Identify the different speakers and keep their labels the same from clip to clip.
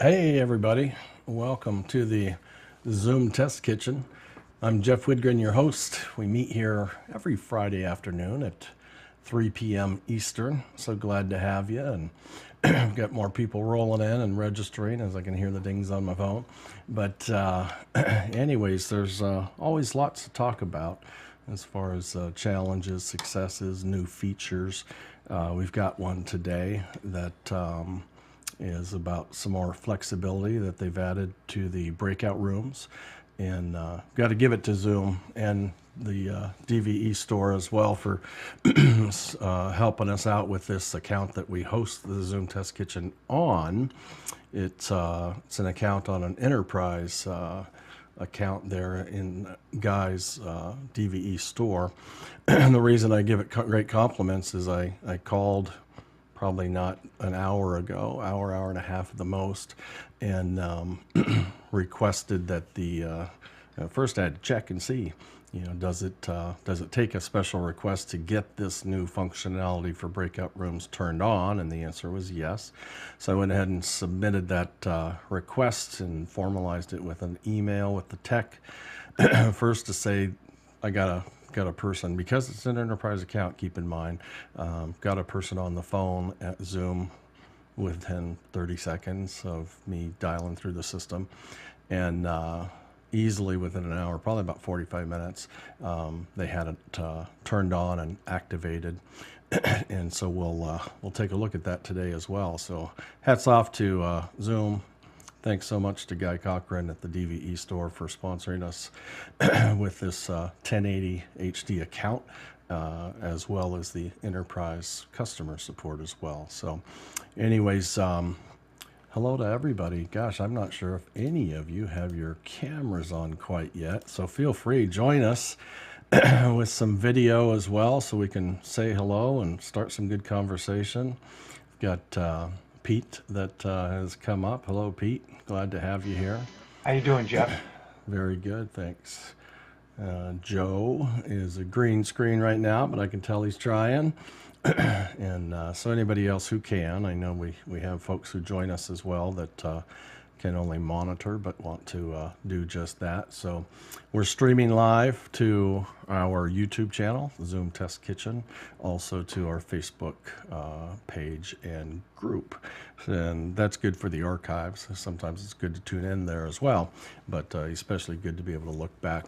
Speaker 1: Hey everybody, welcome to the Zoom Test Kitchen. I'm Jeff Widgren, your host. We meet here every Friday afternoon at 3 p.m. Eastern. So glad to have you, and I've got more people rolling in and registering as I can hear the dings on my phone. But anyways, there's always lots to talk about as far as challenges, successes, new features. We've got one today that is about some more flexibility that they've added to the breakout rooms, and got to give it to Zoom and the DVE store as well for helping us out with this account that we host the Zoom Test Kitchen on. It's an account on an enterprise account there in Guy's DVE store. And the reason I give it great compliments is I called probably not an hour ago, hour and a half at the most, and requested that the first I had to check and see, does it take a special request to get this new functionality for breakout rooms turned on? And the answer was yes. So I went ahead and submitted that request and formalized it with an email with the tech first to say I got a person, because it's an enterprise account, keep in mind, got a person on the phone at Zoom within 30 seconds of me dialing through the system, and easily within an hour, probably about 45 minutes, they had it turned on and activated. And so we'll take a look at that today as well. So hats off to Zoom. Thanks so much to Guy Cochran at the DVE store for sponsoring us with this 1080 HD account, as well as the enterprise customer support as well. So anyways, hello to everybody. Gosh, I'm not sure if any of you have your cameras on quite yet, so feel free, join us with some video as well so we can say hello and start some good conversation. We've got Pete that has come up. Hello, Pete. Glad to have you here.
Speaker 2: How you doing, Jeff?
Speaker 1: Very good, thanks. Joe is a green screen right now, but I can tell he's trying. And so anybody else who can, I know we have folks who join us as well that can only monitor but want to do just that. So we're streaming live to our YouTube channel, Zoom Test Kitchen, also to our Facebook page and group. And that's good for the archives. Sometimes it's good to tune in there as well, but especially good to be able to look back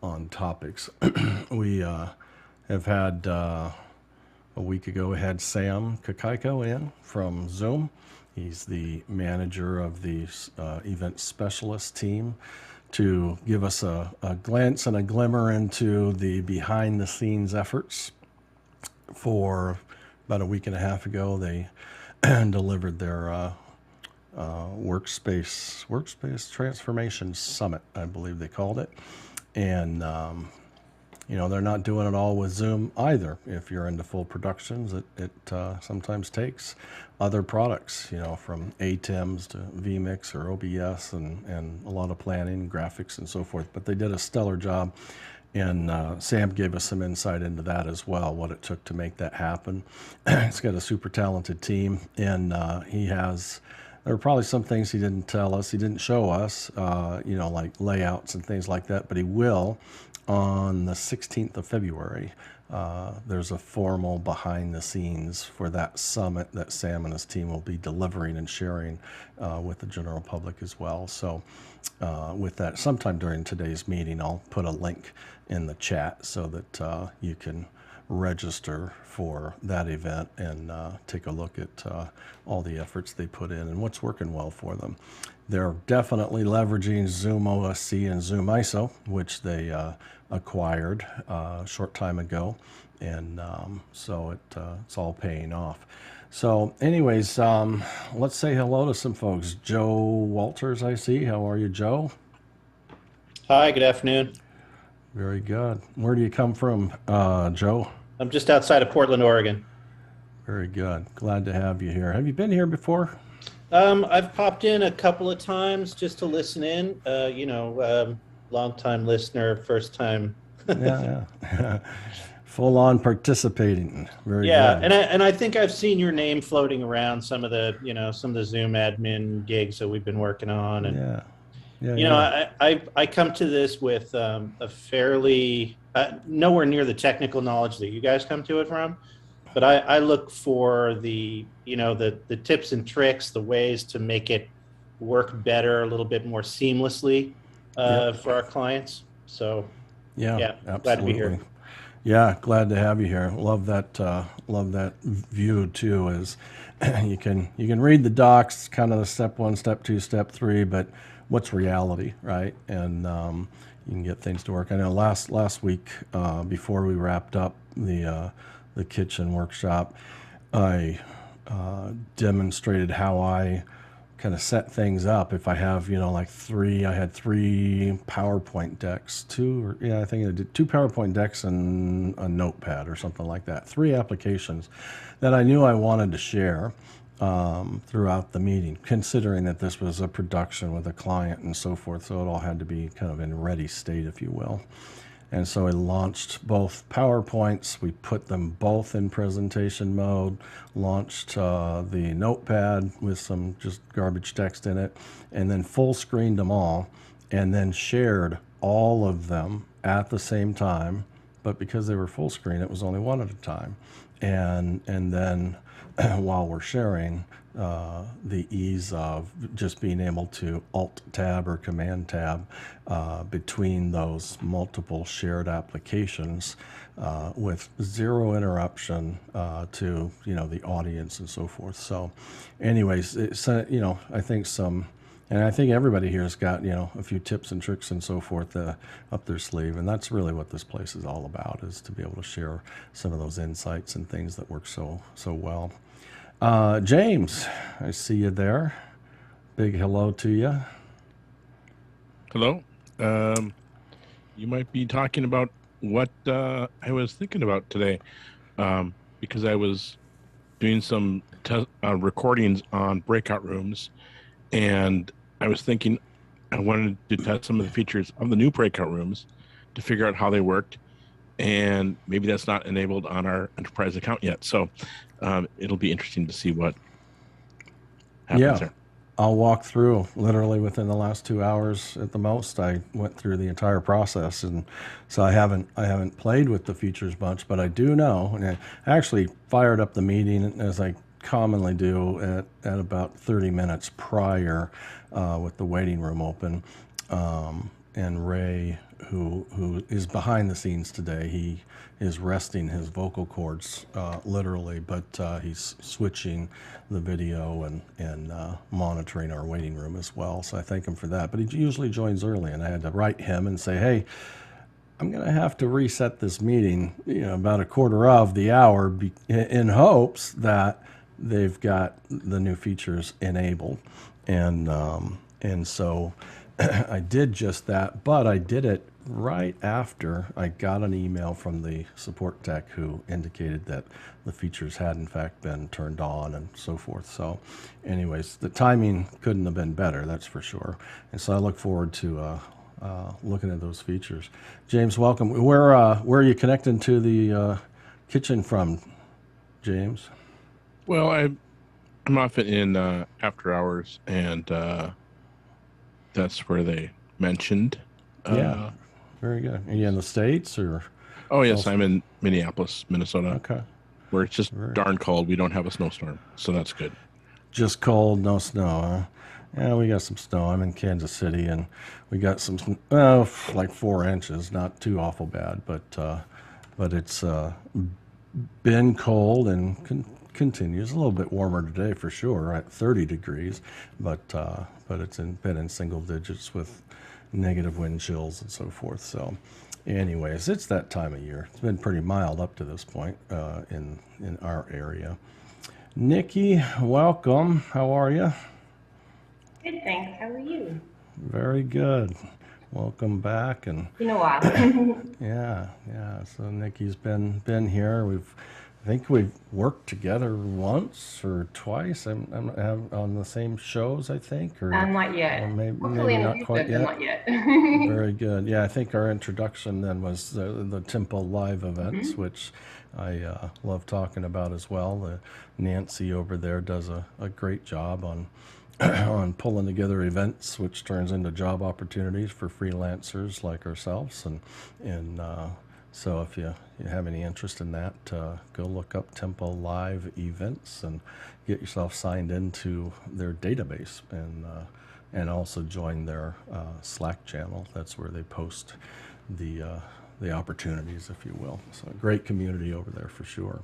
Speaker 1: on topics. We have had, a week ago, we had Sam Kakaiko in from Zoom. He's the manager of the event specialist team, to give us a glance and a glimmer into the behind the scenes efforts. For about a week and a half ago, they delivered their workspace transformation summit, I believe they called it. And they're not doing it all with Zoom either. If you're into full productions, it sometimes takes other products, from ATEMs to vMix or OBS, and a lot of planning, graphics, and so forth. But they did a stellar job, and Sam gave us some insight into that as well, what it took to make that happen. He's got a super talented team, and there were probably some things he didn't tell us, he didn't show us, like layouts and things like that, but he will on the 16th of February. There's a formal behind the scenes for that summit that Sam and his team will be delivering and sharing with the general public as well. So with that, sometime during today's meeting, I'll put a link in the chat so that you can register for that event and take a look at all the efforts they put in and what's working well for them. They're definitely leveraging Zoom OSC and Zoom ISO, which they acquired a short time ago, and so it's all paying off. So anyways, let's say hello to some folks. Joe Walters, I see. How are you, Joe?
Speaker 3: Hi, good afternoon.
Speaker 1: Very good. Where do you come from, Joe?
Speaker 3: I'm just outside of Portland, Oregon.
Speaker 1: Very good. Glad to have you here. Have you been here before?
Speaker 3: I've popped in a couple of times just to listen in. Long time listener, first time.
Speaker 1: Yeah. Full on participating. Very
Speaker 3: Yeah,
Speaker 1: good.
Speaker 3: and I think I've seen your name floating around some of the some of the Zoom admin gigs that we've been working on, and
Speaker 1: Yeah. Yeah. Yeah.
Speaker 3: I come to this with a fairly nowhere near the technical knowledge that you guys come to it from, but I look for the the tips and tricks, the ways to make it work better, a little bit more seamlessly
Speaker 1: Yep.
Speaker 3: for our clients. So
Speaker 1: Yeah.
Speaker 3: yeah, glad to be
Speaker 1: Absolutely.
Speaker 3: here.
Speaker 1: Yeah, glad to have you here. Love that view too. Is you can read the docs, kind of the step one, step two, step three, but what's reality, right? And you can get things to work. I know last week before we wrapped up the kitchen workshop, I demonstrated how I kind of set things up. If I have, I had three PowerPoint decks, I think I did two PowerPoint decks and a notepad or something like that. Three applications that I knew I wanted to share throughout the meeting, considering that this was a production with a client and so forth. So it all had to be kind of in ready state, if you will. And so I launched both PowerPoints. We put them both in presentation mode, launched the notepad with some just garbage text in it, and then full screened them all, and then shared all of them at the same time. But because they were full screen, it was only one at a time. And then while we're sharing, the ease of just being able to Alt Tab or Command Tab between those multiple shared applications with zero interruption to the audience and so forth. So, anyways, I think and I think everybody here has got a few tips and tricks and so forth up their sleeve, and that's really what this place is all about, is to be able to share some of those insights and things that work so well. James, I see you there. Big hello to you.
Speaker 2: Hello. You might be talking about what I was thinking about today, because I was doing some recordings on Breakout Rooms, and I was thinking I wanted to test some of the features of the new Breakout Rooms to figure out how they worked, and maybe that's not enabled on our enterprise account yet. So it'll be interesting to see what happens there.
Speaker 1: I'll walk through literally within the last 2 hours at the most. I went through the entire process, and so I haven't played with the features much, but I do know, and I actually fired up the meeting as I commonly do at about 30 minutes prior with the waiting room open. And Ray, who is behind the scenes today, he is resting his vocal cords literally, but he's switching the video and monitoring our waiting room as well. So I thank him for that. But he usually joins early, and I had to write him and say, hey, I'm going to have to reset this meeting, about a quarter of the hour in hopes that they've got the new features enabled. And so I did just that, but I did it right after I got an email from the support tech who indicated that the features had in fact been turned on and so forth. So anyways, the timing couldn't have been better, that's for sure. And so I look forward to looking at those features. James, welcome. Where are you connecting to the kitchen from, James?
Speaker 2: Well, I'm often in after hours, and that's where they mentioned.
Speaker 1: Yeah, very good. Are you in the States or?
Speaker 2: Oh, yes, I'm in Minneapolis, Minnesota.
Speaker 1: Okay.
Speaker 2: Where it's just darn cold. We don't have a snowstorm, so that's good. Just
Speaker 1: cold, no snow, huh? Yeah, we got some snow. I'm in Kansas City, and we got some, like 4 inches. Not too awful bad, but it's been cold and continues. A little bit warmer today for sure, at 30 degrees, but it's been in single digits with negative wind chills and so forth. So anyways, it's that time of year. It's been pretty mild up to this point in our area. Nikki, welcome. How are you?
Speaker 4: Good, thanks. How are you?
Speaker 1: Very good. Welcome back. And
Speaker 4: Been a while.
Speaker 1: yeah. So Nikki's been here. We've I think we've worked together once or twice. I'm on the same shows, I think, or
Speaker 4: Not yet. Hopefully
Speaker 1: maybe
Speaker 4: in the
Speaker 1: not
Speaker 4: future,
Speaker 1: quite
Speaker 4: but
Speaker 1: yet.
Speaker 4: not yet.
Speaker 1: Very good. Yeah, I think our introduction then was the Temple Live events, which I love talking about as well. Nancy over there does a great job on on pulling together events, which turns into job opportunities for freelancers like ourselves. And so if you have any interest in that, go look up Temple Live events and get yourself signed into their database and also join their Slack channel. That's where they post the opportunities, if you will. So a great community over there for sure.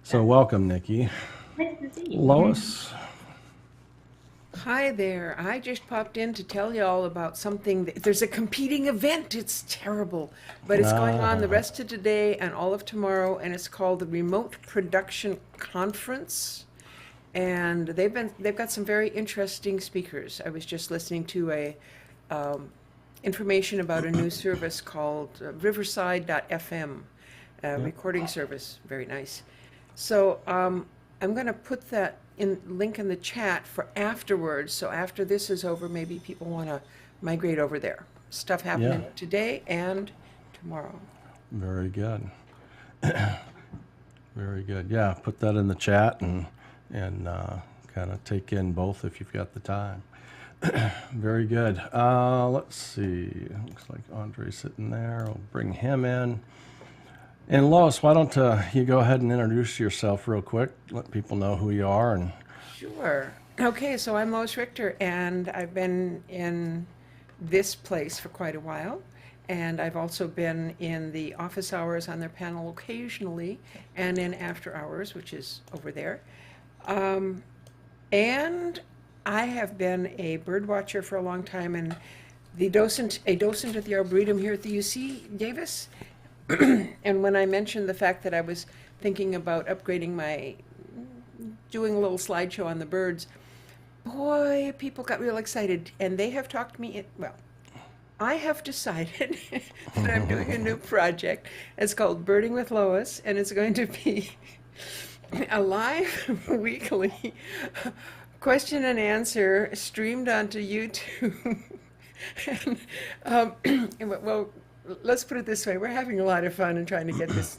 Speaker 1: So welcome, Nikki.
Speaker 4: Nice to see you.
Speaker 1: Lois.
Speaker 5: Hi there. I just popped in to tell you all about something. There's a competing event. It's terrible, but it's going on the rest of today and all of tomorrow, and it's called the Remote Production Conference. And they've got some very interesting speakers. I was just listening to a information about a new service called Riverside.fm, recording service. Very nice. So I'm going to put that link in the chat for afterwards. So after this is over, maybe people want to migrate over there. Stuff happening today and tomorrow.
Speaker 1: Very good. Very good. Yeah, put that in the chat and kind of take in both if you've got the time. Very good. Let's see. Looks like Andre's sitting there. I'll bring him in. And Lois, why don't you go ahead and introduce yourself real quick, let people know who you are. And
Speaker 5: Sure. Okay, so I'm Lois Richter, and I've been in this place for quite a while. And I've also been in the office hours on their panel occasionally, and in after hours, which is over there. And I have been a bird watcher for a long time, and a docent at the Arboretum here at the UC Davis. And when I mentioned the fact that I was thinking about upgrading doing a little slideshow on the birds, boy, people got real excited. And they have talked me, I have decided that I'm doing a new project. It's called Birding with Lois, and it's going to be a live weekly question and answer streamed onto YouTube. Well, let's put it this way. We're having a lot of fun and trying to get this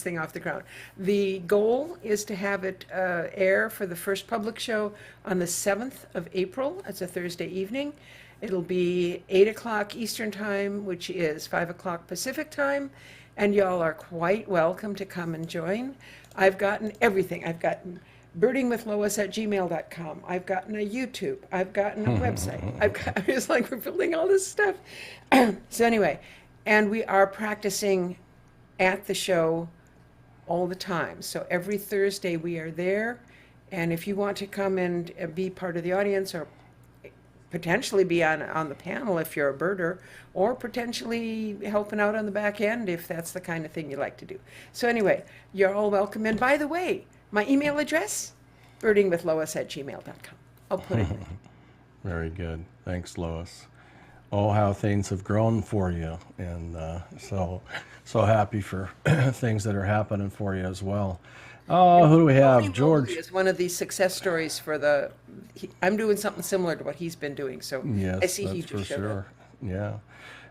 Speaker 5: thing off the ground. The goal is to have it air for the first public show on the 7th of April. It's a Thursday evening. It'll be 8 o'clock Eastern Time, which is 5 o'clock Pacific Time, and y'all are quite welcome to come and join. I've gotten everything. I've gotten birdingwithlois@gmail.com. I've gotten a YouTube. I've gotten a website. It's like we're building all this stuff. So anyway, and we are practicing at the show all the time. So every Thursday we are there. And if you want to come and be part of the audience or potentially be on the panel if you're a birder, or potentially helping out on the back end if that's the kind of thing you like to do. So anyway, you're all welcome. And by the way, my email address, birdingwithlois@gmail.com. I'll put it in.
Speaker 1: very good. Thanks, Lois. Oh, how things have grown for you. And so happy for things that are happening for you as well. Oh, who do we have? George.
Speaker 5: Is one of these success stories for I'm doing something similar to what he's been doing. So
Speaker 1: Yes,
Speaker 5: I see he
Speaker 1: that's
Speaker 5: just
Speaker 1: for
Speaker 5: showed
Speaker 1: sure.
Speaker 5: up.
Speaker 1: Yeah.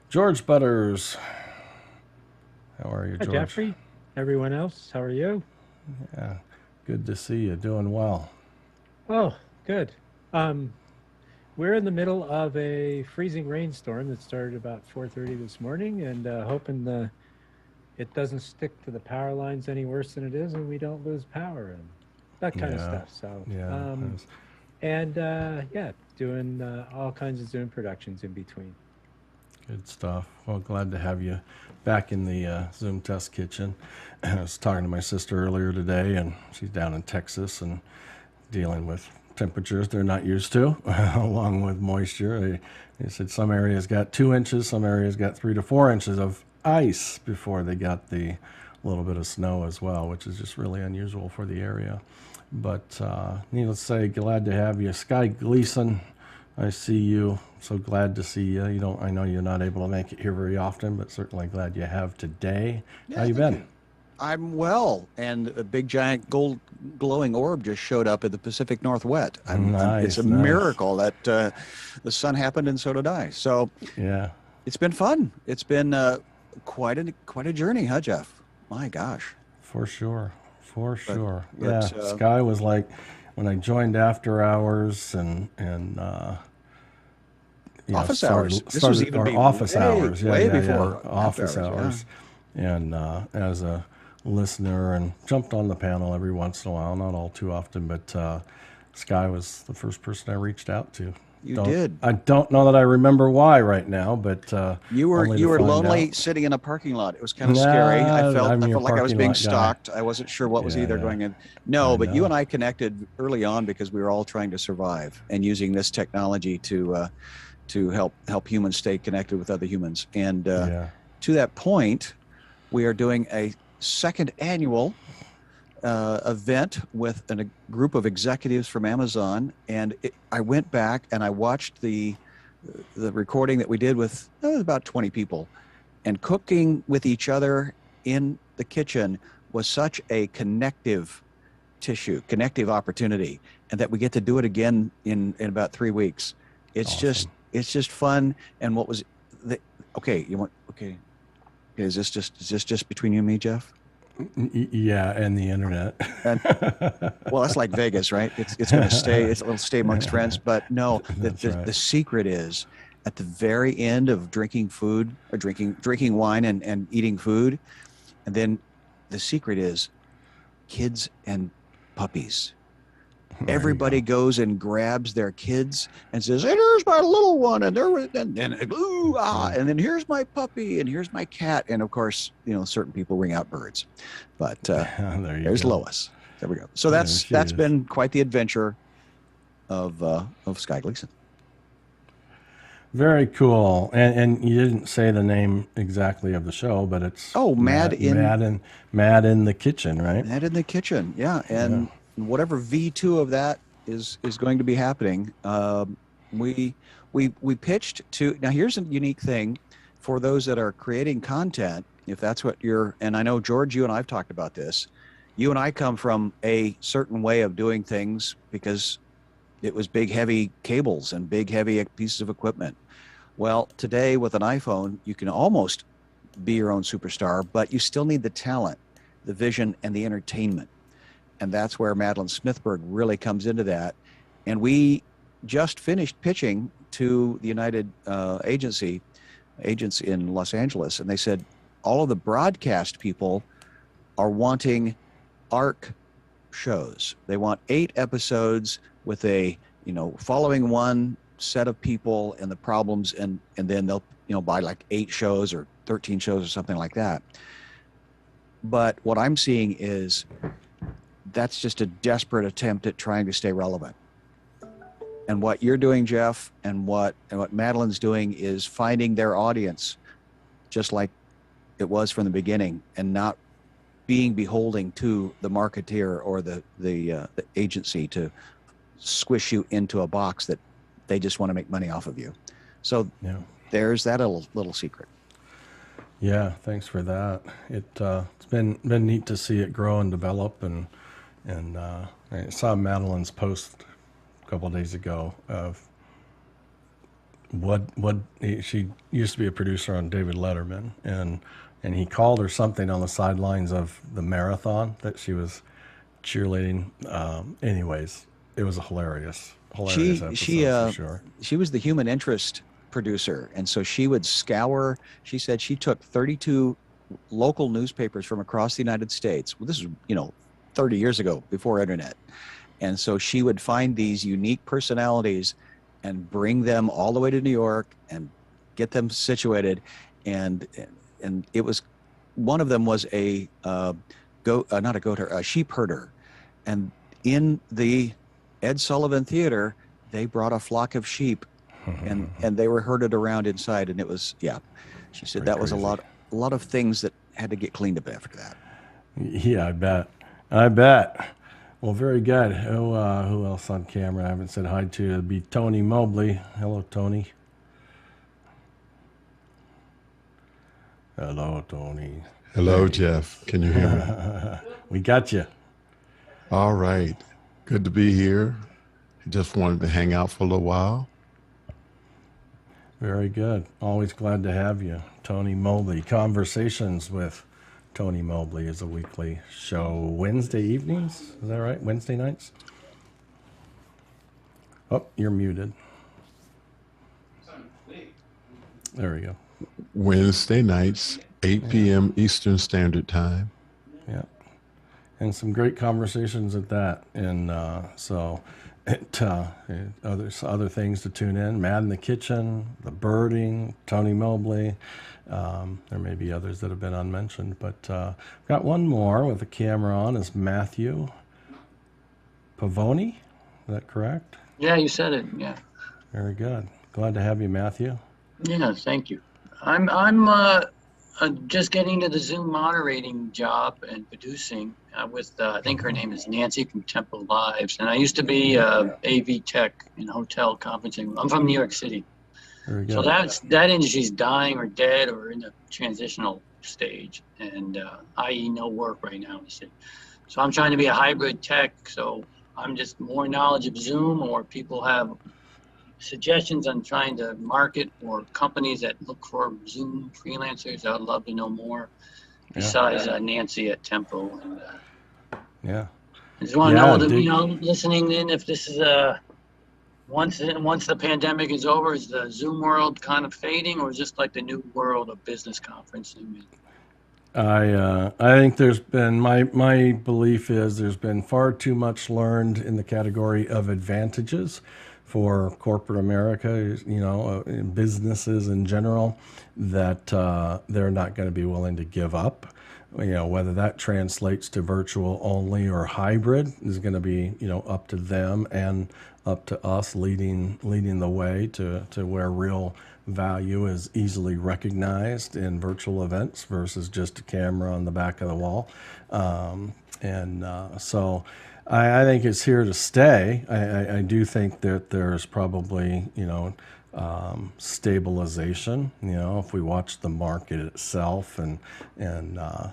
Speaker 1: George Butters. How are you,
Speaker 6: Hi,
Speaker 1: George?
Speaker 6: Jeffrey. Everyone else, how are you?
Speaker 1: Yeah. Good to see you. Doing well.
Speaker 6: Oh, good. We're in the middle of a freezing rainstorm that started about 4:30 this morning, and hoping it doesn't stick to the power lines any worse than it is, and we don't lose power and that kind of stuff. So, doing all kinds of Zoom productions in between.
Speaker 1: Good stuff. Well, glad to have you back in the Zoom test kitchen. I was talking to my sister earlier today, and she's down in Texas and dealing with temperatures they're not used to, along with moisture. They said some areas got 2 inches, some areas got 3 to 4 inches of ice before they got the little bit of snow as well, which is just really unusual for the area. But needless to say, glad to have you. Sky Gleason, I see you. So glad to see you. I know you're not able to make it here very often, but certainly glad you have today. How you been?
Speaker 7: I'm well, and a big giant gold glowing orb just showed up in the Pacific Northwest. It's a
Speaker 1: Nice.
Speaker 7: miracle that the sun happened, and so did I. So
Speaker 1: Yeah.
Speaker 7: it's been fun. It's been quite a journey, huh, Jeff? My gosh.
Speaker 1: For sure. For sure.
Speaker 7: But,
Speaker 1: Yeah. Sky was like when I joined after hours and
Speaker 7: office hours. This was even
Speaker 1: or
Speaker 7: be
Speaker 1: office
Speaker 7: way,
Speaker 1: hours. Yeah,
Speaker 7: way
Speaker 1: yeah,
Speaker 7: before
Speaker 1: yeah. Office hours. And as a listener and jumped on the panel every once in a while, not all too often, but Sky was the first person I reached out to.
Speaker 7: You did.
Speaker 1: I don't know that I remember why right now, but
Speaker 7: you were lonely sitting in a parking lot. It was kind of scary. I felt like I was being stalked. I wasn't sure what was either going in. No, but you and I connected early on because we were all trying to survive and using this technology to help humans stay connected with other humans. And to that point, we are doing a second annual event with a group of executives from Amazon, and I went back and I watched the recording that we did with about 20 people, and cooking with each other in the kitchen was such a connective opportunity, and that we get to do it again in about 3 weeks. It's awesome. It's just fun. And what was is this just between you and me, Jeff?
Speaker 1: Yeah, and the internet.
Speaker 7: Well, that's like Vegas, right? It's going to stay. It'll stay amongst friends. But no, the secret is at the very end of drinking food or drinking wine and eating food, and then the secret is kids and puppies. Everybody goes and grabs their kids and says, "Hey, there's my little one," and and then here's my puppy, and here's my cat, and of course, certain people ring out birds, but there's Lois. There we go. So that's been quite the adventure of Sky Gleason.
Speaker 1: Very cool. And you didn't say the name exactly of the show, but it's
Speaker 7: Mad in
Speaker 1: the Kitchen, right?
Speaker 7: Mad in the Kitchen, yeah, and. Whatever V2 of that is going to be happening. We pitched to, now here's a unique thing for those that are creating content. If that's what and I know George, you and I've talked about this. You and I come from a certain way of doing things because it was big, heavy cables and big, heavy pieces of equipment. Well, today with an iPhone, you can almost be your own superstar, but you still need the talent, the vision, and the entertainment. And that's where Madeline Smithberg really comes into that. And we just finished pitching to the United agents in Los Angeles. And they said, all of the broadcast people are wanting arc shows. They want 8 episodes with following one set of people and the problems. And then they'll buy like 8 shows or 13 shows or something like that. But what I'm seeing is, that's just a desperate attempt at trying to stay relevant. And what you're doing, Jeff, and what Madeline's doing is finding their audience, just like it was from the beginning, and not being beholden to the marketeer or the agency to squish you into a box that they just want to make money off of you. So there's that little secret.
Speaker 1: Yeah, thanks for that. It's been neat to see it grow and develop, and I saw Madeline's post a couple of days ago of she used to be a producer on David Letterman, and he called her something on the sidelines of the marathon that she was cheerleading. Anyways, it was a hilarious episode for sure.
Speaker 7: She was the human interest producer, and so she would scour. She said she took 32 local newspapers from across the United States. Well, this is 30 years ago, before internet. And so she would find these unique personalities and bring them all the way to New York and get them situated. And it was, one of them was a sheep herder. And in the Ed Sullivan Theater, they brought a flock of sheep and they were herded around inside. And it was, she said that was a lot of things that had to get cleaned up after that.
Speaker 1: Yeah, I bet. Well, very good. Who else on camera I haven't said hi to? It'd be Tony Mobley. Hello, Tony. Hello, Tony.
Speaker 8: Hello, Jeff. Can you hear me?
Speaker 1: We got you.
Speaker 8: All right. Good to be here. Just wanted to hang out for a little while.
Speaker 1: Very good. Always glad to have you. Tony Mobley. Conversations with Tony Mobley is a weekly show. Wednesday evenings? Is that right? Wednesday nights? Oh, you're muted. There we go.
Speaker 8: Wednesday nights, 8 p.m. Eastern Standard Time.
Speaker 1: Yeah. And some great conversations at that. And so other things to tune in. Mad in the Kitchen, The Birding, Tony Mobley. There may be others that have been unmentioned, but got one more with the camera on is Matthew Pavoni. Is that correct?
Speaker 9: Yeah, you said it. Yeah.
Speaker 1: Very good. Glad to have you, Matthew.
Speaker 9: Yeah, thank you. I'm just getting to the Zoom moderating job and producing with I think her name is Nancy from Temple Lives, and I used to be AV tech in hotel conferencing. I'm from New York City,
Speaker 1: Very good.
Speaker 9: so that industry's dying or dead or in a transitional stage, and i.e. no work right now in the city. So I'm trying to be a hybrid tech. So I'm just more knowledge of Zoom, or people have suggestions on trying to market, or companies that look for Zoom freelancers. I'd love to know more. Besides Nancy at Tempo, and
Speaker 1: Yeah.
Speaker 9: I just want to know, listening in, if this is once the pandemic is over, is the Zoom world kind of fading, or is this like the new world of business conferencing?
Speaker 1: I think there's been my belief is there's been far too much learned in the category of advantages for corporate America, businesses in general, that they're not going to be willing to give up. Whether that translates to virtual only or hybrid is going to be, up to them and up to us leading the way to where real value is easily recognized in virtual events versus just a camera on the back of the wall. So I think it's here to stay. I do think that there's probably, stabilization, if we watch the market itself and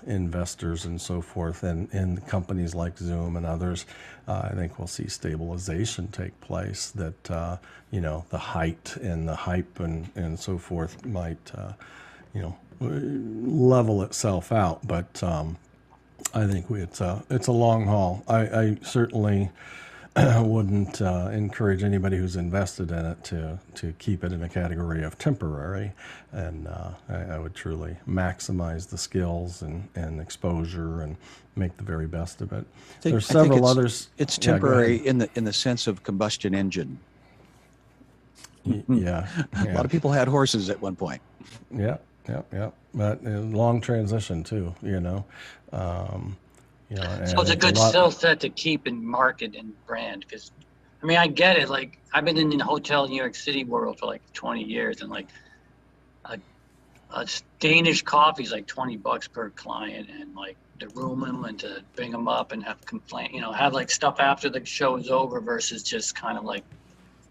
Speaker 1: investors and so forth, and in companies like Zoom and others, I think we'll see stabilization take place, that, the height and the hype and so forth might, level itself out. But I think it's a long haul. I certainly wouldn't encourage anybody who's invested in it to keep it in a category of temporary, and I would truly maximize the skills and exposure and make the very best of it. There's several others.
Speaker 7: It's temporary in the sense of combustion engine.
Speaker 1: Yeah.
Speaker 7: A lot of people had horses at one point.
Speaker 1: Yeah. But long transition too,
Speaker 9: So it's a good skill set to keep in market and brand, because I get it. Like, I've been in the hotel New York City world for like 20 years, and like a Danish coffee is like $20 per client, and like to room them and to bring them up and have have like stuff after the show is over, versus just kind of like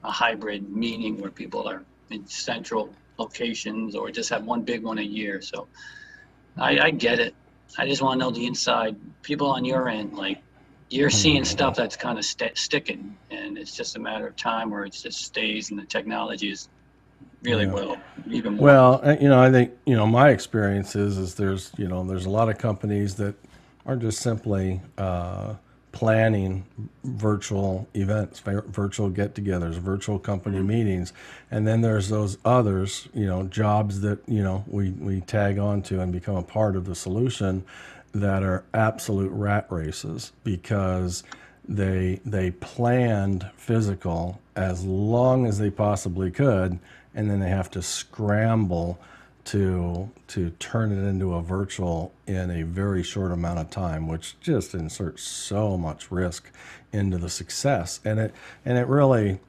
Speaker 9: a hybrid meeting where people are in central locations or just have one big one a year. So I get it. I just want to know the inside. People on your end, like, you're seeing stuff that's kind of sticking, and it's just a matter of time where it just stays, and the technology is really even more.
Speaker 1: Well, I think, my experience is there's a lot of companies that are just simply planning virtual events, virtual get-togethers, virtual company meetings, and then there's those others, jobs that we tag onto and become a part of the solution, that are absolute rat races, because they planned physical as long as they possibly could, and then they have to scramble to turn it into a virtual in a very short amount of time, which just inserts so much risk into the success. And it really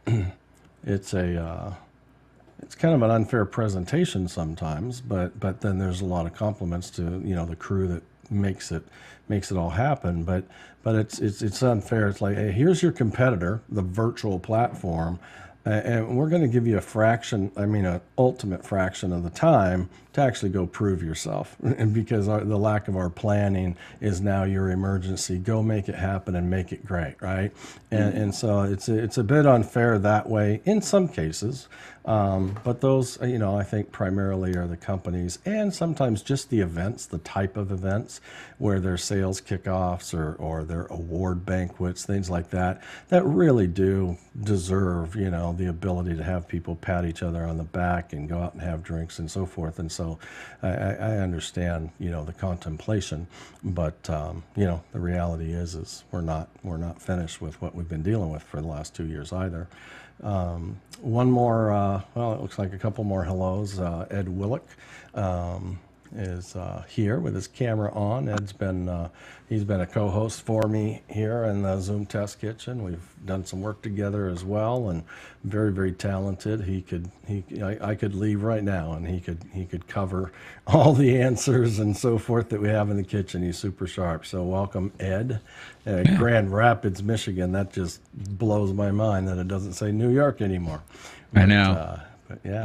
Speaker 1: it's kind of an unfair presentation sometimes, but then there's a lot of compliments to the crew that makes it all happen. But it's unfair. It's like, hey, here's your competitor, the virtual platform. And we're going to give you a fraction, an ultimate fraction of the time to actually go prove yourself. And because the lack of our planning is now your emergency. Go make it happen and make it great, right? And so it's a bit unfair that way in some cases. But those, I think primarily are the companies and sometimes just the events, the type of events where there's sales kickoffs or their award banquets, things like that really do deserve, the ability to have people pat each other on the back and go out and have drinks and so forth. And so I understand, the contemplation, but, the reality is we're not finished with what we've been dealing with for the last 2 years either. One more, it looks like a couple more hellos. Ed Willick is here with his camera on. Ed's been, he's been a co-host for me here in the Zoom Test Kitchen. We've done some work together as well, and very, very talented. I could leave right now, and he could cover all the answers and so forth that we have in the kitchen. He's super sharp. So welcome, Ed. Grand Rapids, Michigan. That just blows my mind that it doesn't say New York anymore.
Speaker 10: I know.
Speaker 1: But yeah,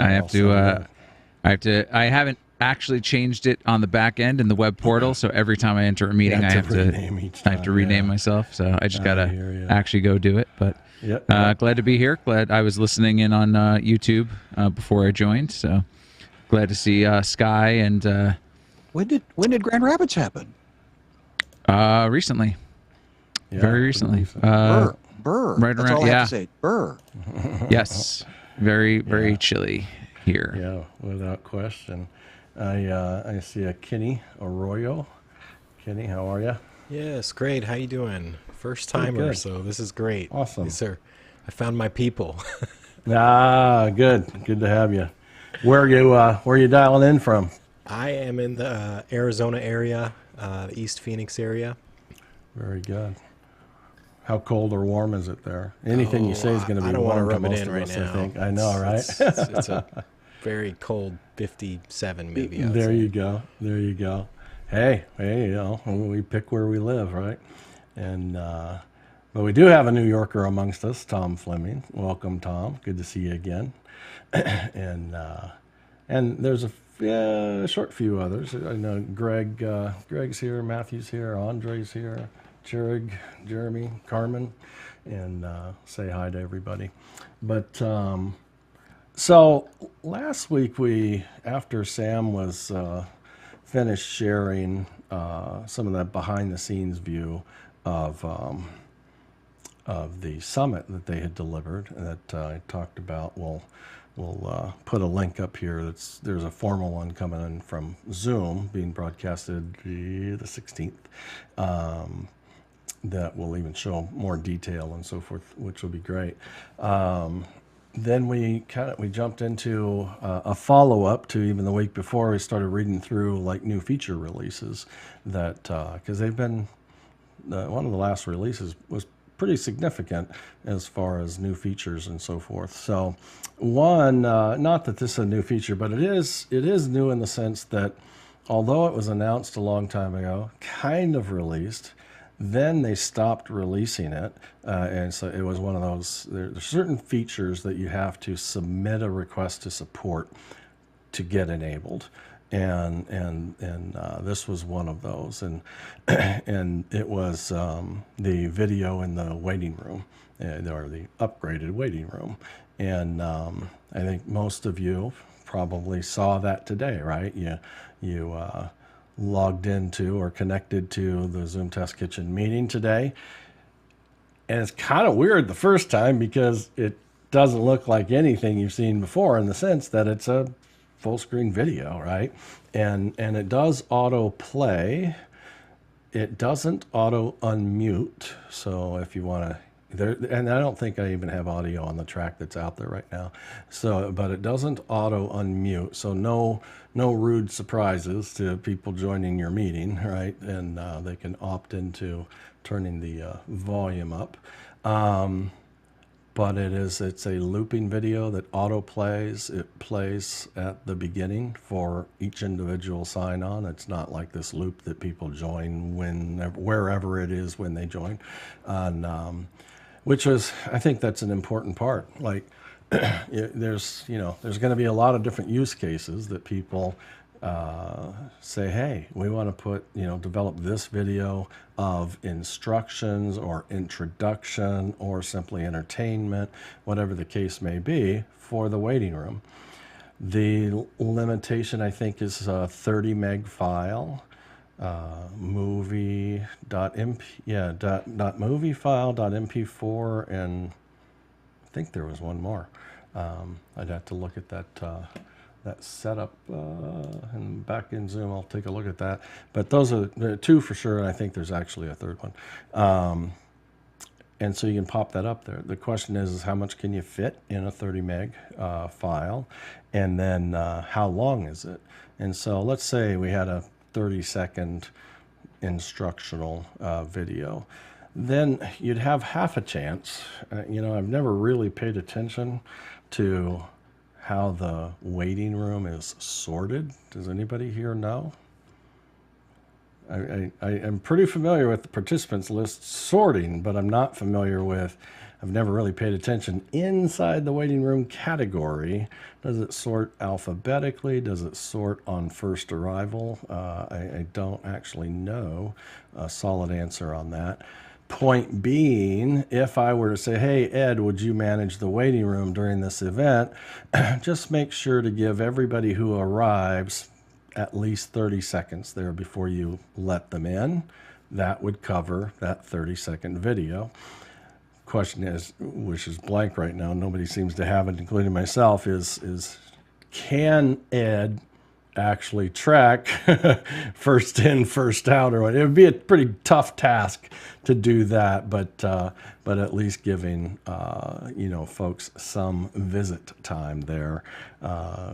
Speaker 10: I haven't actually changed it on the back end in the web portal, so every time I enter a meeting I have to rename myself, so I just gotta actually go do it. But glad to be here. Glad I was listening in on YouTube before I joined, so glad to see Sky. And
Speaker 7: when did Grand Rapids happen?
Speaker 10: Recently. Very recently.
Speaker 7: Burr.
Speaker 10: Right
Speaker 7: That's
Speaker 10: around,
Speaker 7: all I have to say. Burr.
Speaker 10: Yes. Very chilly here.
Speaker 1: Yeah, without question. I see a Kenny Arroyo. Kenny, how are you?
Speaker 11: Yes, great. How you doing? First timer, so this is great.
Speaker 1: Awesome.
Speaker 11: Yes, sir. I found my people.
Speaker 1: Good. Good to have you. Where are you dialing in from?
Speaker 11: I am in the Arizona area, the East Phoenix area.
Speaker 1: Very good. How cold or warm is it there? Anything you say is going to be
Speaker 11: I don't
Speaker 1: warm
Speaker 11: want to rub
Speaker 1: to
Speaker 11: it
Speaker 1: most
Speaker 11: in
Speaker 1: of
Speaker 11: right
Speaker 1: us,
Speaker 11: now.
Speaker 1: I think. I know, right?
Speaker 11: It's a very cold 57 maybe.
Speaker 1: There you go. Hey, we pick where we live, right? And but we do have a New Yorker amongst us, Tom Fleming. Welcome, Tom. Good to see you again. And there's a short few others. I know Greg's here, Matthew's here, Andre's here, Cherig, Jeremy, Carmen, and say hi to everybody. But so last week after Sam was finished sharing some of that behind the scenes view of the summit that they had delivered that I talked about, we'll put a link up here. There's a formal one coming in from Zoom being broadcasted the 16th. That will even show more detail and so forth, which will be great. Then we jumped into a follow-up to even the week before. We started reading through like new feature releases that because they've been one of the last releases was pretty significant as far as new features and so forth. So one, not that this is a new feature, but it is new in the sense that although it was announced a long time ago, kind of released, then they stopped releasing it, and so it was one of those. There's certain features that you have to submit a request to support to get enabled, and this was one of those, and and it was the video in the waiting room, or the upgraded waiting room, and I think most of you probably saw that today, right? You logged into or connected to the Zoom Test Kitchen meeting today. And it's kind of weird the first time because it doesn't look like anything you've seen before in the sense that it's a full screen video, right? And it does auto play. It doesn't auto unmute. So if you want to, and I don't think I even have audio on the track that's out there right now. So, but it doesn't auto unmute. So no rude surprises to people joining your meeting, right? And they can opt into turning the volume up. But it's a looping video that auto plays. It plays at the beginning for each individual sign on. It's not like this loop that people join wherever it is when they join. And which was, I think that's an important part. Like there's going to be a lot of different use cases that people say, hey, we want to develop this video of instructions or introduction or simply entertainment, whatever the case may be, for the waiting room. The limitation, I think, is a 30 meg file, movie file, .mp4, and I think there was one more. I'd have to look at that setup, and back in Zoom, I'll take a look at that. But those are the two for sure, and I think there's actually a third one. And so you can pop that up there. The question is how much can you fit in a 30 meg file? And then how long is it? And so let's say we had a 30-second instructional video. Then you'd have half a chance. I've never really paid attention to how the waiting room is sorted. Does anybody here know? I am pretty familiar with the participants list sorting, but I'm not familiar with, I've never really paid attention inside the waiting room category. Does it sort alphabetically? Does it sort on first arrival? I don't actually know a solid answer on that. Point being, if I were to say, hey, Ed, would you manage the waiting room during this event? Just make sure to give everybody who arrives at least 30 seconds there before you let them in. That would cover that 30-second video. Question is, which is blank right now, nobody seems to have it, including myself, is can Ed actually track first in, first out, or what? It would be a pretty tough task to do that, but at least giving folks some visit time there,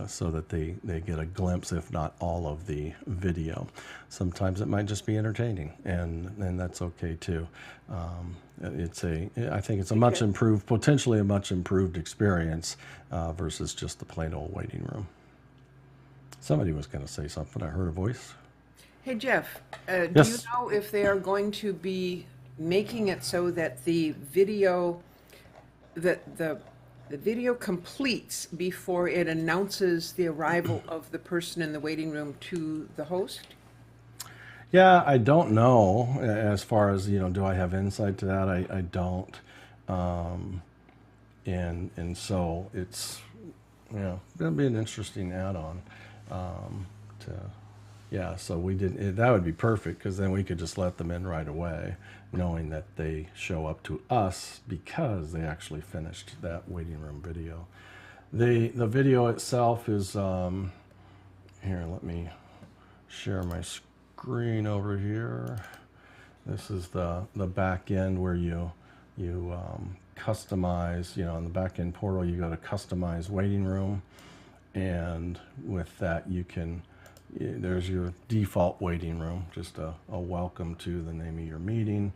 Speaker 1: so that they get a glimpse, if not all of the video. Sometimes it might just be entertaining, and that's okay too. I think it's a much improved, potentially a much improved experience versus just the plain old waiting room. Somebody was going to say something. I heard a voice.
Speaker 5: Hey, Jeff,
Speaker 1: Yes.
Speaker 5: do you know if they are going to be making it so that the video, the video completes before it announces the arrival of the person in the waiting room to the host?
Speaker 1: Yeah, I don't know as far as, do I have insight to that? I don't. And so it's, going to be an interesting add-on. So we did that would be perfect, because then we could just let them in right away, knowing that they show up to us because they actually finished that waiting room video. The video itself is here. Let me share my screen over here. This is the back end where you customize. In the back end portal, you go to customize waiting room. And with that, there's your default waiting room, just a welcome to the name of your meeting.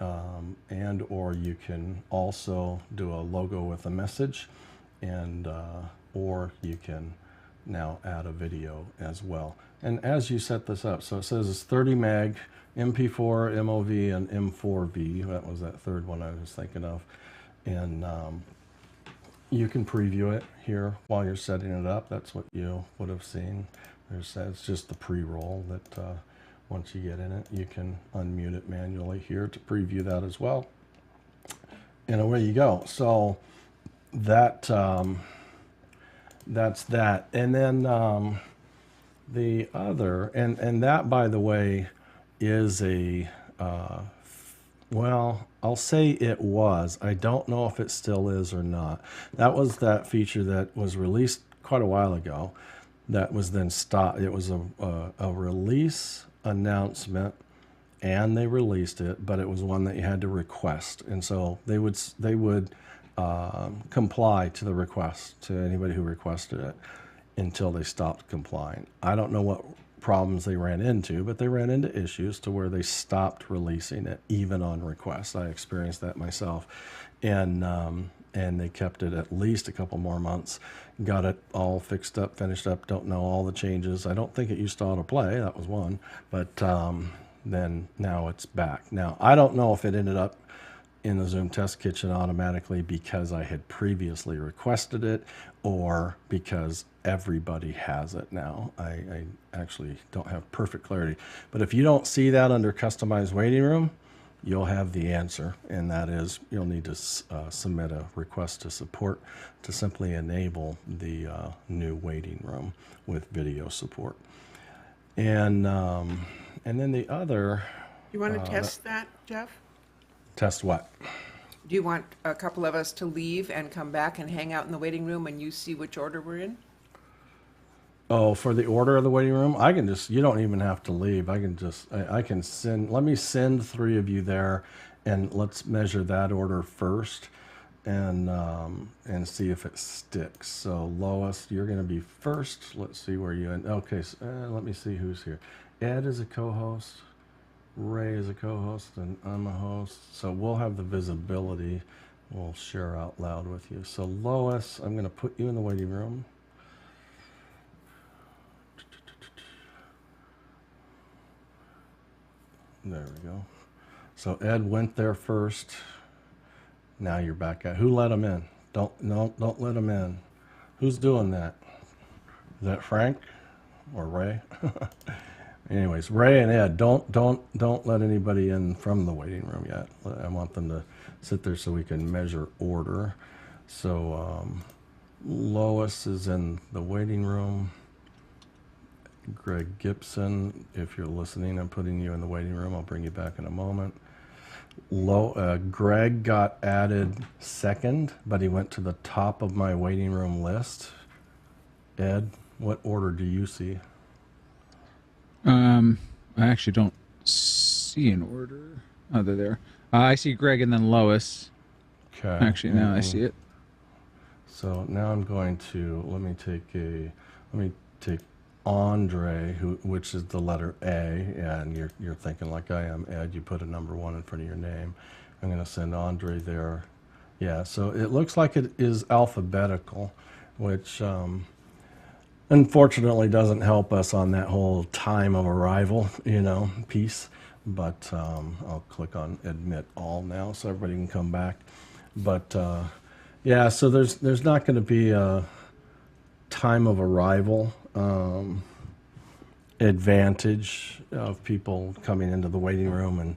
Speaker 1: And or you can also do a logo with a message, and or you can now add a video as well. And as you set this up, so it says it's 30 meg, MP4, MOV, and M4V. That was that third one I was thinking of. And you can preview it here while you're setting it up. That's what you would have seen. It's just the pre-roll that once you get in it, you can unmute it manually here to preview that as well. And away you go. So that's that. And then the other, and that, by the way, is a well, I'll say it was. I don't know if it still is or not. That was that feature that was released quite a while ago that was then stopped. It was a release announcement, and they released it, but it was one that you had to request. And so they would comply to the request, to anybody who requested it, until they stopped complying. I don't know what problems they ran into, but they ran into issues to where they stopped releasing it even on request. I experienced that myself, and they kept it at least a couple more months, got it all fixed up, finished up. Don't know all the changes. I don't think it used to autoplay. That was one, but then now it's back. Now I don't know if it ended up in the Zoom Test Kitchen automatically because I had previously requested it or because everybody has it now. I actually don't have perfect clarity. But if you don't see that under Customized Waiting Room, you'll have the answer, and that is you'll need to submit a request to support to simply enable the new waiting room with video support. And then the other...
Speaker 5: You want to test that, Jeff?
Speaker 1: Test what?
Speaker 5: Do you want a couple of us to leave and come back and hang out in the waiting room and you see which order we're in?
Speaker 1: Oh, for the order of the waiting room, I can just, you don't even have to leave. I can send, let me send 3 of you there and let's measure that order first and see if it sticks. So Lois, you're going to be first. Let's see where you end. Okay, so, let me see who's here. Ed is a co-host. Ray is a co-host and I'm a host. So we'll have the visibility. We'll share out loud with you. So Lois, I'm going to put you in the waiting room. There we go. So Ed went there first. Now you're back at. Who let him in? Don't let him in. Who's doing that? Is that Frank or Ray? Anyways, Ray and Ed, don't let anybody in from the waiting room yet. I want them to sit there so we can measure order. So Lois is in the waiting room. Greg Gibson, if you're listening, I'm putting you in the waiting room. I'll bring you back in a moment. Greg got added second, but he went to the top of my waiting room list. Ed, what order do you see?
Speaker 10: I actually don't see an order. Oh, they're there. I see Greg and then Lois.
Speaker 1: Okay.
Speaker 10: Actually, now I see it.
Speaker 1: So now I'm going to let me take Andre, which is the letter A, and you're thinking like I am, Ed. You put a number 1 in front of your name. I'm going to send Andre there. Yeah. So it looks like it is alphabetical, which unfortunately doesn't help us on that whole time of arrival, piece. But I'll click on admit all now so everybody can come back. But yeah, so there's not going to be a time of arrival advantage of people coming into the waiting room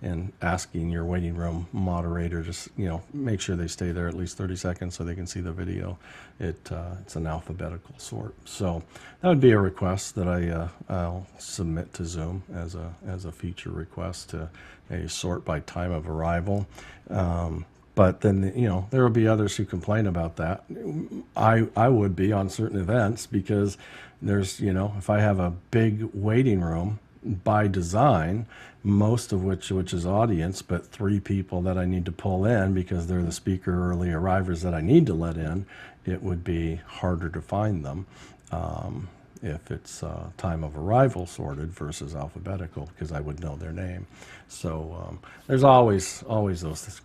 Speaker 1: and asking your waiting room moderator to make sure they stay there at least 30 seconds so they can see the video. It's an alphabetical sort. So that would be a request that I'll submit to Zoom as a feature request to a sort by time of arrival. But then, there will be others who complain about that. I would be on certain events because there's, if I have a big waiting room by design, most of which is audience, but 3 people that I need to pull in because they're the speaker early arrivers that I need to let in, it would be harder to find them if it's time of arrival sorted versus alphabetical because I would know their name. So there's always those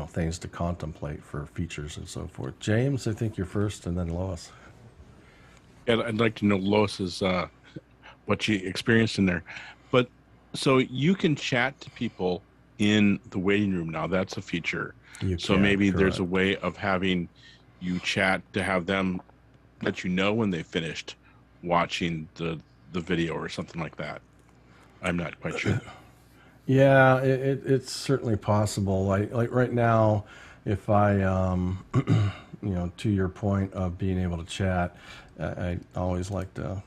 Speaker 1: things to contemplate for features and so forth. James, I think you're first, and then Lois.
Speaker 2: Yeah, I'd like to know Lois's what she experienced in there. But so you can chat to people in the waiting room now. That's a feature. So maybe there's a way of having you chat to have them let you know when they finished watching the video or something like that. I'm not quite sure.
Speaker 1: Yeah, it's certainly possible. Like right now, if I, to your point of being able to chat, I always like to,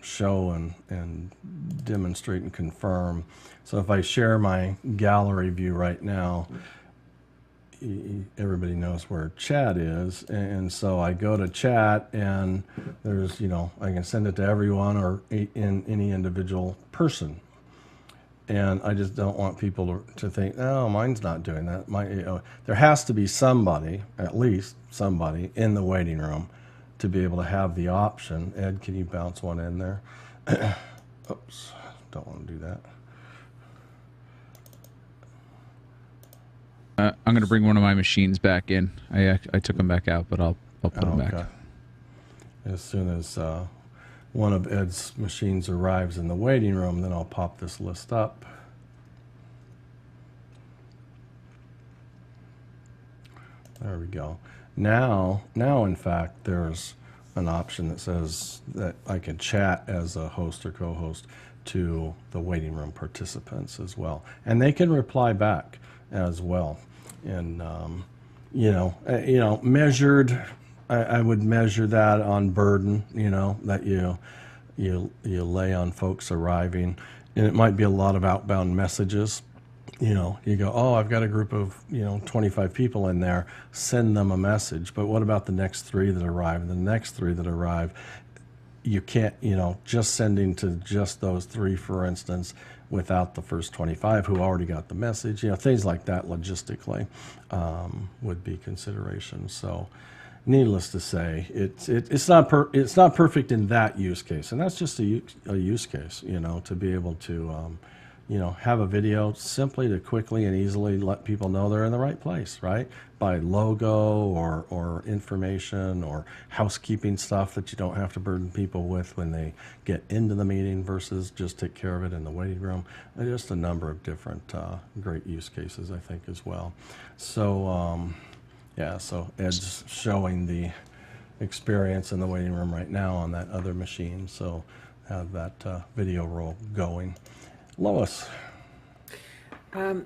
Speaker 1: show and demonstrate and confirm. So if I share my gallery view right now, everybody knows where chat is. And so I go to chat and there's, I can send it to everyone or in any individual person. And I just don't want people to think, oh, mine's not doing that. There has to be somebody, at least somebody, in the waiting room to be able to have the option. Ed, can you bounce one in there? Oops, don't want to do that.
Speaker 10: I'm going to bring one of my machines back in. I took them back out, but I'll put them back.
Speaker 1: As soon as one of Ed's machines arrives in the waiting room, then I'll pop this list up. There we go. Now, in fact, there's an option that says that I can chat as a host or co-host to the waiting room participants as well, and they can reply back as well. And measured. I would measure that on burden. That you lay on folks arriving, and it might be a lot of outbound messages. You go, oh, I've got a group of 25 people in there. Send them a message. But what about the next 3 that arrive? And the next 3 that arrive, you can't, just sending to just those 3, for instance, without the first 25 who already got the message. Things like that logistically would be consideration. So, needless to say, it's not perfect in that use case, and that's just a use case. To be able to have a video simply to quickly and easily let people know they're in the right place, right? By logo or information or housekeeping stuff that you don't have to burden people with when they get into the meeting versus just take care of it in the waiting room. Just a number of different great use cases, I think, as well. So, so Ed's showing the experience in the waiting room right now on that other machine. So have that video roll going. Lois.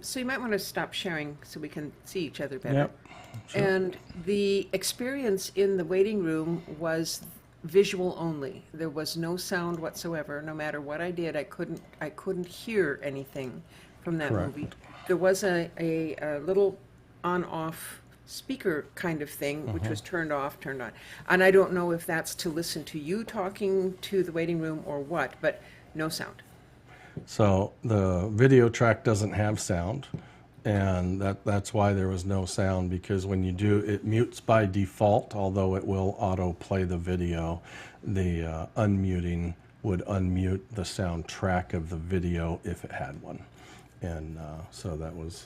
Speaker 5: So you might want to stop sharing so we can see each other better.
Speaker 1: Yep. Sure.
Speaker 5: And the experience in the waiting room was visual only. There was no sound whatsoever. No matter what I did, I couldn't hear anything from that
Speaker 1: Correct.
Speaker 5: movie. There was a little on-off speaker kind of thing, which was turned off, turned on. And I don't know if that's to listen to you talking to the waiting room or what, but no sound.
Speaker 1: So the video track doesn't have sound, and that's why there was no sound, because when you do, it mutes by default, although it will auto play the video. The unmuting would unmute the sound track of the video if it had one. And so that was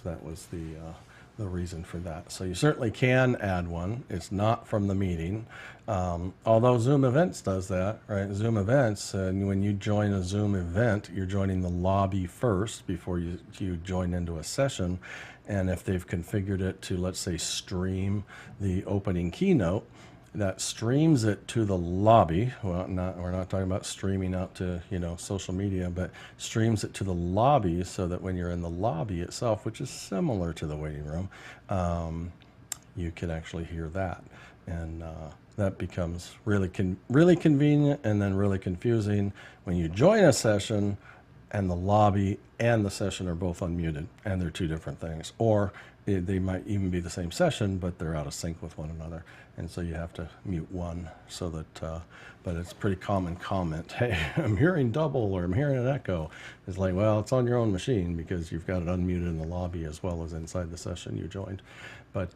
Speaker 1: the reason for that. So you certainly can add one. It's not from the meeting, although Zoom Events does that, right? Zoom Events, when you join a Zoom event, you're joining the lobby first before you join into a session. And if they've configured it to, let's say, stream the opening keynote, that streams it to the lobby. Well, we're not talking about streaming out to social media, but streams it to the lobby so that when you're in the lobby itself, which is similar to the waiting room, you can actually hear that, and that becomes really convenient and then really confusing when you join a session and the lobby and the session are both unmuted, and they're two different things, or they might even be the same session, but they're out of sync with one another. And so you have to mute one so that, but it's a pretty common comment. Hey, I'm hearing double, or I'm hearing an echo. It's like, well, it's on your own machine because you've got it unmuted in the lobby as well as inside the session you joined. But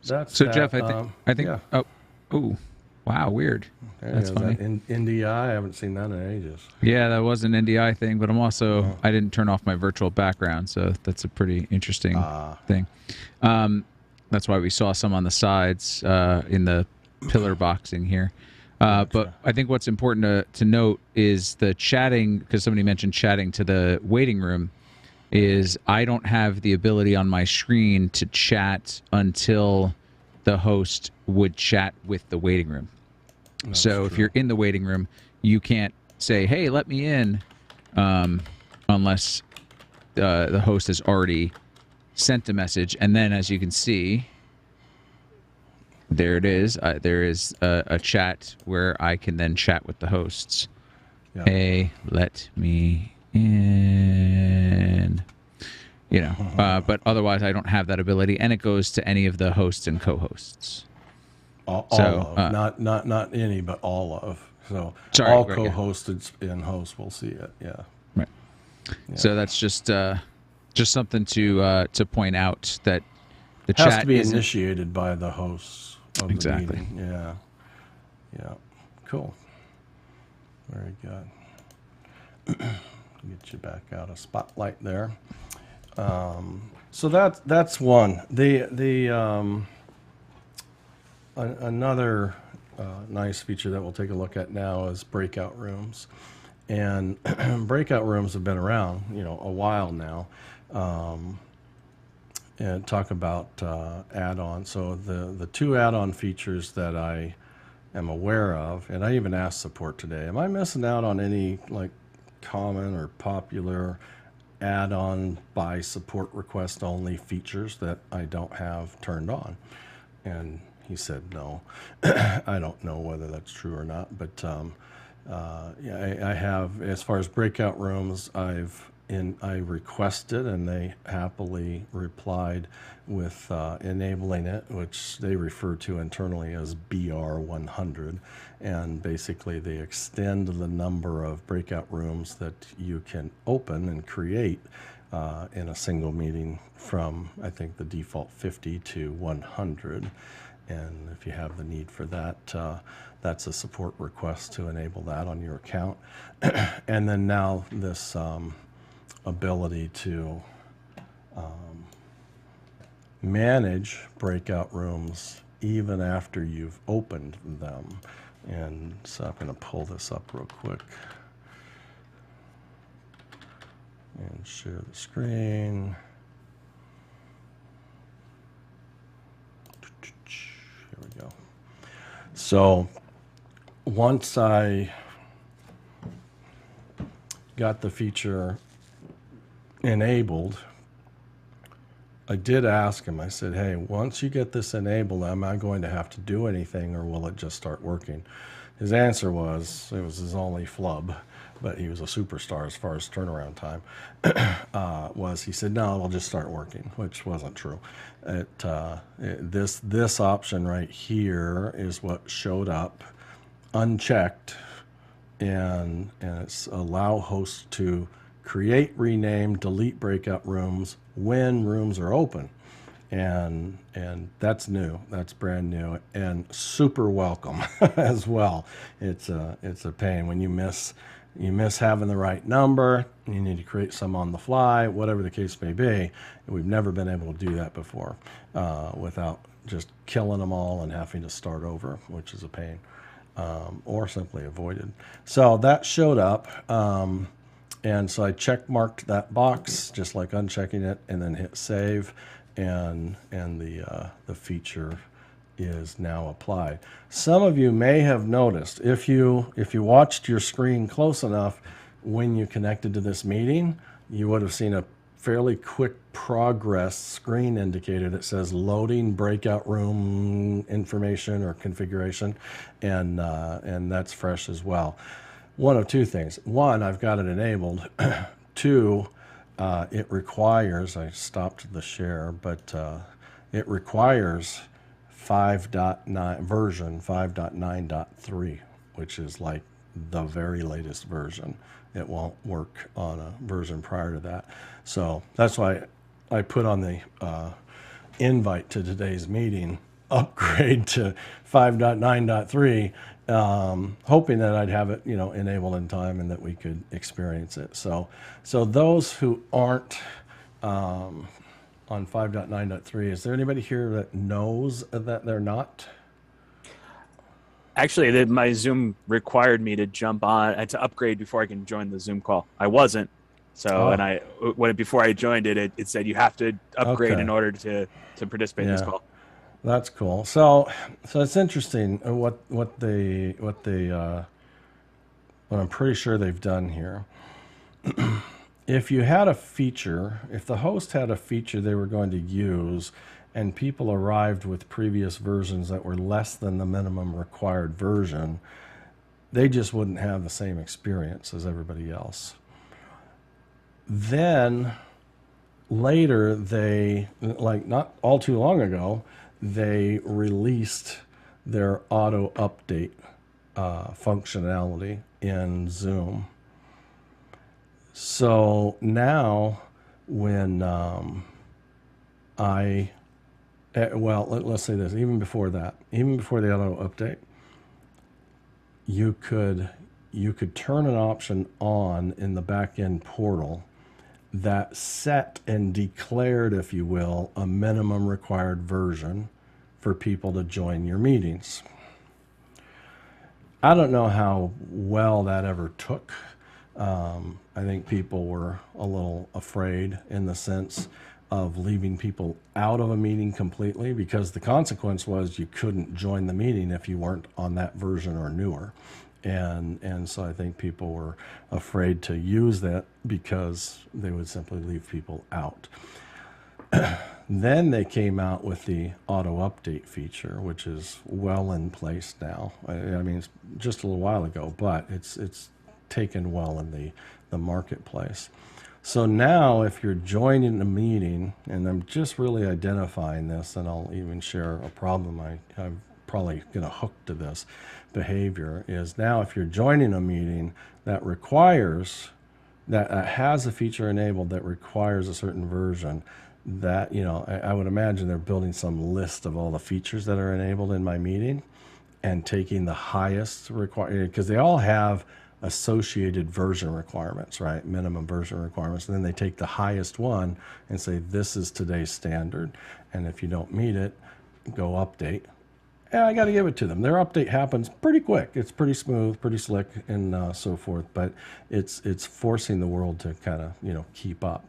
Speaker 1: that's
Speaker 10: so
Speaker 1: that.
Speaker 10: Jeff, I think.
Speaker 1: Yeah.
Speaker 10: Oh, wow, weird. That's funny.
Speaker 1: That NDI, I haven't seen that in ages.
Speaker 10: Yeah, that was an NDI thing, but I'm also I didn't turn off my virtual background, so that's a pretty interesting thing. That's why we saw some on the sides in the pillar boxing here. But I think what's important to note is the chatting, because somebody mentioned chatting to the waiting room, is I don't have the ability on my screen to chat until the host would chat with the waiting room. So if you're in the waiting room, you can't say, hey, let me in, unless the host has already sent a message. And then, as you can see, there it is. There is a chat where I can then chat with the hosts.
Speaker 1: Yeah.
Speaker 10: Hey, let me in. But otherwise I don't have that ability, and it goes to any of the hosts and co-hosts.
Speaker 1: All of, not any, but all of. So
Speaker 10: sorry,
Speaker 1: all
Speaker 10: right,
Speaker 1: co-hosted and hosts will see it. Yeah.
Speaker 10: Right. Yeah. So that's just something to point out, that the
Speaker 1: has
Speaker 10: chat
Speaker 1: to be
Speaker 10: isn't
Speaker 1: initiated by the hosts of the
Speaker 10: exactly.
Speaker 1: meeting. Yeah. Yeah. Cool. Very good. Get you back out of spotlight there. So that's one. Another nice feature that we'll take a look at now is breakout rooms, and breakout rooms have been around, a while now, and talk about add-on. So the two add-on features that I am aware of, and I even asked support today, am I missing out on any like common or popular add-on by support request only features that I don't have turned on? And he said no. I don't know whether that's true or not, but yeah, I have, as far as breakout rooms, I requested, and they happily replied with enabling it, which they refer to internally as BR100. And basically they extend the number of breakout rooms that you can open and create in a single meeting from, I think, the default 50 to 100. And if you have the need for that, that's a support request to enable that on your account. And then now this ability to manage breakout rooms even after you've opened them. And so I'm going to pull this up real quick and share the screen. Here we go. So once I got the feature enabled, I did ask him, I said, hey, once you get this enabled, am I going to have to do anything, or will it just start working? His answer was, it was his only flub, but he was a superstar as far as turnaround time, was he said, no, it'll just start working, which wasn't true. This option right here is what showed up unchecked, and it's allow hosts to create, rename, delete breakout rooms when rooms are open. And that's new. That's brand new and super welcome as well. It's a pain when you miss having the right number. You need to create some on the fly, whatever the case may be. We've never been able to do that before without just killing them all and having to start over, which is a pain, or simply avoided. So that showed up. And so I check marked that box, just like unchecking it, and then hit save, and the feature is now applied. Some of you may have noticed, if you watched your screen close enough when you connected to this meeting, you would have seen a fairly quick progress screen indicator that says loading breakout room information or configuration, and that's fresh as well. One of two things. One, I've got it enabled. Two, it requires, I stopped the share, but it requires 5.9 version 5.9.3, which is like the very latest version. It won't work on a version prior to that. So that's why I put on the invite to today's meeting, upgrade to 5.9.3, hoping that I'd have it, enabled in time and that we could experience it. So those who aren't on 5.9.3, is there anybody here that knows that they're not?
Speaker 12: Actually, my Zoom required me to jump on to upgrade before I can join the Zoom call. I wasn't. So, and before I joined it, it said you have to upgrade in order to participate in this call.
Speaker 1: That's cool. So it's interesting what I'm pretty sure they've done here. If you had a feature, if the host had a feature they were going to use, and people arrived with previous versions that were less than the minimum required version, they just wouldn't have the same experience as everybody else. Then later, they, like not all too long ago, they released their auto update functionality in Zoom. So now when let's say this, even before the auto update, you could turn an option on in the back-end portal that set and declared, if you will, a minimum required version for people to join your meetings. I don't know how well that ever took. I think people were a little afraid in the sense of leaving people out of a meeting completely, because the consequence was you couldn't join the meeting if you weren't on that version or newer. And so I think people were afraid to use that because they would simply leave people out. Then they came out with the auto update feature, which is well in place now. I mean, it's just a little while ago, but it's taken well in the marketplace. So now if you're joining a meeting, and I'm just really identifying this, and I'll even share a problem I'm probably going to hook to this behavior, is now if you're joining a meeting that requires, that has a feature enabled that requires a certain version, that, you know, I would imagine they're building some list of all the features that are enabled in my meeting and taking the highest required, because they all have associated version requirements, right? Minimum version requirements. And then they take the highest one and say, this is today's standard. And if you don't meet it, go update. And I got to give it to them. Their update happens pretty quick. It's pretty smooth, pretty slick, and so forth. But it's forcing the world to kind of, you know, keep up,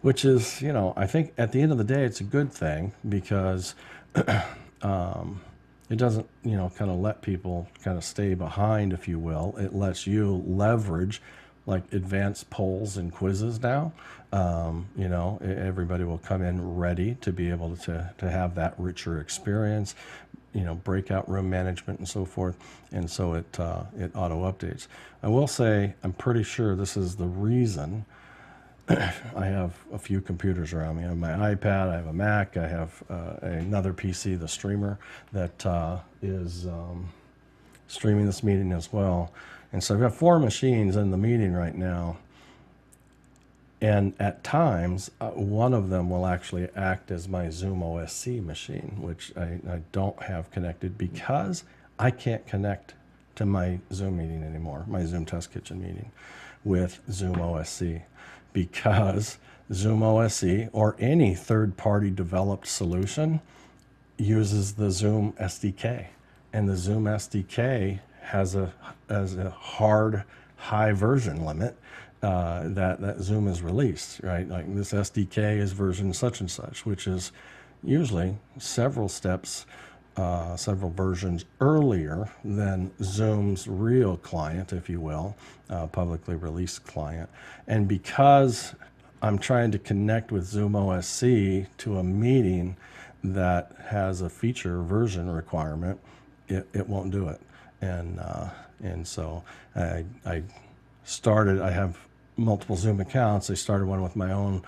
Speaker 1: which is, you know, I think at the end of the day, it's a good thing, because it doesn't, you know, kind of let people kind of stay behind, if you will. It lets you leverage like advanced polls and quizzes now. You know, everybody will come in ready to be able to have that richer experience, you know, breakout room management and so forth. And so it auto updates. I will say, I'm pretty sure this is the reason I have a few computers around me. I have my iPad, I have a Mac, I have another PC, the streamer, that is streaming this meeting as well. And so I've got 4 machines in the meeting right now. And at times, one of them will actually act as my Zoom OSC machine, which I don't have connected because I can't connect to my Zoom meeting anymore, my Zoom Test Kitchen meeting with Zoom OSC, because Zoom OSC or any third-party developed solution uses the Zoom SDK. And the Zoom SDK has a hard high version limit that Zoom has released, right? Like this SDK is version such and such, which is usually several steps, several versions earlier than Zoom's real client, if you will, publicly released client. And because I'm trying to connect with Zoom OSC to a meeting that has a feature version requirement, it won't do it. And so I have multiple Zoom accounts. I started one with my own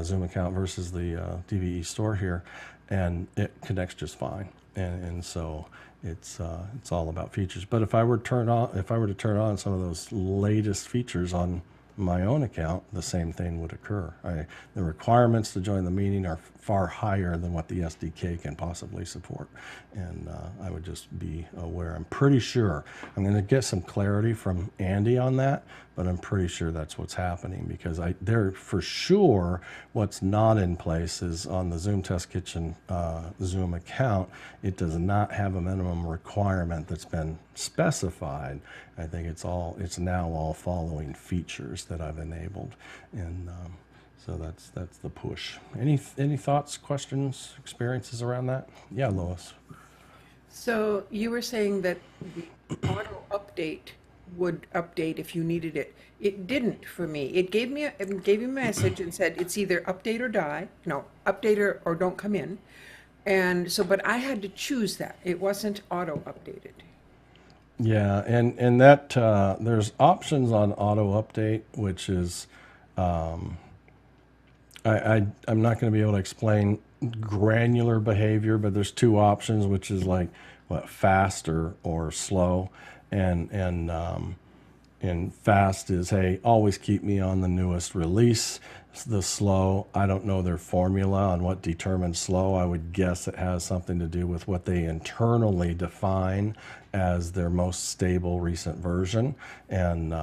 Speaker 1: Zoom account versus the DVE store here, and it connects just fine. And so it's all about features. But if I were to turn on some of those latest features on my own account, the same thing would occur. The requirements to join the meeting are far higher than what the SDK can possibly support. And I would just be aware. I'm pretty sure, I'm going to get some clarity from Andy on that, but I'm pretty sure that's what's happening, because there for sure what's not in place is on the Zoom Test Kitchen Zoom account. It does not have a minimum requirement that's been specified. I think it's now all following features that I've enabled, and so that's the push. Any thoughts, questions, experiences around that? Yeah, Lois.
Speaker 5: So you were saying that the auto update would update if you needed it. It didn't for me. It gave me a message and said it's either update or die. No, update or don't come in. And so, but I had to choose that. It wasn't auto updated.
Speaker 1: Yeah, and that there's options on auto update, which is I'm not going to be able to explain granular behavior, but there's 2 options, which is like fast or slow, and fast is, hey, always keep me on the newest release. The slow, I don't know their formula on what determines slow. I would guess it has something to do with what they internally define as their most stable recent version, and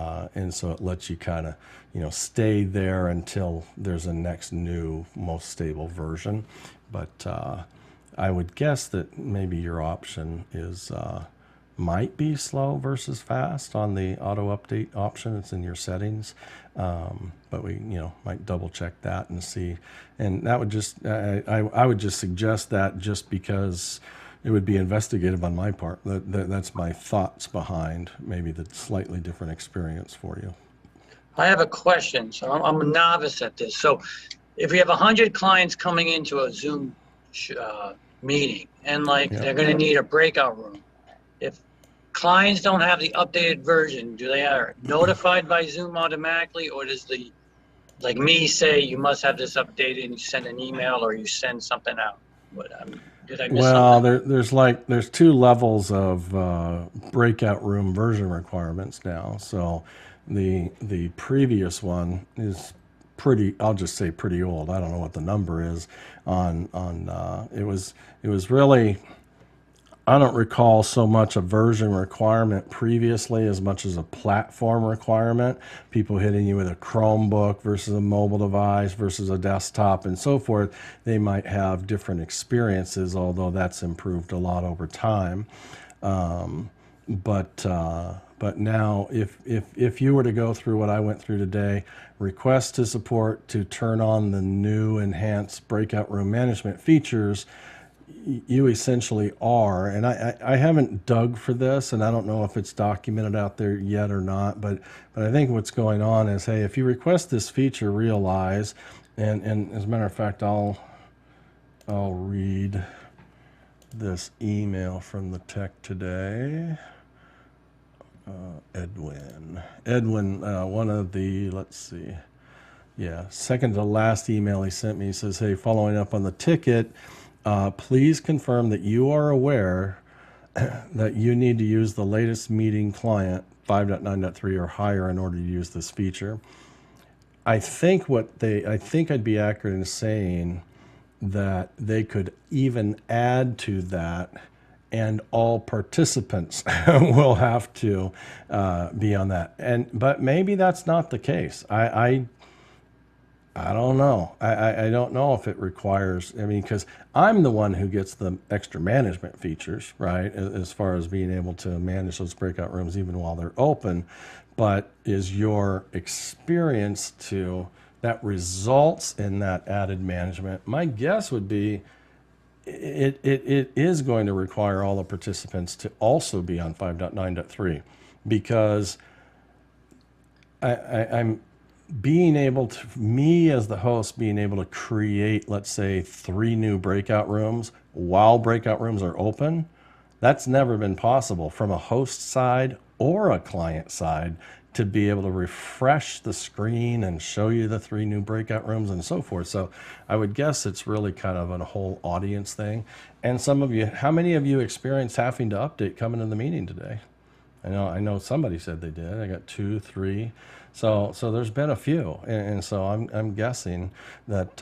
Speaker 1: so it lets you kind of, you know, stay there until there's a next new most stable version. But I would guess that maybe your option is might be slow versus fast on the auto update option. It's in your settings, but we might double check that and see. And that would just I would just suggest that just because it would be investigative on my part. That's my thoughts behind maybe the slightly different experience for you.
Speaker 9: I have a question. So I'm a novice at this. So if we have 100 clients coming into a Zoom meeting and they're going to need a breakout room, if clients don't have the updated version, do they are notified by Zoom automatically, or does like me say you must have this updated and you send an email or you send something out? Did I miss something?
Speaker 1: There's two levels of breakout room version requirements now. So the previous one is pretty, I'll just say pretty old. I don't know what the number is on it was really, I don't recall so much a version requirement previously as much as a platform requirement. People hitting you with a Chromebook versus a mobile device versus a desktop and so forth. They might have different experiences, although that's improved a lot over time. But now, if you were to go through what I went through today, request to support to turn on the new enhanced breakout room management features, you essentially are, and I haven't dug for this, and I don't know if it's documented out there yet or not, but I think what's going on is, hey, if you request this feature, realize, and as a matter of fact, I'll read this email from the tech today. Edwin, one of the, let's see, second to last email he sent me, he says, hey, following up on the ticket, please confirm that you are aware that you need to use the latest meeting client 5.9.3 or higher in order to use this feature. I think I'd be accurate in saying that they could even add to that, and all participants will have to be on that. But maybe that's not the case. I don't know. I don't know if it requires, because I'm the one who gets the extra management features, right? As far as being able to manage those breakout rooms even while they're open. But is your experience that results in that added management? My guess would be it is going to require all the participants to also be on 5.9.3, because I'm being able to, me as the host, being able to create, let's say, 3 new breakout rooms while breakout rooms are open, that's never been possible from a host side or a client side, to be able to refresh the screen and show you the 3 new breakout rooms and so forth. So I would guess it's really kind of a whole audience thing. And some of you, how many of you experienced having to update coming to the meeting today? I know somebody said they did. I got 2, 3. So there's been a few, and so I'm guessing that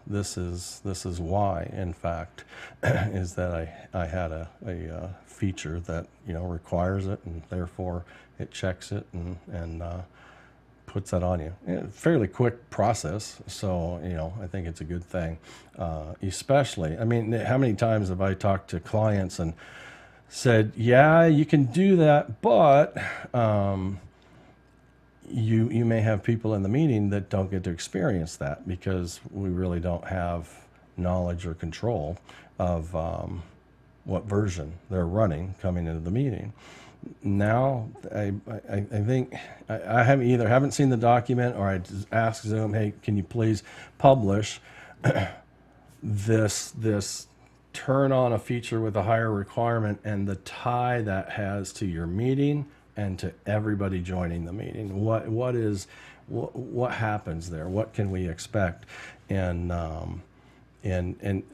Speaker 1: this is why, in fact, is that I had a feature that requires it, and therefore it checks it and puts that on you. Fairly quick process, so I think it's a good thing. Especially, how many times have I talked to clients and said, yeah, you can do that, but you may have people in the meeting that don't get to experience that because we really don't have knowledge or control of what version they're running coming into the meeting. Now, I think I haven't seen the document, or I just asked Zoom, hey, can you please publish this turn on a feature with a higher requirement and the tie that has to your meeting and to everybody joining the meeting. What happens there? What can we expect? And I think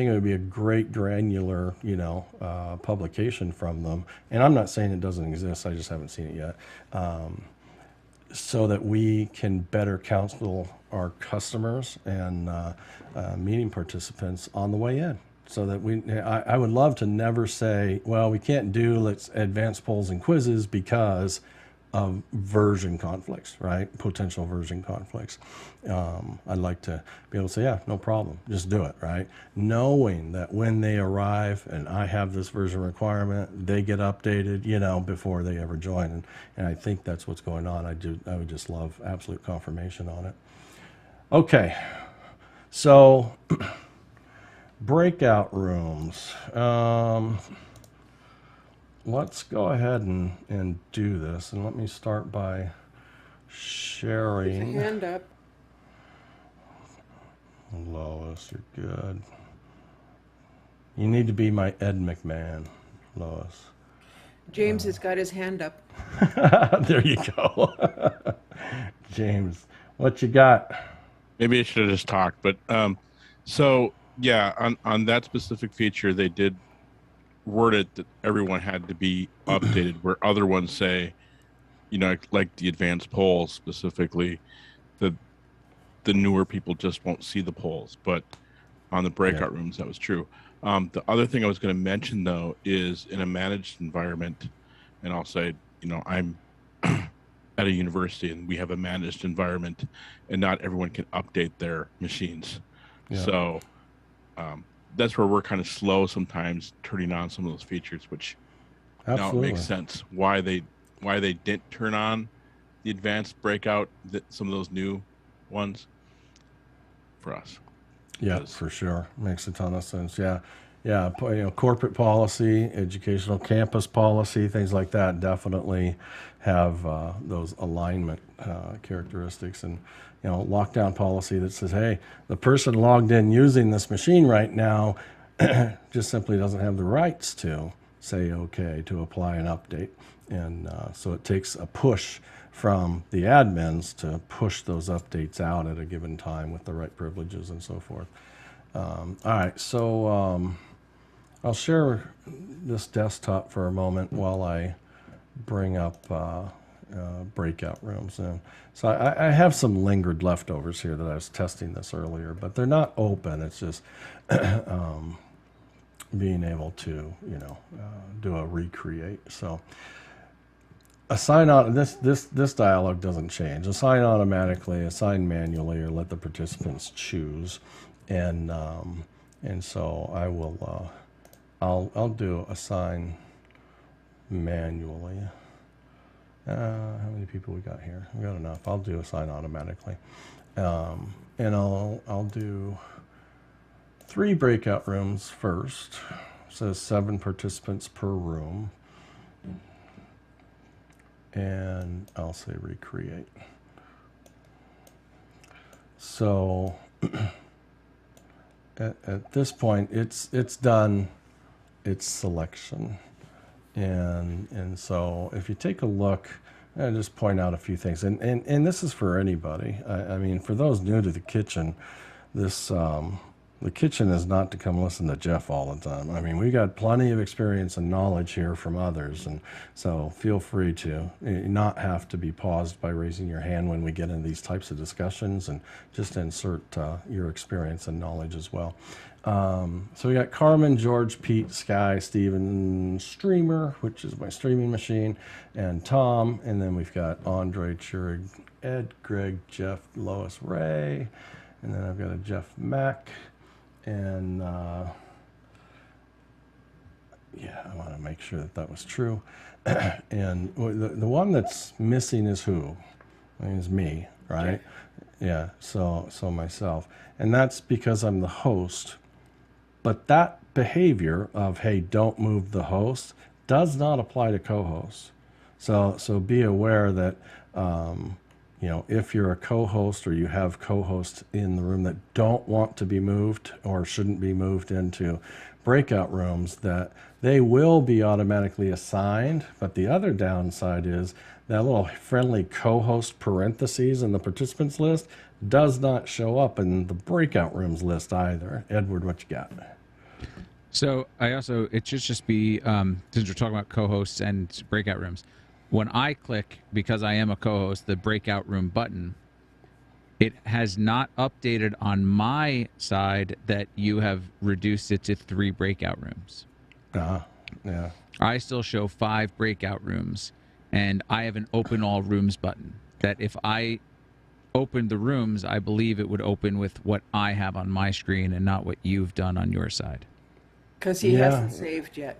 Speaker 1: it would be a great granular, publication from them. And I'm not saying it doesn't exist. I just haven't seen it yet. So that we can better counsel our customers and meeting participants on the way in. So that I would love to never say, well, we can't do advanced polls and quizzes because of version conflicts, right? Potential version conflicts. I'd like to be able to say, yeah, no problem, just do it, right? Knowing that when they arrive and I have this version requirement, they get updated, before they ever join. And I think that's what's going on. I would just love absolute confirmation on it. Okay, so breakout rooms. Let's go ahead and do this, and let me start by sharing.
Speaker 5: There's a hand up.
Speaker 1: Lois, you're good. You need to be my Ed McMahon, Lois.
Speaker 5: James has got his hand up.
Speaker 1: There you go. James, what you got?
Speaker 2: Maybe I should have just talked, but so yeah, on that specific feature, they did word it that everyone had to be updated, where other ones say, like the advanced polls specifically, the newer people just won't see the polls. But on the breakout rooms, that was true. The other thing I was going to mention, though, is in a managed environment, and I'll say, I'm at a university and we have a managed environment, and not everyone can update their machines. Yeah. So that's where we're kind of slow sometimes turning on some of those features, which now it makes sense why they didn't turn on the advanced breakout, some of those new ones for us.
Speaker 1: Yeah, for sure. Makes a ton of sense. Yeah. Corporate policy, educational campus policy, things like that definitely have those alignment characteristics. And, lockdown policy that says, hey, the person logged in using this machine right now just simply doesn't have the rights to say okay to apply an update. And so it takes a push from the admins to push those updates out at a given time with the right privileges and so forth. All right, so I'll share this desktop for a moment while I bring up breakout rooms. And so I have some lingered leftovers here that I was testing this earlier, but they're not open. It's just being able to, do a recreate. So assign on this dialog doesn't change. Assign automatically, assign manually, or let the participants choose. And so I will I'll do assign manually. How many people we got here? We got enough. I'll do assign automatically. And I'll do 3 breakout rooms first. It says 7 participants per room. And I'll say recreate. So at this point, it's done its selection. And so if you take a look, I just point out a few things. And this is for anybody. I mean, for those new to the kitchen, this the kitchen is not to come listen to Jeff all the time. I mean, we got plenty of experience and knowledge here from others. And so feel free to not have to be paused by raising your hand when we get into these types of discussions, and just insert your experience and knowledge as well. So we got Carmen, George, Pete, Sky, Steven, Streamer, which is my streaming machine, and Tom. And then we've got Andre, Churig, Ed, Greg, Jeff, Lois, Ray. And then I've got a Jeff Mack. And yeah, I want to make sure that was true. And the one that's missing is who? I mean, it's me, right? Yeah, so myself. And that's because I'm the host. But that behavior of, hey, don't move the host, does not apply to co-hosts. So be aware that, if you're a co-host or you have co-hosts in the room that don't want to be moved or shouldn't be moved into breakout rooms, that they will be automatically assigned. But the other downside is that little friendly co-host parentheses in the participants list does not show up in the breakout rooms list either. Edward, what you got?
Speaker 10: So it should just be, since we're talking about co-hosts and breakout rooms, when I click, because I am a co-host, the breakout room button, it has not updated on my side that you have reduced it to 3 breakout rooms.
Speaker 1: Yeah.
Speaker 10: I still show 5 breakout rooms and I have an open all rooms button that if I opened the rooms, I believe it would open with what I have on my screen and not what you've done on your side.
Speaker 5: Because he hasn't saved yet.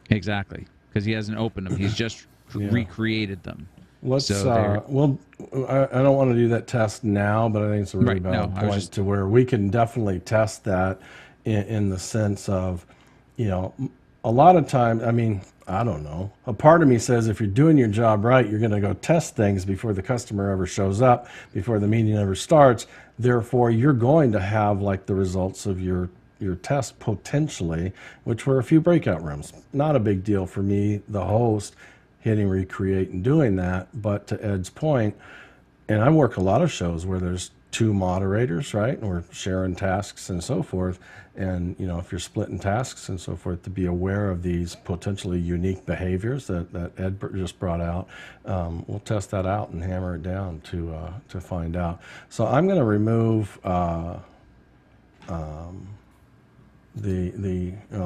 Speaker 10: Exactly, because he hasn't opened them. He's just recreated them.
Speaker 1: Let's,
Speaker 10: so
Speaker 1: well, I don't want to do that test now, but I think it's a really valid point to where we can definitely test that in the sense of, you know, a lot of times, I mean, I don't know. A part of me says if you're doing your job right, you're going to go test things before the customer ever shows up, before the meeting ever starts. Therefore, you're going to have like the results of your test potentially, which were a few breakout rooms. Not a big deal for me, the host, hitting recreate and doing that. But to Ed's point, and I work a lot of shows where there's 2 moderators, right? And we're sharing tasks and so forth. And, you know, if you're splitting tasks and so forth, to be aware of these potentially unique behaviors that Ed just brought out, we'll test that out and hammer it down to find out. So I'm going to remove well,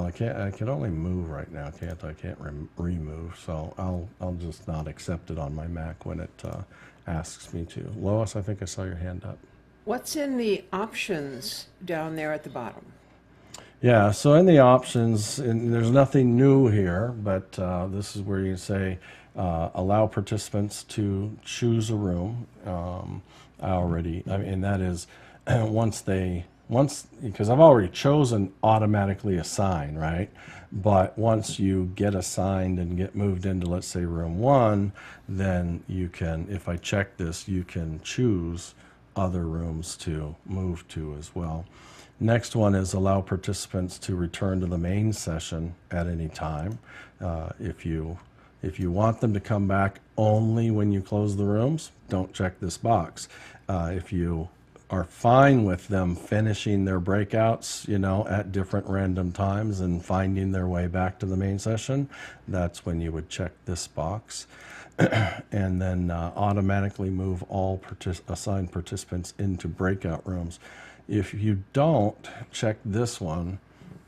Speaker 1: I can only move right now, can't I? I can't remove, so I'll just not accept it on my Mac when it asks me to. Lois, I think I saw your hand up.
Speaker 5: What's in the options down there at the bottom?
Speaker 1: Yeah, so in the options, and there's nothing new here, but this is where you say allow participants to choose a room. And that is once, because I've already chosen automatically assign, right? But once you get assigned and get moved into, let's say, room 1, then you can, if I check this, you can choose other rooms to move to as well. Next one is allow participants to return to the main session at any time. If you want them to come back only when you close the rooms, don't check this box. If you are fine with them finishing their breakouts, you know, at different random times and finding their way back to the main session, that's when you would check this box. And then automatically move all assigned participants into breakout rooms. If you don't check this one,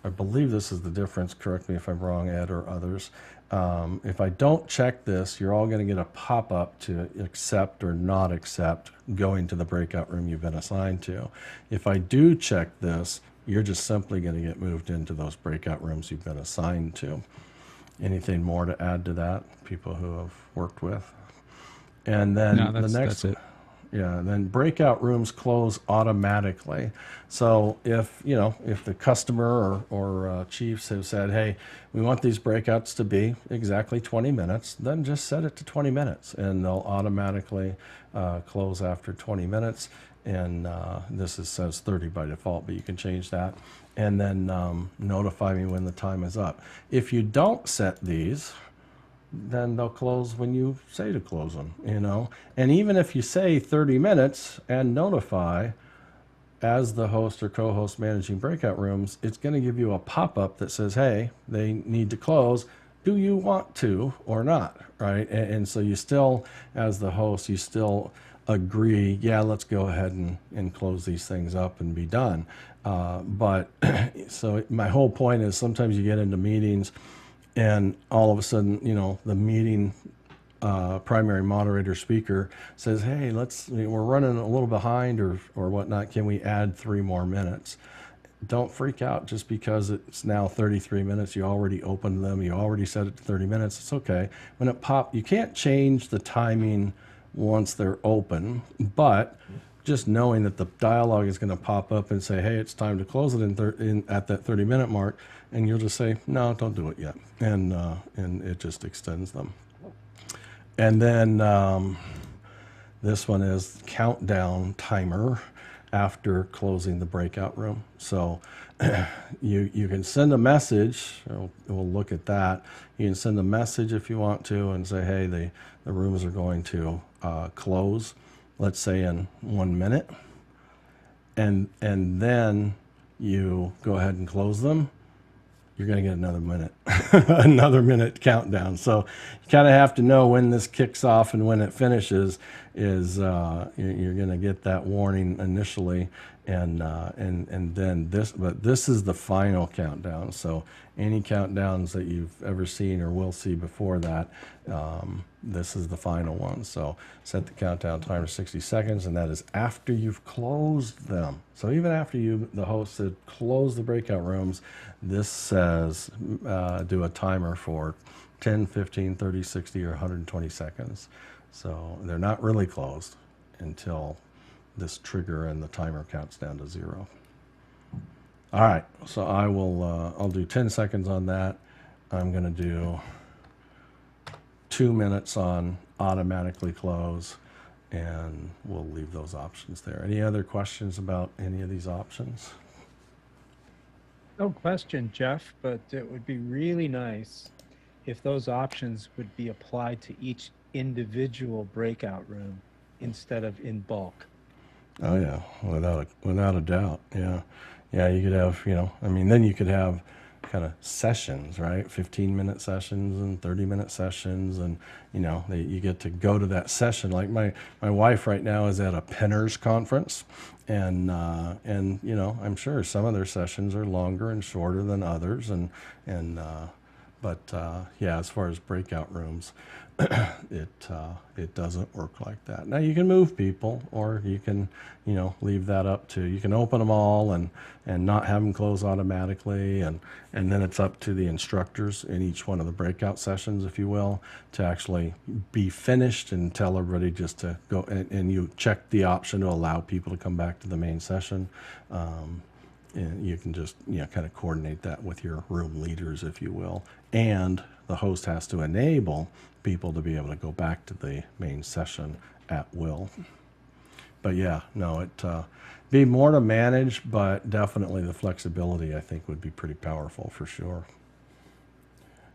Speaker 1: I believe this is the difference, correct me if I'm wrong, Ed or others. If I don't check this, you're all going to get a pop-up to accept or not accept going to the breakout room you've been assigned to. If I do check this, you're just simply going to get moved into those breakout rooms you've been assigned to. Anything more to add to that, people who have worked with? And then the next,
Speaker 10: that's it.
Speaker 1: Yeah, then breakout rooms close automatically. So if the customer or chiefs have said, hey, we want these breakouts to be exactly 20 minutes, then just set it to 20 minutes and they'll automatically close after 20 minutes. And says 30 by default, but you can change that. And then notify me when the time is up. If you don't set these, then they'll close when you say to close them, you know. And even if you say 30 minutes and notify, as the host or co-host managing breakout rooms, it's going to give you a pop-up that says, hey, they need to close. Do you want to or not, right? And so you still, as the host, you still agree, yeah, let's go ahead and close these things up and be done. But so my whole point is sometimes you get into meetings and all of a sudden, you know, the meeting primary moderator speaker says, hey, we're running a little behind or whatnot. Can we add 3 more minutes? Don't freak out just because it's now 33 minutes. You already opened them. You already set it to 30 minutes. It's okay. When it pops, you can't change the timing once they're open, but just knowing that the dialogue is going to pop up and say, hey, it's time to close it at that 30-minute mark, and you'll just say, no, don't do it yet. And it just extends them. And then this one is countdown timer after closing the breakout room. So you can send a message. We'll look at that. You can send a message if you want to and say, hey, the rooms are going to close, let's say in 1 minute. And then you go ahead and close them. You're going to get another minute, another minute countdown. So you kind of have to know when this kicks off and when it finishes you're going to get that warning initially. and then this is the final countdown. So any countdowns that you've ever seen or will see before that, this is the final one. So set the countdown timer to 60 seconds, and that is after you've closed them. So even after the host had closed the breakout rooms, this says do a timer for 10, 15, 30, 60, or 120 seconds. So they're not really closed until this trigger and the timer counts down to 0. All right, so I'll do 10 seconds on that. I'm going to do 2 minutes on automatically close, and we'll leave those options there. Any other questions about any of these options?
Speaker 6: No question, Jeff, but it would be really nice if those options would be applied to each individual breakout room instead of in bulk.
Speaker 1: Oh yeah, without a doubt. Yeah, you could have, then you could have kind of sessions, right? 15-minute sessions and 30-minute sessions, and you get to go to that session. Like my wife right now is at a Penner's conference, and I'm sure some of their sessions are longer and shorter than others, but as far as breakout rooms, it doesn't work like that. Now you can move people, or you can leave that up to, you can open them all and not have them close automatically, and then it's up to the instructors in each one of the breakout sessions, if you will, to actually be finished and tell everybody just to go, and you check the option to allow people to come back to the main session. And you can just kind of coordinate that with your room leaders, if you will, and the host has to enable people to be able to go back to the main session at will. But it be more to manage, but definitely the flexibility, I think, would be pretty powerful for sure.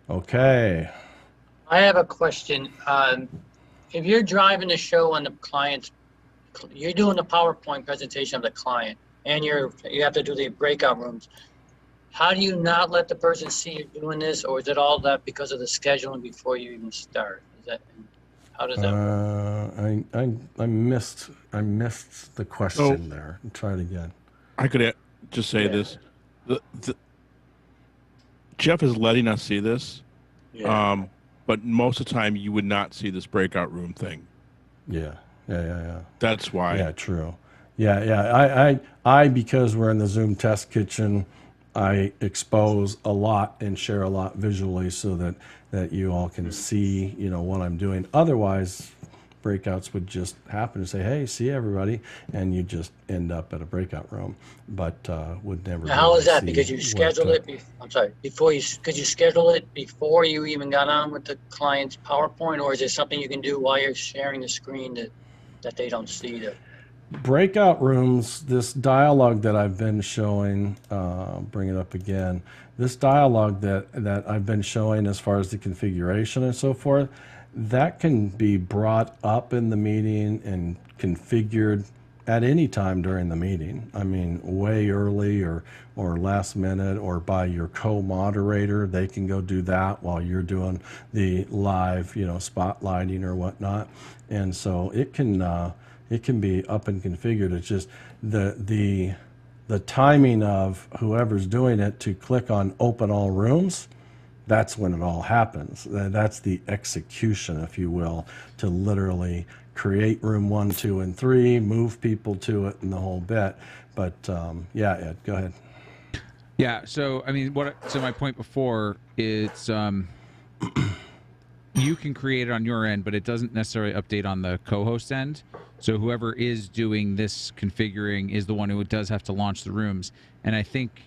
Speaker 1: Okay.
Speaker 9: I have a question. If you're driving the show on the client's, you're doing the PowerPoint presentation of the client, and you have to do the breakout rooms, how do you not let the person see you doing this, or is it all that because of the scheduling before you even start? How does that work?
Speaker 1: I missed the question there. Try it again.
Speaker 2: I could just say this. Jeff is letting us see this, but most of the time you would not see this breakout room thing.
Speaker 1: Yeah.
Speaker 2: That's why.
Speaker 1: Yeah, true. Yeah. I because we're in the Zoom test kitchen, I expose a lot and share a lot visually so that you all can see, what I'm doing. Otherwise, breakouts would just happen to say, hey, see everybody, and you just end up at a breakout room, but would never.
Speaker 9: How is that? Because you scheduled it. Could you schedule it before you even got on with the client's PowerPoint, or is it something you can do while you're sharing the screen that they don't see that?
Speaker 1: Breakout rooms, this dialogue that I've been showing, bring it up again, this dialogue that I've been showing as far as the configuration and so forth, that can be brought up in the meeting and configured at any time during the meeting. I mean, way early or last minute, or by your co-moderator. They can go do that while you're doing the live, spotlighting or whatnot. And so it can be up and configured. It's just the timing of whoever's doing it to click on open all rooms. That's when it all happens. That's the execution, if you will, to literally create room 1, 2, and 3, move people to it, and the whole bit. But Ed, go ahead.
Speaker 10: Yeah. So my point before is, you can create it on your end, but it doesn't necessarily update on the co-host end. So whoever is doing this configuring is the one who does have to launch the rooms. And I think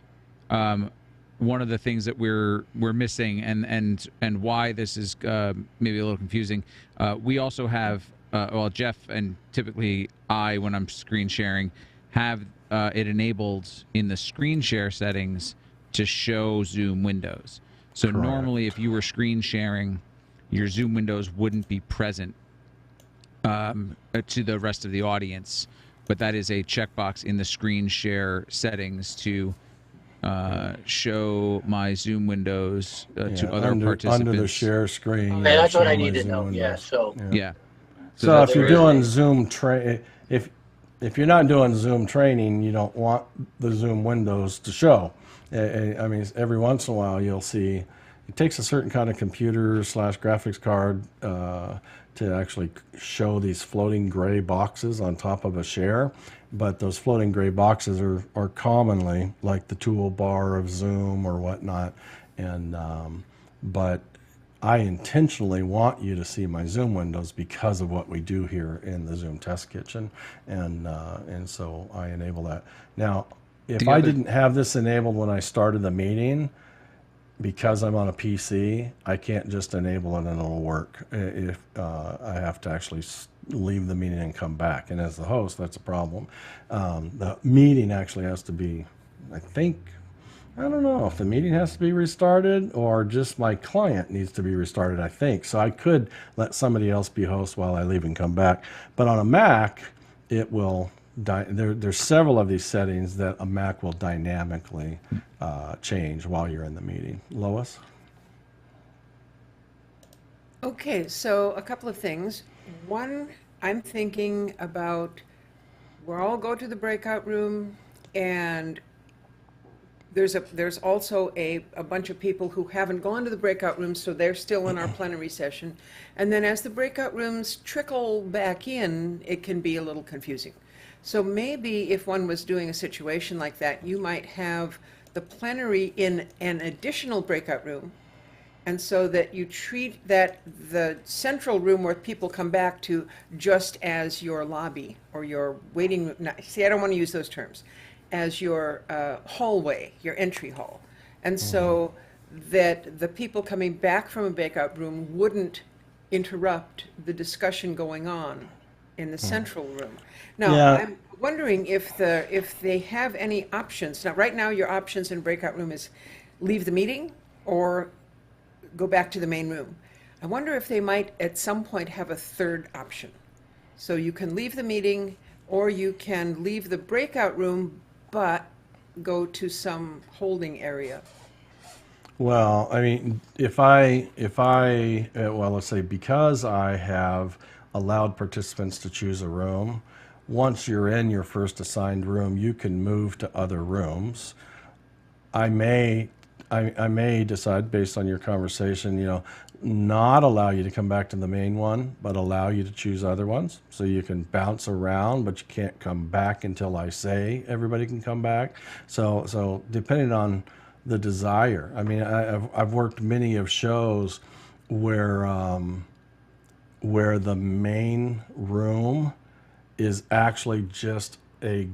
Speaker 10: one of the things that we're missing, and why this is maybe a little confusing, we also have Jeff and typically I, when I'm screen sharing, have it enabled in the screen share settings to show Zoom windows. So
Speaker 1: Correct.
Speaker 10: Normally, if you were screen sharing, your Zoom windows wouldn't be present to the rest of the audience, but that is a checkbox in the screen share settings to show my Zoom windows to other participants.
Speaker 1: Under the share screen.
Speaker 9: Okay, that's what I need to know. Yeah, so.
Speaker 10: Yeah.
Speaker 1: So if you're doing Zoom if you're not doing Zoom training, you don't want the Zoom windows to show. I mean, every once in a while you'll see it takes a certain kind of computer / graphics card to actually show these floating gray boxes on top of a share. But those floating gray boxes are commonly like the toolbar of Zoom or whatnot. And but I intentionally want you to see my Zoom windows because of what we do here in the Zoom Test Kitchen, and so I enable that. Now, if I didn't have this enabled when I started the meeting, because I'm on a PC, I can't just enable it and it'll work. If I have to actually leave the meeting and come back, and as the host, that's a problem. The meeting actually has to be, I don't know if the meeting has to be restarted or just my client needs to be restarted, I think. So I could let somebody else be host while I leave and come back. But on a Mac, it will, there's several of these settings that a Mac will dynamically change while you're in the meeting. Lois?
Speaker 5: Okay, so a couple of things. One, I'm thinking about, we'll all go to the breakout room, and there's also a bunch of people who haven't gone to the breakout rooms, so they're still in our plenary session. And then as the breakout rooms trickle back in, it can be a little confusing. So maybe if one was doing a situation like that, you might have the plenary in an additional breakout room, and so that you treat that the central room where people come back to just as your lobby or your waiting room. See, I don't want to use those terms. As your hallway, your entry hall. And so that the people coming back from a breakout room wouldn't interrupt the discussion going on in the central room. Now, I'm wondering if they have any options. Now, right now, your options in breakout room is leave the meeting or go back to the main room. I wonder if they might at some point have a third option. So you can leave the meeting or you can leave the breakout room but go to some holding area.
Speaker 1: Well, I mean, if I well, let's say because I have allowed participants to choose a room, once you're in your first assigned room, you can move to other rooms. I may decide based on your conversation, not allow you to come back to the main one, but allow you to choose other ones. So you can bounce around, but you can't come back until I say everybody can come back. So depending on the desire. I mean, I've worked many of shows where the main room is actually just they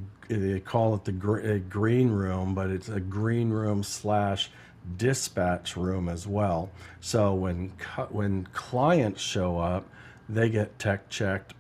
Speaker 1: call it a green room, but it's a green room / dispatch room as well. So when clients show up, they get tech checked,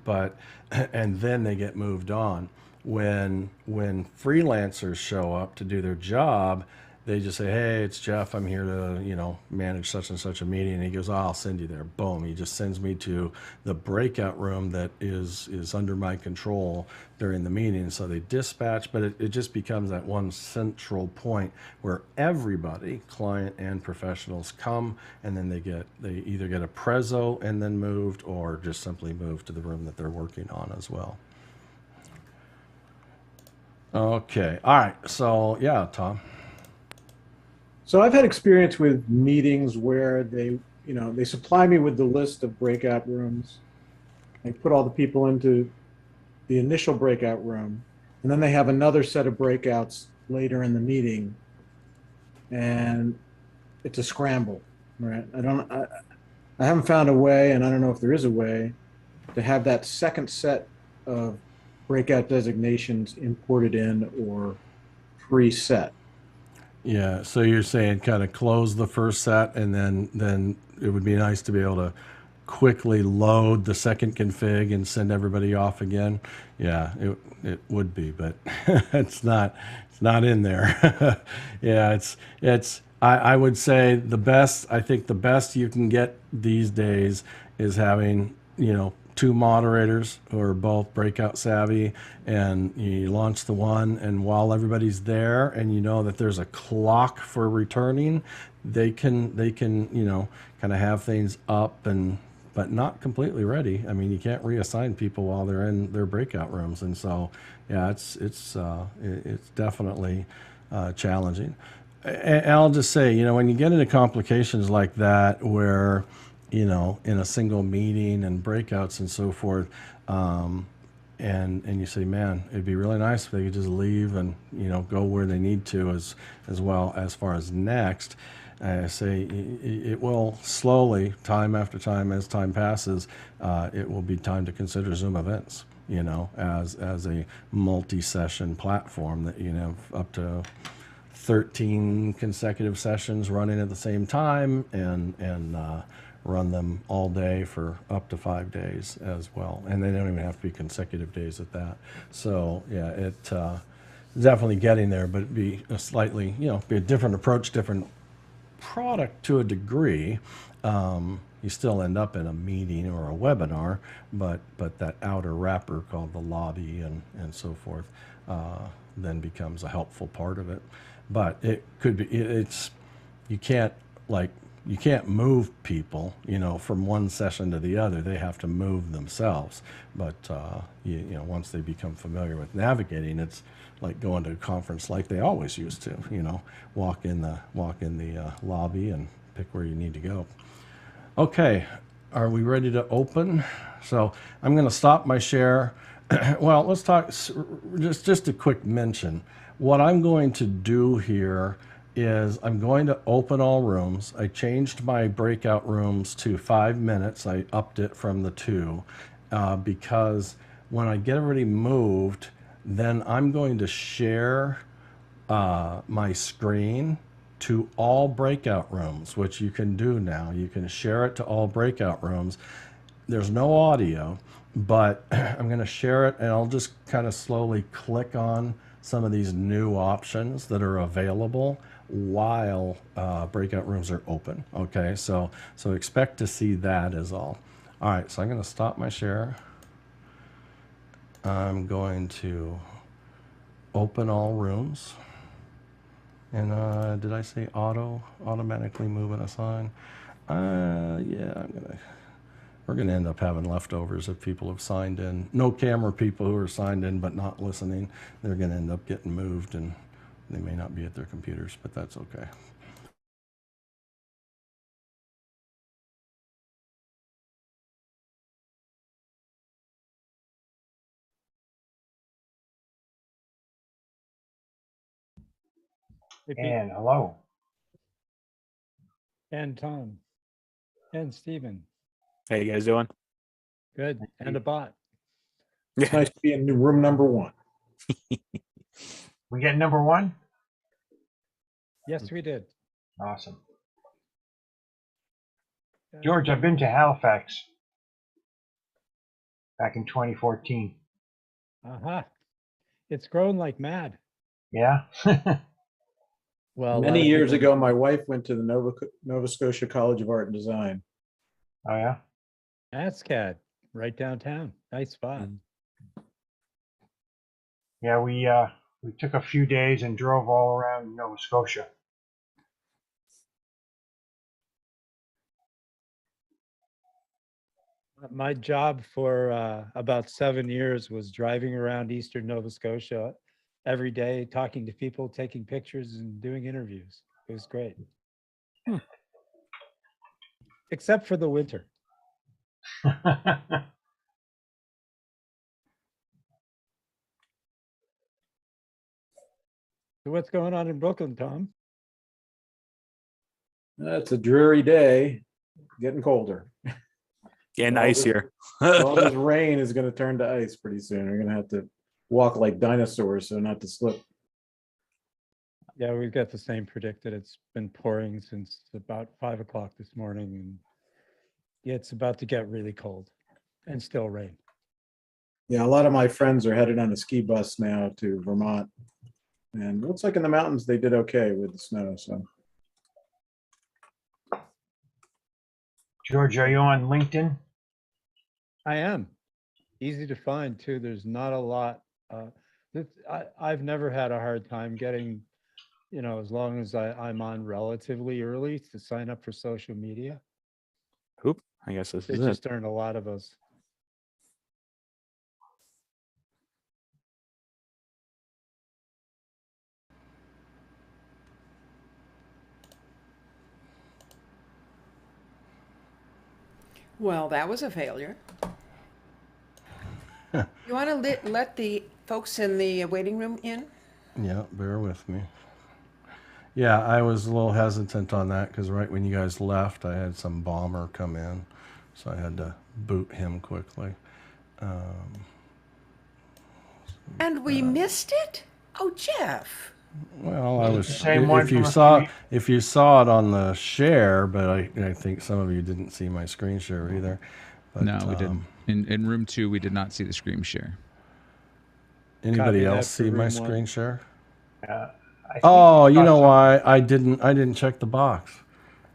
Speaker 1: and then they get moved on. When freelancers show up to do their job, they just say, "Hey, it's Jeff. I'm here to manage such and such a meeting." And he goes, "Oh, I'll send you there." Boom. He just sends me to the breakout room that is under my control during the meeting. So they dispatch, but it just becomes that one central point where everybody, client and professionals, come, and then they either get a prezzo and then moved, or just simply moved to the room that they're working on as well. Okay. All right. So yeah, Tom.
Speaker 13: So I've had experience with meetings where they supply me with the list of breakout rooms. They put all the people into the initial breakout room, and then they have another set of breakouts later in the meeting, and it's a scramble, right? I haven't found a way, and I don't know if there is a way, to have that second set of breakout designations imported in or preset.
Speaker 1: Yeah, so you're saying kind of close the first set, and then it would be nice to be able to quickly load the second config and send everybody off again. Yeah, it would be, but it's not in there. Yeah, I would say I think the best you can get these days is having, two moderators who are both breakout savvy, and you launch the one, and while everybody's there and you know that there's a clock for returning, they can kind of have things up and but not completely ready. I mean, you can't reassign people while they're in their breakout rooms, and so yeah, it's definitely challenging. And I'll just say, you know, when you get into complications like that, where you know, in a single meeting and breakouts and so forth, and you say, man, it'd be really nice if they could just leave and, you know, go where they need to as well as far as next. I say it will slowly, time after time, as time passes, it will be time to consider Zoom events, you know, as a multi-session platform that, you know, up to 13 consecutive sessions running at the same time, and run them all day for up to 5 days as well. And they don't even have to be consecutive days at that. So yeah, it definitely getting there, but it'd be a slightly, you know, be a different approach, different product to a degree. You still end up in a meeting or a webinar, but that outer wrapper called the lobby and so forth then becomes a helpful part of it. But it could be, you can't move people, you know, from one session to the other. They have to move themselves. But you know, once they become familiar with navigating, it's like going to a conference like they always used to. You know, walk in the lobby and pick where you need to go. Okay, are we ready to open? So I'm going to stop my share. Well, let's talk. Just a quick mention. What I'm going to do here is I'm going to open all rooms. I changed my breakout rooms to 5 minutes. I upped it from the 2 because when I get everybody moved, then I'm going to share my screen to all breakout rooms, which you can do now. You can share it to all breakout rooms. There's no audio, but I'm going to share it, and I'll just kind of slowly click on some of these new options that are available while breakout rooms are open. Okay, so expect to see that is all. All right, so I'm going to stop my share. I'm going to open all rooms. And did I say automatically move and assign? Yeah, we're gonna end up having leftovers if people have signed in. No camera people who are signed in but not listening. They're gonna end up getting moved, and they may not be at their computers, but that's okay.
Speaker 14: And hello.
Speaker 6: And Tom. And Stephen.
Speaker 12: How you guys doing?
Speaker 6: Good. And a bot.
Speaker 13: It's nice to be in room number 1.
Speaker 14: We get number 1?
Speaker 6: Yes, we did.
Speaker 14: Awesome. George, I've been to Halifax back in 2014.
Speaker 6: Uh-huh. It's grown like mad.
Speaker 14: Yeah.
Speaker 6: Well,
Speaker 13: many years ago, my wife went to the Nova Scotia College of Art and Design.
Speaker 14: Oh, yeah?
Speaker 6: ASCAD, right downtown. Nice spot.
Speaker 14: Yeah, we took a few days and drove all around Nova Scotia.
Speaker 6: My job for about 7 years was driving around eastern Nova Scotia every day, talking to people, taking pictures, and doing interviews. It was great. Except for the winter.
Speaker 14: So
Speaker 6: what's going on in Brooklyn, Tom?
Speaker 13: It's a dreary day, getting colder.
Speaker 12: Getting icier.
Speaker 13: All this rain is going to turn to ice pretty soon. We're going to have to walk like dinosaurs so not to slip.
Speaker 6: Yeah, we've got the same predicted. It's been pouring since about 5 o'clock this morning, and yeah, it's about to get really cold and still rain.
Speaker 13: Yeah, a lot of my friends are headed on a ski bus now to Vermont, and it looks like in the mountains they did okay with the snow. So,
Speaker 14: George, are you on LinkedIn?
Speaker 6: I am. Easy to find too. There's not a lot. I've never had a hard time getting, you know, as long as I'm on relatively early to sign up for social media.
Speaker 12: I guess this
Speaker 6: There
Speaker 12: is it.
Speaker 6: just aren't a lot of us.
Speaker 5: Well, that was a failure. You want to let the folks in the waiting room in?
Speaker 1: Yeah, bear with me. Yeah, I was a little hesitant on that because right when you guys left, I had some bomber come in, so I had to boot him quickly.
Speaker 5: And we missed it? Oh, Jeff.
Speaker 1: Well, I was.
Speaker 14: Same one
Speaker 1: If you
Speaker 14: from a
Speaker 1: saw,
Speaker 14: few-
Speaker 1: if you saw it on the share, but I think some of you didn't see my screen share either. But,
Speaker 10: No, we didn't. In room 2, we did not see the screen share.
Speaker 1: Anybody
Speaker 6: Copy that
Speaker 1: else
Speaker 6: for
Speaker 1: see my
Speaker 6: room
Speaker 1: screen
Speaker 6: one.
Speaker 1: share?
Speaker 14: I think
Speaker 1: Oh,
Speaker 14: we
Speaker 1: you
Speaker 14: saw
Speaker 1: know
Speaker 14: some-
Speaker 1: why I didn't check the box.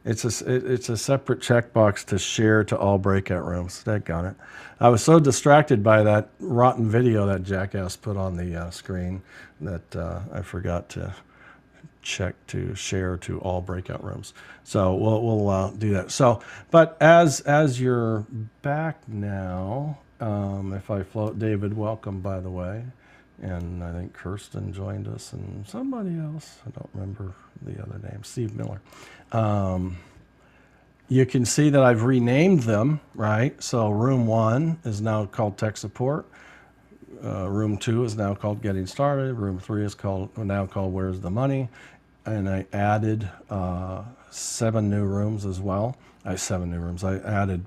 Speaker 1: It's a separate checkbox to share to all breakout rooms. That got it. I was so distracted by that rotten video that jackass put on the screen that I forgot to check to share to all breakout rooms. So we'll do that. So, but as you're back now, if I float, David, welcome by the way. And I think Kirsten joined us and somebody else. I don't remember the other name. Steve Miller. You can see that I've renamed them, right? So room 1 is now called tech support. Room 2 is now called getting started. Room 3 is now called where's the money. And I added 7 new rooms as well. 7 new rooms. I added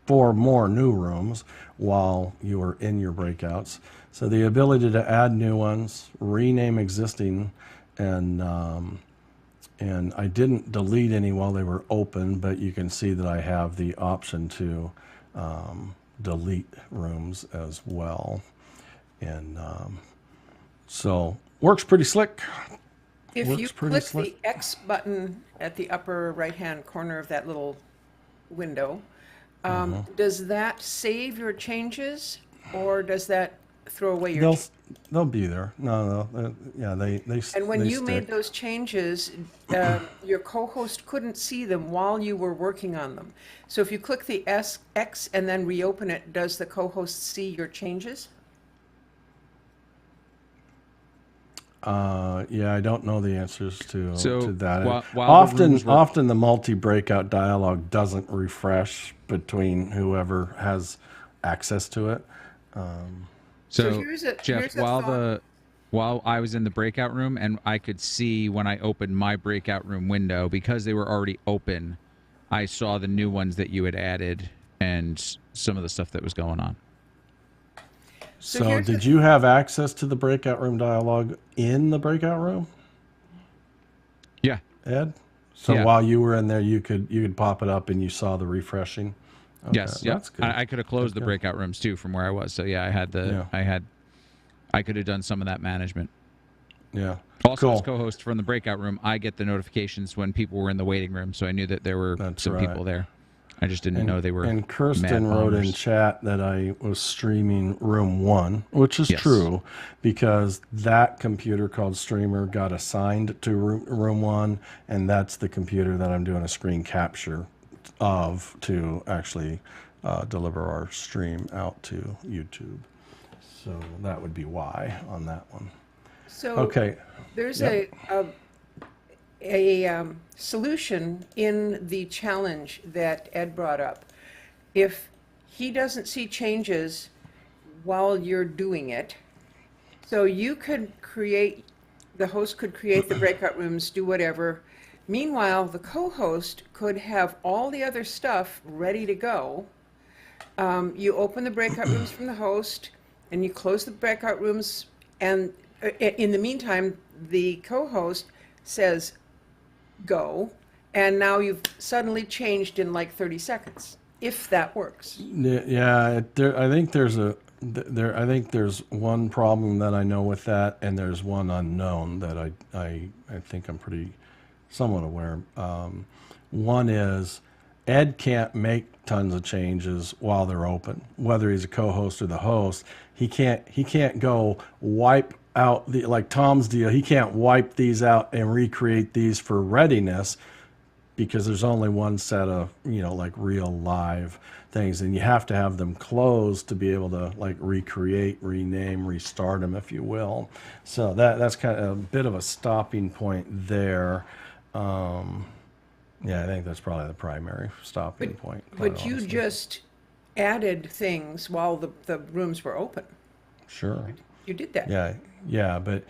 Speaker 1: 4 more new rooms while you were in your breakouts. So the ability to add new ones, rename existing, and I didn't delete any while they were open, but you can see that I have the option to delete rooms as well. And so works pretty slick.
Speaker 5: If
Speaker 1: Works
Speaker 5: you
Speaker 1: pretty
Speaker 5: click
Speaker 1: slick.
Speaker 5: the X button at the upper right-hand corner of that little window, does that save your changes, or does that throw away your?
Speaker 1: They'll be there. No, yeah, they.
Speaker 5: And when
Speaker 1: they
Speaker 5: you made
Speaker 1: stick.
Speaker 5: those changes, your co-host couldn't see them while you were working on them. So if you click the X and then reopen it, does the co-host see your changes?
Speaker 1: Yeah, I don't know the answers to that.
Speaker 10: while the rooms were-
Speaker 1: Often the multi-breakout dialogue doesn't refresh between whoever has access to it.
Speaker 5: So
Speaker 10: So,
Speaker 5: here's a-
Speaker 10: Jeff,
Speaker 5: here's a thought.
Speaker 10: while I was in the breakout room and I could see when I opened my breakout room window, because they were already open, I saw the new ones that you had added and some of the stuff that was going on.
Speaker 1: So did you have access to the breakout room dialogue in the breakout room?
Speaker 10: Yeah.
Speaker 1: Ed? So
Speaker 10: Yeah.
Speaker 1: while you were in there, you could pop it up and you saw the refreshing? Okay,
Speaker 10: Yes, yeah.
Speaker 1: That's good.
Speaker 10: I could have closed the
Speaker 1: Good.
Speaker 10: breakout rooms too from where I was. So yeah, I had I could have done some of that management.
Speaker 1: Yeah.
Speaker 10: Also, as
Speaker 1: Cool.
Speaker 10: co-host from the breakout room, I get the notifications when people were in the waiting room, so I knew that there were some
Speaker 1: right.
Speaker 10: people there. I just didn't know they were.
Speaker 1: And Kirsten
Speaker 10: mad
Speaker 1: wrote in
Speaker 10: bombers.
Speaker 1: chat that I was streaming room 1, which is
Speaker 10: Yes.
Speaker 1: true because that computer called Streamer got assigned to room 1, and that's the computer that I'm doing a screen capture of to actually deliver our stream out to YouTube. So that would be why on that one.
Speaker 5: So
Speaker 1: Okay.
Speaker 5: there's
Speaker 1: Yep.
Speaker 5: a solution in the challenge that Ed brought up. If he doesn't see changes while you're doing it, so you could the host could create the breakout rooms, do whatever. Meanwhile, the co-host could have all the other stuff ready to go. You open the breakout rooms from the host, and you close the breakout rooms, and in the meantime, the co-host says, go, and now you've suddenly changed in like 30 seconds, if that works.
Speaker 1: Yeah, I think there's one problem that I know with that, and there's one unknown that I think I'm pretty somewhat aware. One is Ed can't make tons of changes while they're open, whether he's a co-host or the host. He can't go wipe out like Tom's deal. He can't wipe these out and recreate these for readiness because there's only one set of, like real live things, and you have to have them closed to be able to like recreate, rename, restart them, if you will. So that's kind of a bit of a stopping point there. Yeah, I think that's probably the primary stopping point.
Speaker 5: But you just added things while the rooms were open.
Speaker 1: Sure.
Speaker 5: You did that.
Speaker 1: Yeah, but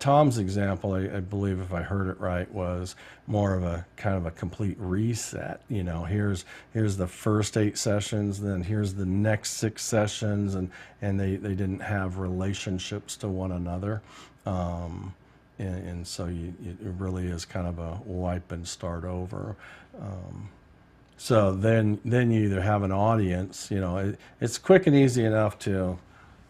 Speaker 1: Tom's example, I believe, if I heard it right, was more of a kind of a complete reset. Here's the first 8 sessions, then here's the next 6 sessions, and they didn't have relationships to one another, and so it really is kind of a wipe and start over. So then you either have an audience, it's quick and easy enough to,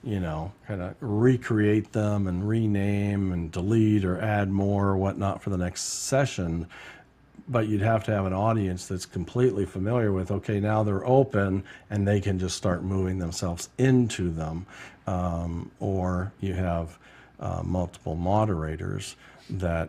Speaker 1: kind of recreate them and rename and delete or add more or whatnot for the next session. But you'd have to have an audience that's completely familiar with, okay, now they're open and they can just start moving themselves into them. Or you have multiple moderators that,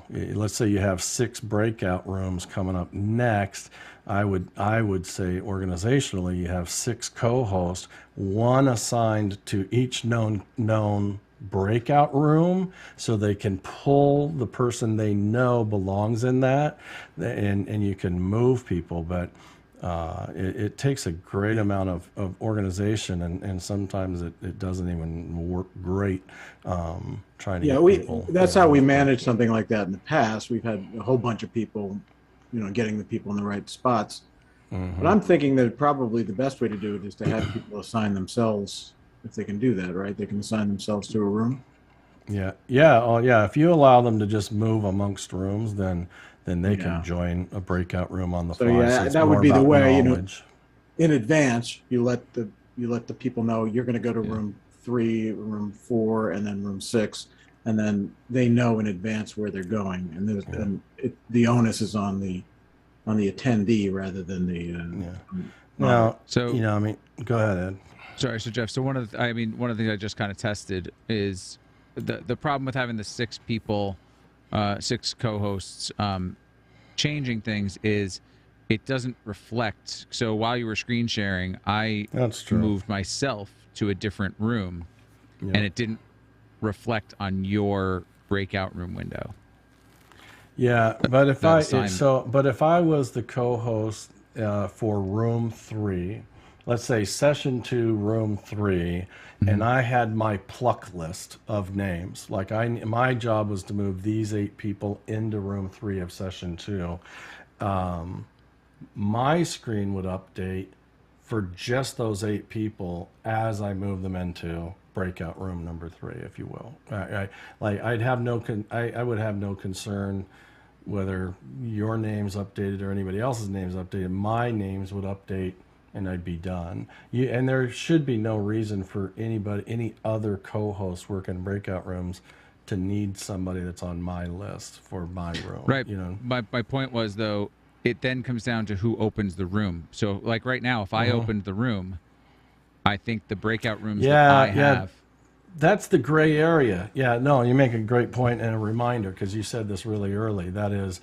Speaker 1: let's say you have 6 breakout rooms coming up next. I would say organizationally you have 6 co-hosts, one assigned to each known breakout room, so they can pull the person they know belongs in that, and you can move people. But it takes a great amount of organization, and sometimes it doesn't even work great trying to get people.
Speaker 13: That's how we managed something like that in the past. We've had a whole bunch of people, getting the people in the right spots. But I'm thinking that probably the best way to do it is to have people assign themselves, if they can do that, right? They can assign themselves to a room.
Speaker 1: Yeah. Oh, yeah. If you allow them to just move amongst rooms, then they can join a breakout room on the fly.
Speaker 13: Yeah, that would be the way. In advance, you let the people know you're going to go to room 3, room 4, and then room 6, and then they know in advance where they're going, and the onus is on the attendee rather than the.
Speaker 1: Now, so go ahead, Ed.
Speaker 10: Sorry, so Jeff. So one of the things I just kind of tested is the problem with having the 6 people, 6 co-hosts, changing things is it doesn't reflect. So while you were screen sharing, I moved myself to a different room, and it didn't reflect on your breakout room window.
Speaker 1: Yeah, but if I was the co-host for room 3, let's say session 2, room 3, and I had my pluck list of names. Like my job was to move these 8 people into room 3 of session 2. My screen would update for just those 8 people as I move them into breakout room number 3, if you will. I would have no concern whether your name's updated or anybody else's name's updated. My names would update and I'd be done. And there should be no reason for any other co-host working in breakout rooms to need somebody that's on my list for my room.
Speaker 10: Right. My point was, though, it then comes down to who opens the room. So like right now, if I opened the room, I think the breakout rooms that I have.
Speaker 1: That's the gray area. Yeah, no, you make a great point and a reminder, because you said this really early. That is,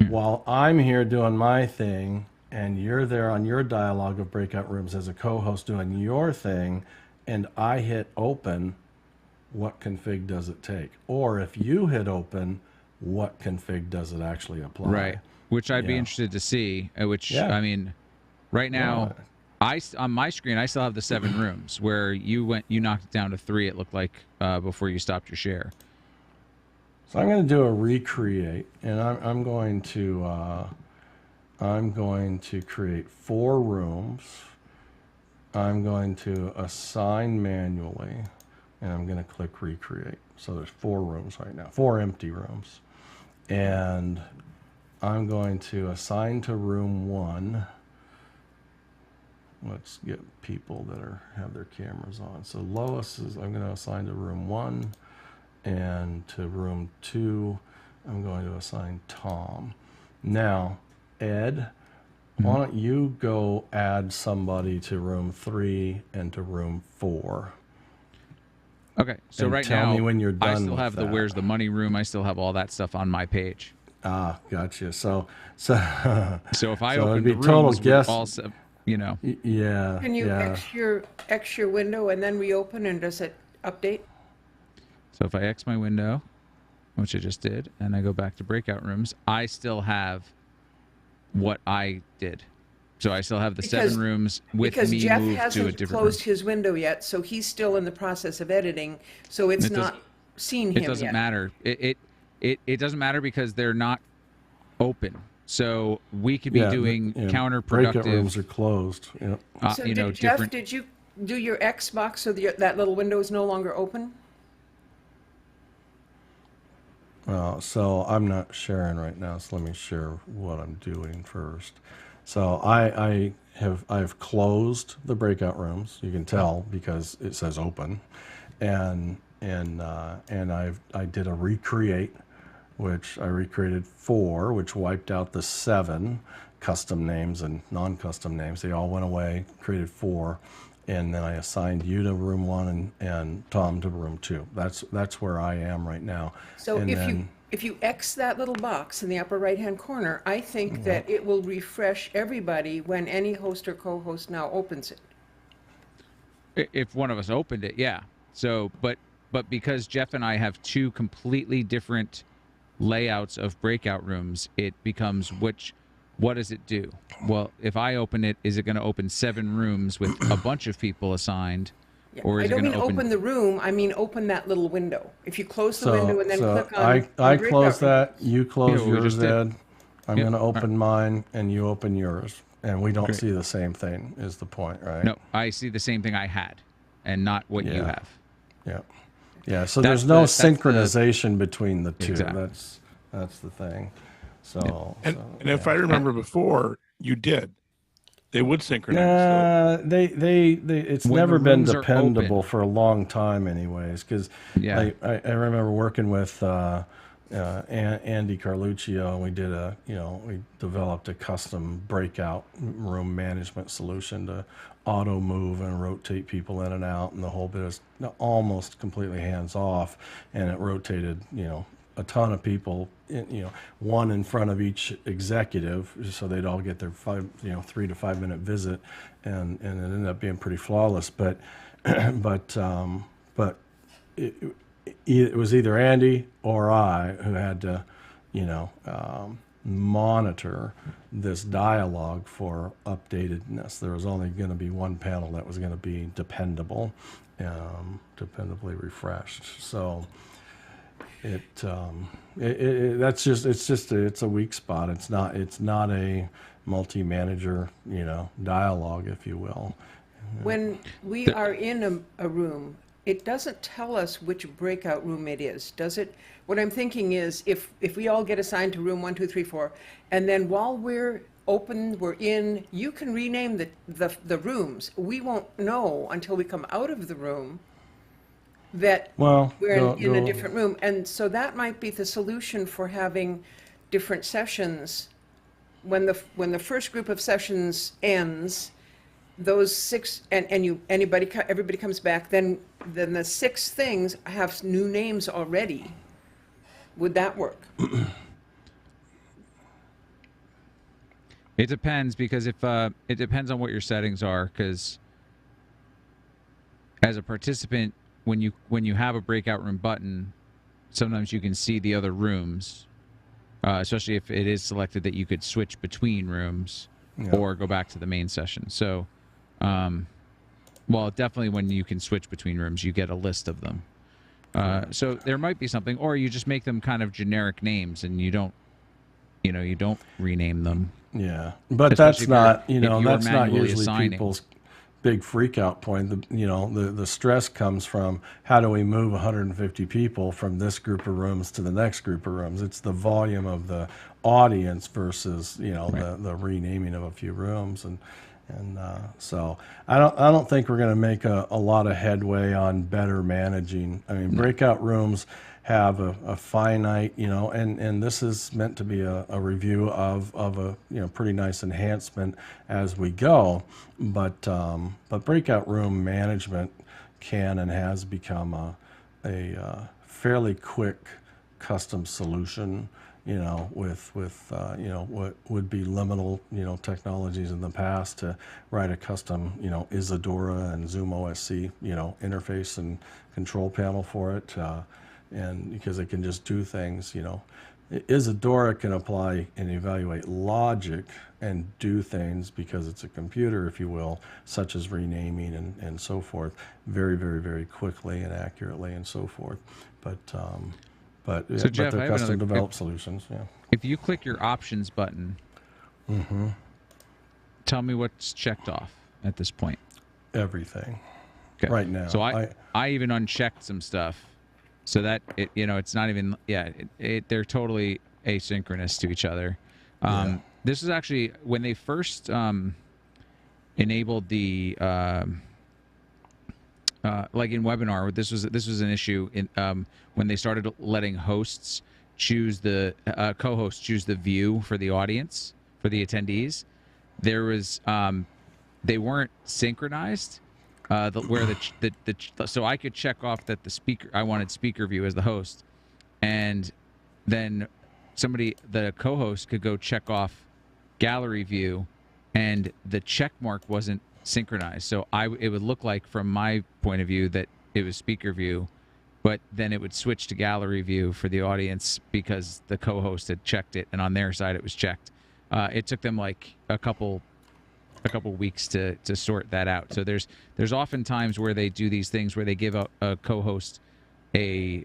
Speaker 1: while I'm here doing my thing and you're there on your dialogue of breakout rooms as a co-host doing your thing, and I hit open, what config does it take? Or if you hit open, what config does it actually apply?
Speaker 10: Right, which I'd be interested to see, I mean, right now... on my screen, I still have the 7 rooms where you knocked it down to 3. It looked like before you stopped your share.
Speaker 1: So I'm going to do a recreate, and I'm going to create 4 rooms. I'm going to assign manually, and I'm going to click recreate. So there's 4 rooms right now, 4 empty rooms, and I'm going to assign to room 1. Let's get people that have their cameras on. So Lois I'm going to assign to room 1, and to room 2, I'm going to assign Tom. Now, Ed, why don't you go add somebody to room 3 and to room 4?
Speaker 10: Okay, so
Speaker 1: and
Speaker 10: right
Speaker 1: tell
Speaker 10: now,
Speaker 1: me when you're done
Speaker 10: I still have
Speaker 1: with
Speaker 10: the Where's the Money room. I still have all that stuff on my page.
Speaker 1: Gotcha. So
Speaker 10: if I
Speaker 1: so
Speaker 10: open
Speaker 1: it'd
Speaker 10: the
Speaker 1: be total
Speaker 10: rooms,
Speaker 1: guess.
Speaker 10: also,
Speaker 1: Yeah.
Speaker 5: Can you
Speaker 1: yeah.
Speaker 5: X your window and then reopen, and does it update?
Speaker 10: So if I X my window, which I just did, and I go back to breakout rooms, I still have what I did. So I still have the 7 rooms with
Speaker 5: because
Speaker 10: me
Speaker 5: Jeff
Speaker 10: moved to a
Speaker 5: hasn't
Speaker 10: different
Speaker 5: closed
Speaker 10: room.
Speaker 5: his window yet, so he's still in the process of editing. So it's not seen him
Speaker 10: It doesn't
Speaker 5: yet.
Speaker 10: matter. It doesn't matter because they're not open. So we could be doing counterproductive.
Speaker 1: Breakout rooms are closed. Yep.
Speaker 5: So Jeff, did you do your X box so that little window is no longer open?
Speaker 1: So I'm not sharing right now, so let me share what I'm doing first. So I've closed the breakout rooms. You can tell because it says open, and I did a recreate, which I recreated 4, which wiped out the 7 custom names and non-custom names. They all went away. Created 4. And then I assigned you to room 1 and Tom to room 2. That's where I am right now.
Speaker 5: So if you X that little box in the upper right-hand corner, I think that it will refresh everybody when any host or co-host now opens it.
Speaker 10: If one of us opened it, yeah. So, but because Jeff and I have 2 completely different layouts of breakout rooms, it becomes what does it do? Well, if I open it, is it going to open 7 rooms with a bunch of people assigned?
Speaker 5: Yeah.
Speaker 10: Or is
Speaker 5: I don't
Speaker 10: it
Speaker 5: mean
Speaker 10: going to
Speaker 5: open the room, I mean open that little window. If you close the window and then click on
Speaker 1: I
Speaker 5: breakout
Speaker 1: close that,
Speaker 5: room.
Speaker 1: you close
Speaker 10: we
Speaker 1: yours,
Speaker 10: just did.
Speaker 1: Ed. I'm
Speaker 10: Yeah.
Speaker 1: going to open mine, and you open yours. And we don't
Speaker 10: Great.
Speaker 1: see the same thing, is the point, right?
Speaker 10: No, I see the same thing I had, and not what you have.
Speaker 1: Yeah. Yeah, so
Speaker 10: That's
Speaker 1: there's no
Speaker 10: that's the-
Speaker 1: synchronization between the 2.
Speaker 10: Exactly.
Speaker 1: That's the thing. So,
Speaker 2: And if I remember before, you did. They would synchronize.
Speaker 1: they it's
Speaker 10: When
Speaker 1: never
Speaker 10: the
Speaker 1: been
Speaker 10: rooms are
Speaker 1: dependable
Speaker 10: open.
Speaker 1: for a long time anyways, because
Speaker 10: Yeah.
Speaker 1: I remember working with Andy Carluccio, and we did we developed a custom breakout room management solution to auto move and rotate people in and out, and the whole bit is almost completely hands off, and it rotated a ton of people, one in front of each executive, so they'd all get their 3 to 5 minute visit, and it ended up being pretty flawless. But it was either Andy or I who had to, monitor this dialogue for updatedness. There was only going to be one panel that was going to be dependable, dependably refreshed. So. It's a weak spot. It's not a multi-manager, dialogue, if you will.
Speaker 5: When we are in a room, it doesn't tell us which breakout room it is, does it? What I'm thinking is if we all get assigned to room 1, 2, 3, 4, and then while we're open, we're in, you can rename the rooms. We won't know until we come out of the room that we're in a different room. And so that might be the solution for having different sessions. When the first group of sessions ends, those 6 and everybody comes back, then the 6 things have new names already. Would that work?
Speaker 10: It depends, because if it depends on what your settings are, because as a participant, when you have a breakout room button, sometimes you can see the other rooms, especially if it is selected that you could switch between rooms or go back to the main session. So, definitely when you can switch between rooms, you get a list of them. So there might be something, or you just make them kind of generic names and you don't rename them.
Speaker 1: Yeah, but
Speaker 10: Especially
Speaker 1: that's
Speaker 10: if
Speaker 1: not,
Speaker 10: you're
Speaker 1: that's not
Speaker 10: manually
Speaker 1: usually
Speaker 10: assigning.
Speaker 1: people's big freak out point. The stress comes from how do we move 150 people from this group of rooms to the next group of rooms. It's the volume of the audience versus the renaming of a few rooms, and so I don't think we're going to make a lot of headway on better managing. I mean, breakout rooms have a finite, and this is meant to be a review of a pretty nice enhancement as we go, but breakout room management can and has become a fairly quick custom solution, with what would be liminal, technologies in the past to write a custom, Isadora and Zoom OSC, interface and control panel for it, and because it can just do things, Isadora can apply and evaluate logic and do things because it's a computer, if you will, such as renaming and so forth, very, very, very quickly and accurately and so forth. But
Speaker 10: Jeff,
Speaker 1: they're
Speaker 10: I have
Speaker 1: custom
Speaker 10: another-
Speaker 1: developed solutions. Yeah.
Speaker 10: If you click your options button,
Speaker 1: Mm-hmm.
Speaker 10: tell me what's checked off at this point.
Speaker 1: Everything.
Speaker 10: Okay.
Speaker 1: Right now.
Speaker 10: So I even unchecked some stuff, so that it's not even they're totally asynchronous to each other. This is actually when they first enabled the like in webinar. This was an issue in when they started letting hosts choose the co-hosts choose the view for the audience, for the attendees. There was they weren't synchronized. So I could check off that I wanted speaker view as the host, and then the co-host could go check off gallery view, and the check mark wasn't synchronized. So it would look like, from my point of view, that it was speaker view, but then it would switch to gallery view for the audience because the co-host had checked it, and on their side it was checked. It took them like a couple weeks to sort that out. So there's often times where they do these things where they give a co-host a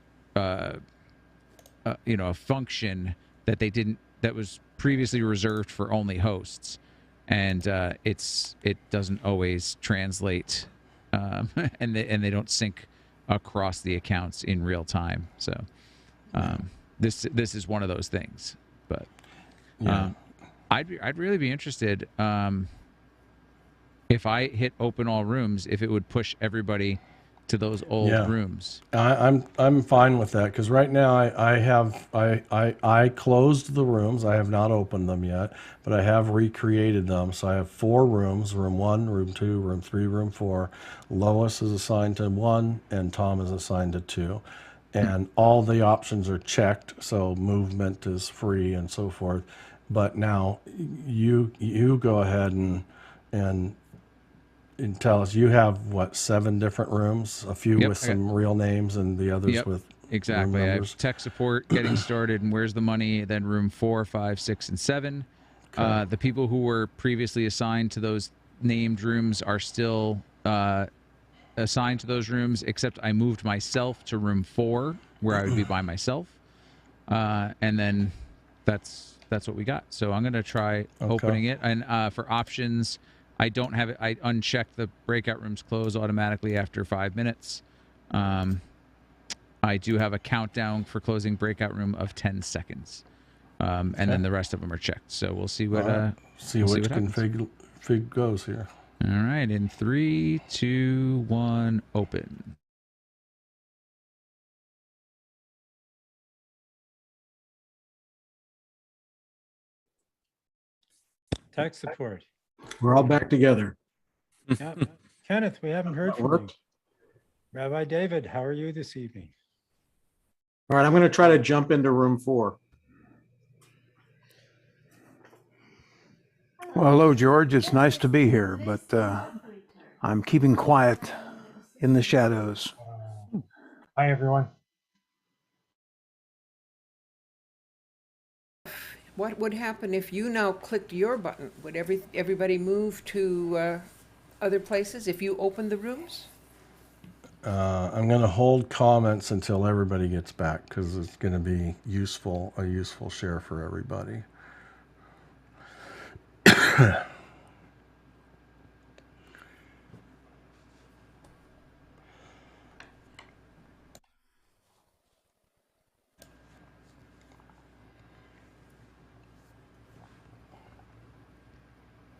Speaker 10: function that was previously reserved for only hosts, and it doesn't always translate, and they don't sync across the accounts in real time. So this is one of those things. But I'd really be interested if I hit open all rooms, if it would push everybody to those old rooms.
Speaker 1: I'm fine with that, because right now I closed the rooms. I have not opened them yet, but I have recreated them. So I have 4 rooms: room 1, room 2, room 3, room 4. Lois is assigned to 1, and Tom is assigned to 2. And all the options are checked, so movement is free and so forth. But now you go ahead and tell us, you have what, 7 different rooms, a few with some real names and the others with
Speaker 10: exactly.
Speaker 1: room
Speaker 10: I
Speaker 1: numbers.
Speaker 10: have tech support, getting started, and where's the money, then room 4, 5, 6, and 7.
Speaker 1: Okay.
Speaker 10: The people who were previously assigned to those named rooms are still assigned to those rooms, except I moved myself to room 4, where I would be by myself, and then that's what we got. So I'm going to try opening it, and for options, I don't have it. I unchecked the breakout rooms close automatically after 5 minutes. I do have a countdown for closing breakout room of 10 seconds, and then the rest of them are checked. So we'll see what
Speaker 1: see which config goes here.
Speaker 10: All right, in 3, 2, 1, open.
Speaker 6: Tech support.
Speaker 13: We're all back together.
Speaker 6: Yeah. Kenneth, we haven't heard from you. Rabbi David, how are you this evening?
Speaker 13: All right, I'm going to try to jump into room 4.
Speaker 15: Well, hello, George. It's nice to be here, but I'm keeping quiet in the shadows.
Speaker 14: Hi, everyone.
Speaker 5: What would happen if you now clicked your button? Would everybody move to other places if you opened the rooms?
Speaker 1: I'm going to hold comments until everybody gets back, because it's going to be a useful share for everybody.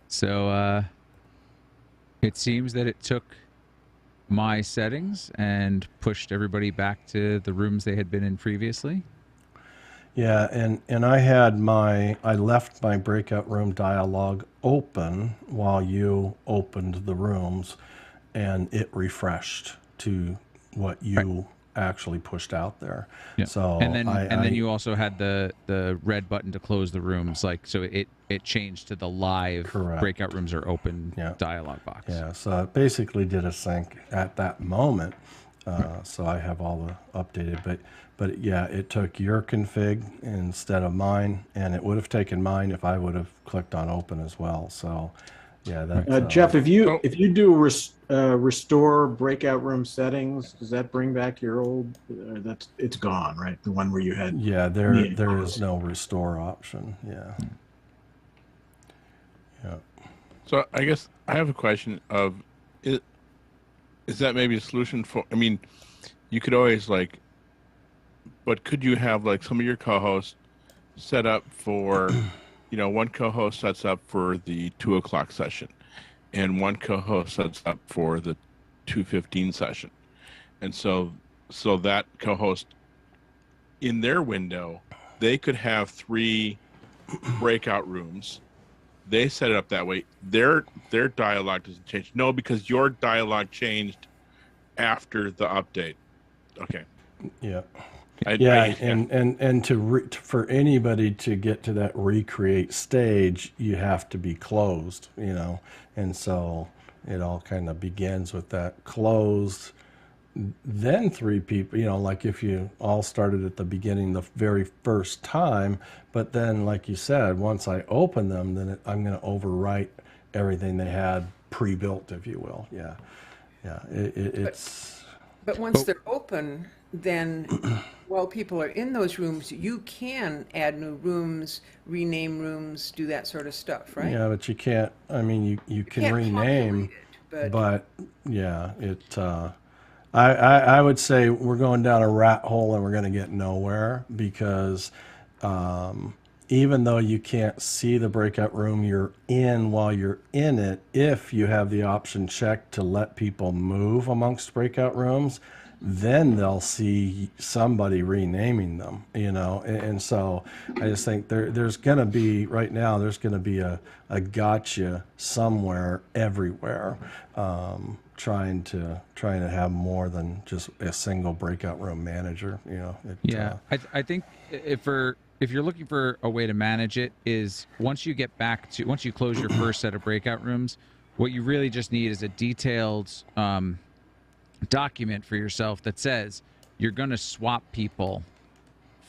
Speaker 10: So it seems that it took my settings and pushed everybody back to the rooms they had been in previously.
Speaker 1: Yeah, and I left my breakout room dialog open while you opened the rooms, and it refreshed to what you actually pushed out there.
Speaker 10: Yeah.
Speaker 1: So
Speaker 10: and then you also had the red button to close the rooms, like so it changed to the live breakout rooms are open dialog box.
Speaker 1: Yeah, so it basically did a sync at that moment. So I have all the updated, but yeah, it took your config instead of mine, and it would have taken mine if I would have clicked on open as well. So yeah, that
Speaker 13: Jeff, if you do restore breakout room settings, does that bring back your old? It's gone, right? The one where you had.
Speaker 1: Yeah, there is no restore option. Yeah. Yeah.
Speaker 2: So I guess I have a question of, is that maybe a solution for, I mean, you could always like, but could you have like some of your co-hosts set up for, you know, one co-host sets up for the 2 o'clock session and one co-host sets up for the 2:15 session. And so that co-host in their window, they could have 3 breakout rooms. They set it up that way. Their dialogue doesn't change. No, because your dialogue changed after the update. Okay.
Speaker 1: Yeah. And for anybody to get to that recreate stage, you have to be closed, you know, and so it all kind of begins with that closed. Then 3 people, you know, like if you all started at the beginning the very first time, but then like you said, once I open them, then I'm going to overwrite everything they had pre-built, if you will. Yeah. It's.
Speaker 5: But once they're open, then while people are in those rooms, you can add new rooms, rename rooms, do that sort of stuff, right?
Speaker 1: Yeah, but you can't. I mean, you can rename, but yeah, it. I would say we're going down a rat hole and we're going to get nowhere because even though you can't see the breakout room you're in while you're in it, if you have the option checked to let people move amongst breakout rooms, then they'll see somebody renaming them, you know. And so I just think there's going to be, right now, there's going to be a gotcha somewhere, everywhere. Trying to have more than just a single breakout room manager, you know.
Speaker 10: I think if you're looking for a way to manage it, is once you close your first set of breakout rooms, what you really just need is a detailed document for yourself that says you're going to swap people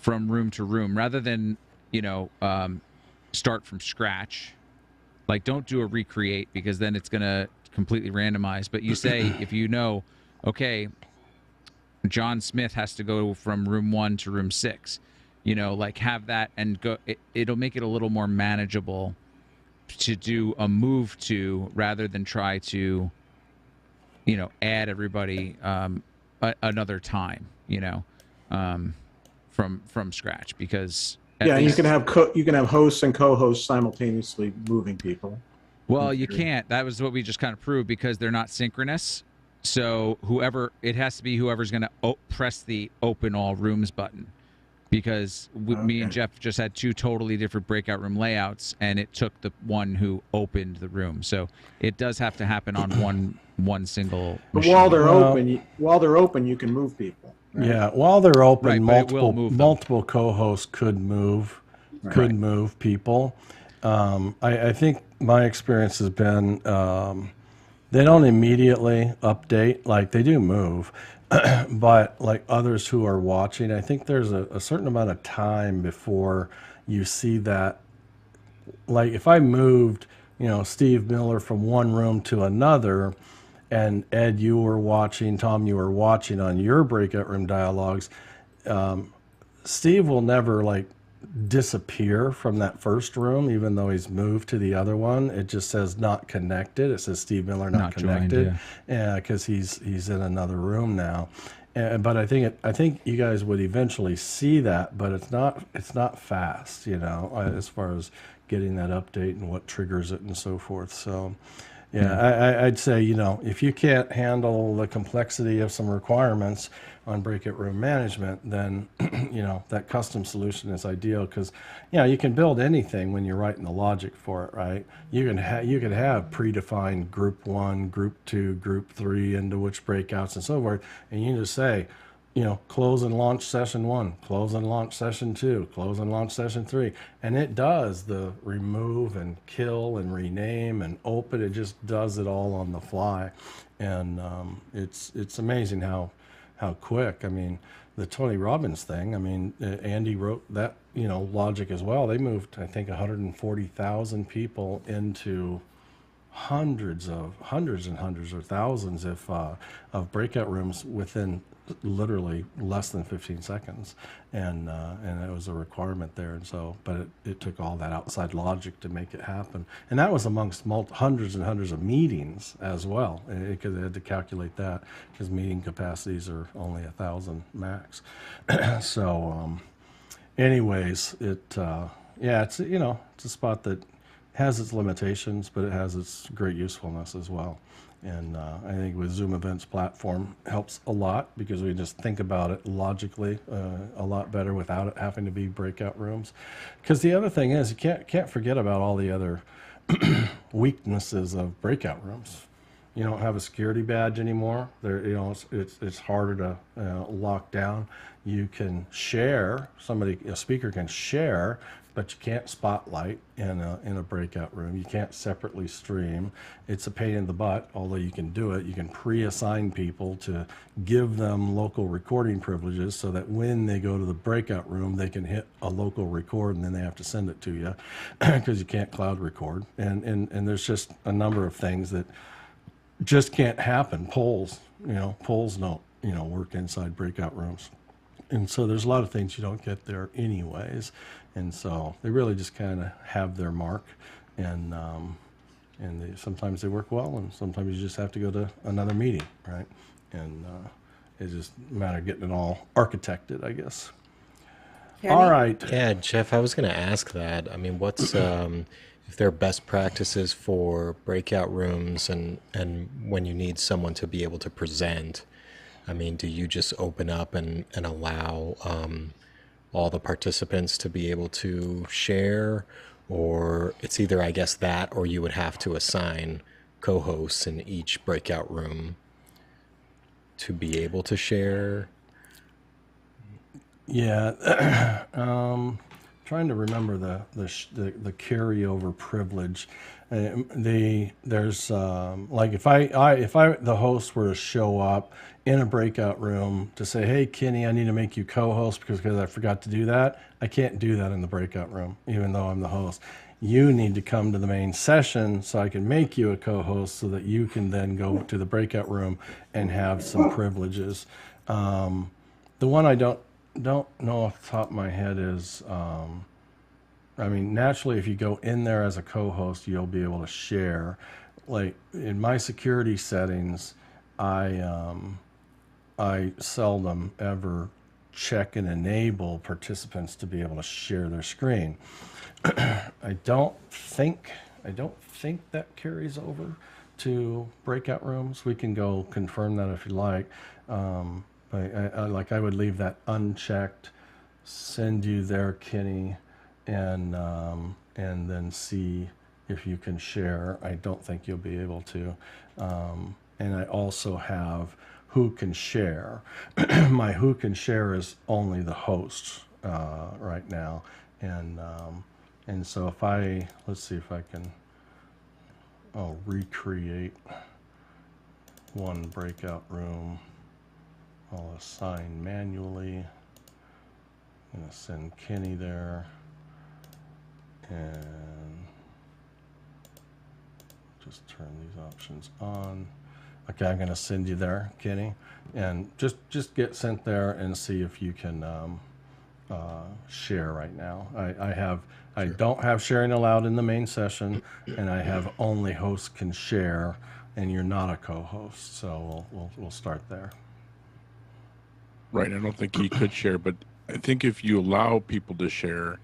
Speaker 10: from room to room rather than, you know, start from scratch. Like, don't do a recreate because then it's going to completely randomized. But you say, if you know, okay, John Smith has to go from room 1 to room 6, you know, like have that and go. It'll make it a little more manageable to do a move to rather than try to, you know, add everybody another time, you know, from scratch, because
Speaker 13: you can have hosts and co-hosts simultaneously moving people.
Speaker 10: Well, you can't. That was what we just kind of proved, because they're not synchronous. So it has to be whoever's going to press the open all rooms button, because me and Jeff just had 2 totally different breakout room layouts, and it took the one who opened the room. So it does have to happen on one single machine.
Speaker 13: But while they're open, you can move people. Right?
Speaker 1: Yeah, while they're open, multiple co-hosts could move people. I think my experience has been they don't immediately update, like they do move, but like others who are watching, I think there's a certain amount of time before you see that. Like if I moved, you know, Steve Miller from one room to another, and Ed, you were watching, Tom, you were watching on your breakout room dialogues, Steve will never like disappear from that first room, even though he's moved to the other one. It just says not connected. It says Steve Miller not connected, because he's in another room now. But I think you guys would eventually see that, but it's not fast, you know, as far as getting that update and what triggers it and so forth. So I'd say, you know, if you can't handle the complexity of some requirements on breakout room management, then you know that custom solution is ideal, because you know you can build anything when you're writing the logic for it, right? You can have predefined group 1, group 2, group 3 into which breakouts and so forth, and you just say close and launch session 1, close and launch session 2, close and launch session 3. And it does the remove and kill and rename and open. It just does it all on the fly. And it's amazing how quick. I mean, the Tony Robbins thing, I mean, Andy wrote that, logic as well. They moved, I think, 140,000 people into hundreds and hundreds or thousands of breakout rooms within literally less than 15 seconds, and it was a requirement there. And so, but it took all that outside logic to make it happen, and that was amongst hundreds and hundreds of meetings as well, because they had to calculate that because meeting capacities are only 1,000 max. So anyways, it's it's a spot that has its limitations, but it has its great usefulness as well. And I think with Zoom Events platform helps a lot because we just think about it logically a lot better without it having to be breakout rooms. Because the other thing is, you can't forget about all the other weaknesses of breakout rooms. You don't have a security badge anymore. It's harder to lock down. You can share. A speaker can share, but you can't spotlight in a breakout room. You can't separately stream. It's a pain in the butt, although you can do it. You can pre-assign people to give them local recording privileges so that when they go to the breakout room, they can hit a local record and then they have to send it to you because you can't cloud record. And there's just a number of things that just can't happen. Polls don't, work inside breakout rooms. And so there's a lot of things you don't get there anyways. And so they really just kind of have their mark, and sometimes they work well, and sometimes you just have to go to another meeting, right? And it's just a matter of getting it all architected, I guess.
Speaker 5: Kenny?
Speaker 1: All right.
Speaker 11: Yeah, Jeff, I was going to ask that. I mean, what's if there are best practices for breakout rooms and when you need someone to be able to present? I mean, do you just open up and allow all the participants to be able to share, or it's either, I guess, that, or you would have to assign co-hosts in each breakout room to be able to share?
Speaker 1: Yeah, trying to remember the carryover privilege. There's like if I the host were to show up in a breakout room to say, hey Kenny, I need to make you co-host because I forgot to do that. I can't do that in the breakout room, even though I'm the host. You need to come to the main session so I can make you a co-host so that you can then go to the breakout room and have some privileges. The one I don't know off the top of my head is, I mean, naturally, if you go in there as a co-host, you'll be able to share. Like in my security settings, I seldom ever check and enable participants to be able to share their screen. I don't think that carries over to breakout rooms. We can go confirm that if you like. I would leave that unchecked, send you there, Kenny, and then see if you can share. I don't think you'll be able to. And I also have who can share. My who can share is only the hosts right now, and so if let's see if I can. I'll recreate one breakout room. I'll assign manually. I'm going to send Kenny there. And just turn these options on. Okay, I'm going to send you there, Kenny. And just get sent there and see if you can share right now. I don't have sharing allowed in the main session, and I have only hosts can share, and you're not a co-host. So we'll start there.
Speaker 2: Right. I don't think he could share, but I think if you allow people to share.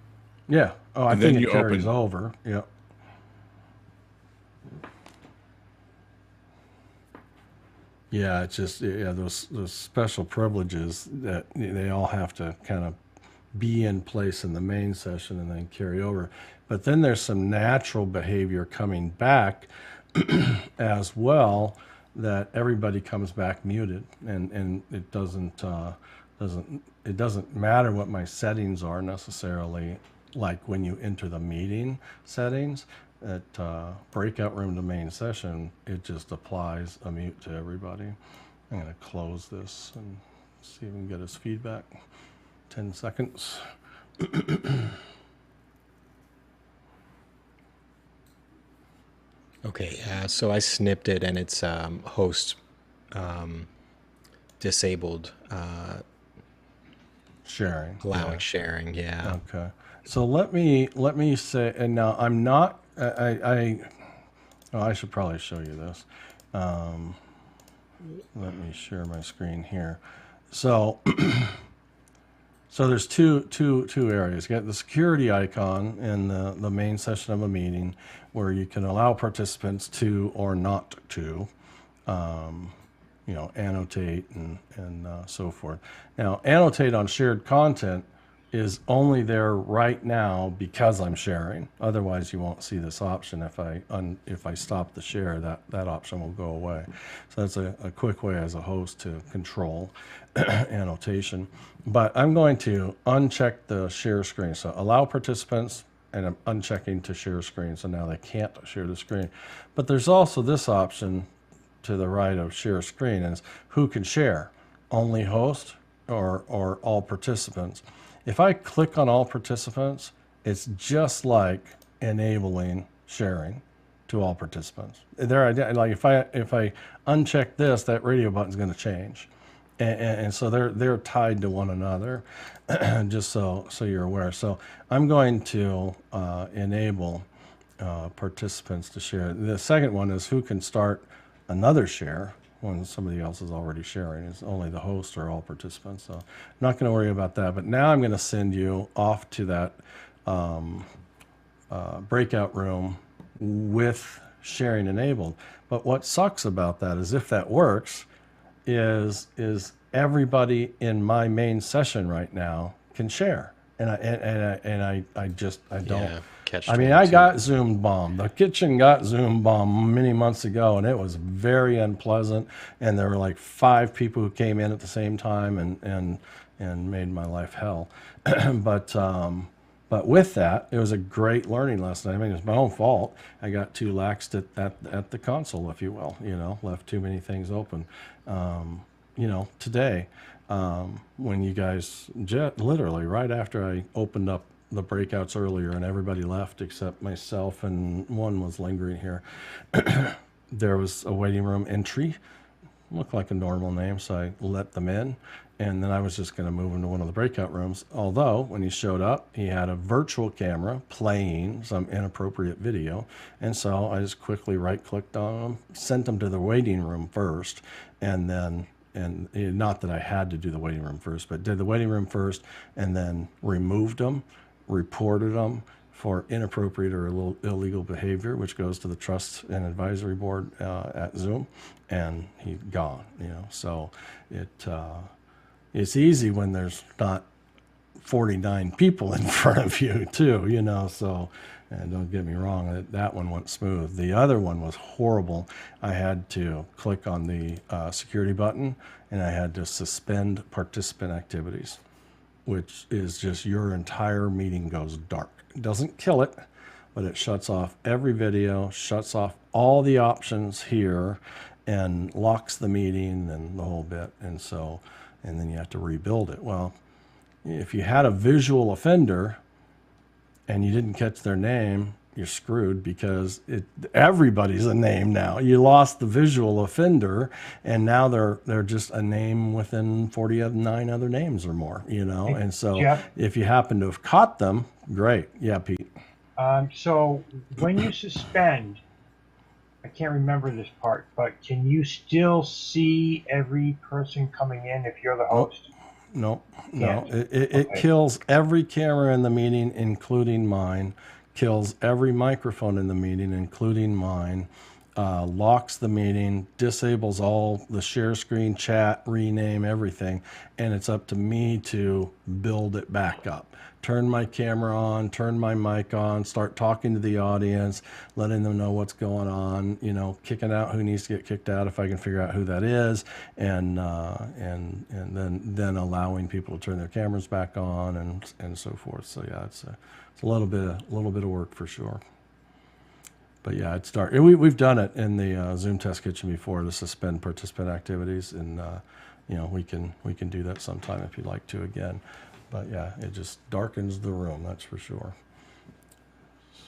Speaker 1: Yeah. Oh, I think it carries over. Yeah. Yeah, it's just those special privileges that they all have to kind of be in place in the main session and then carry over. But then there's some natural behavior coming back as well, that everybody comes back muted, and it doesn't It doesn't matter what my settings are necessarily, like when you enter the meeting settings. At breakout room to main session, it just applies a mute to everybody. I'm going to close this and see if we can get his feedback. 10 seconds.
Speaker 11: Okay, so I snipped it and it's host disabled.
Speaker 1: Sharing.
Speaker 11: Allowing sharing, yeah.
Speaker 1: Okay. So let me say, and now I'm not, I should probably show you this. Let me share my screen here. So, so there's two areas. You got the security icon in the main session of a meeting where you can allow participants to or not to, annotate and so forth. Now, annotate on shared content is only there right now because I'm sharing. Otherwise, you won't see this option. If I stop the share, that option will go away. So that's a quick way as a host to control annotation. But I'm going to uncheck the share screen. So allow participants, and I'm unchecking to share screen. So now they can't share the screen. But there's also this option to the right of share screen is who can share, only host or all participants. If I click on all participants, it's just like enabling sharing to all participants. Like if I uncheck this, that radio button is going to change, and so they're tied to one another. Just so you're aware. So I'm going to enable participants to share. The second one is who can start another share when somebody else is already sharing. It's only the host or all participants. So I'm not going to worry about that. But now I'm going to send you off to that breakout room with sharing enabled. But what sucks about that is if that works, is everybody in my main session right now can share. And I don't.
Speaker 11: Yeah,
Speaker 1: I got Zoom bombed. The kitchen got Zoom bombed many months ago, and it was very unpleasant. And there were like 5 people who came in at the same time and made my life hell. But with that, it was a great learning lesson. I mean, it's my own fault. I got too laxed at the console, if you will. Left too many things open. Today, when you guys literally right after I opened up the breakouts earlier and everybody left except myself and one was lingering here, there was a waiting room entry. Looked like a normal name, so I let them in. And then I was just going to move him to one of the breakout rooms. Although, when he showed up, he had a virtual camera playing some inappropriate video. And so I just quickly right-clicked on him, sent him to the waiting room first, and not that I had to do the waiting room first, but did the waiting room first, and then removed him, reported him for inappropriate or illegal behavior, which goes to the trust and advisory board at Zoom, and he's gone. So it's easy when there's not 49 people in front of you too. So. And don't get me wrong, that one went smooth. The other one was horrible. I had to click on the security button, and I had to suspend participant activities, which is just your entire meeting goes dark. It doesn't kill it, but it shuts off every video, shuts off all the options here, and locks the meeting and the whole bit. And then you have to rebuild it. Well, if you had a visual offender, and you didn't catch their name, you're screwed because everybody's a name now. You lost the visual offender, and now they're just a name within 49 other names or more, And so
Speaker 14: Jeff?
Speaker 1: If you happen to have caught them, great. Yeah, Pete.
Speaker 14: So when you suspend, I can't remember this part, but can you still see every person coming in if you're the host?
Speaker 1: No. It kills every camera in the meeting, including mine, kills every microphone in the meeting, including mine, locks the meeting, disables all the share screen, chat, rename, everything, and it's up to me to build it back up. Turn my camera on, turn my mic on, start talking to the audience, letting them know what's going on, you know, kicking out who needs to get kicked out if I can figure out who that is, and then allowing people to turn their cameras back on and so forth. So yeah, it's a little bit of work for sure. But yeah, we've done it in the Zoom Test Kitchen before, to suspend participant activities, and you know, we can do that sometime if you'd like to again. But yeah, it just darkens the room, that's for sure.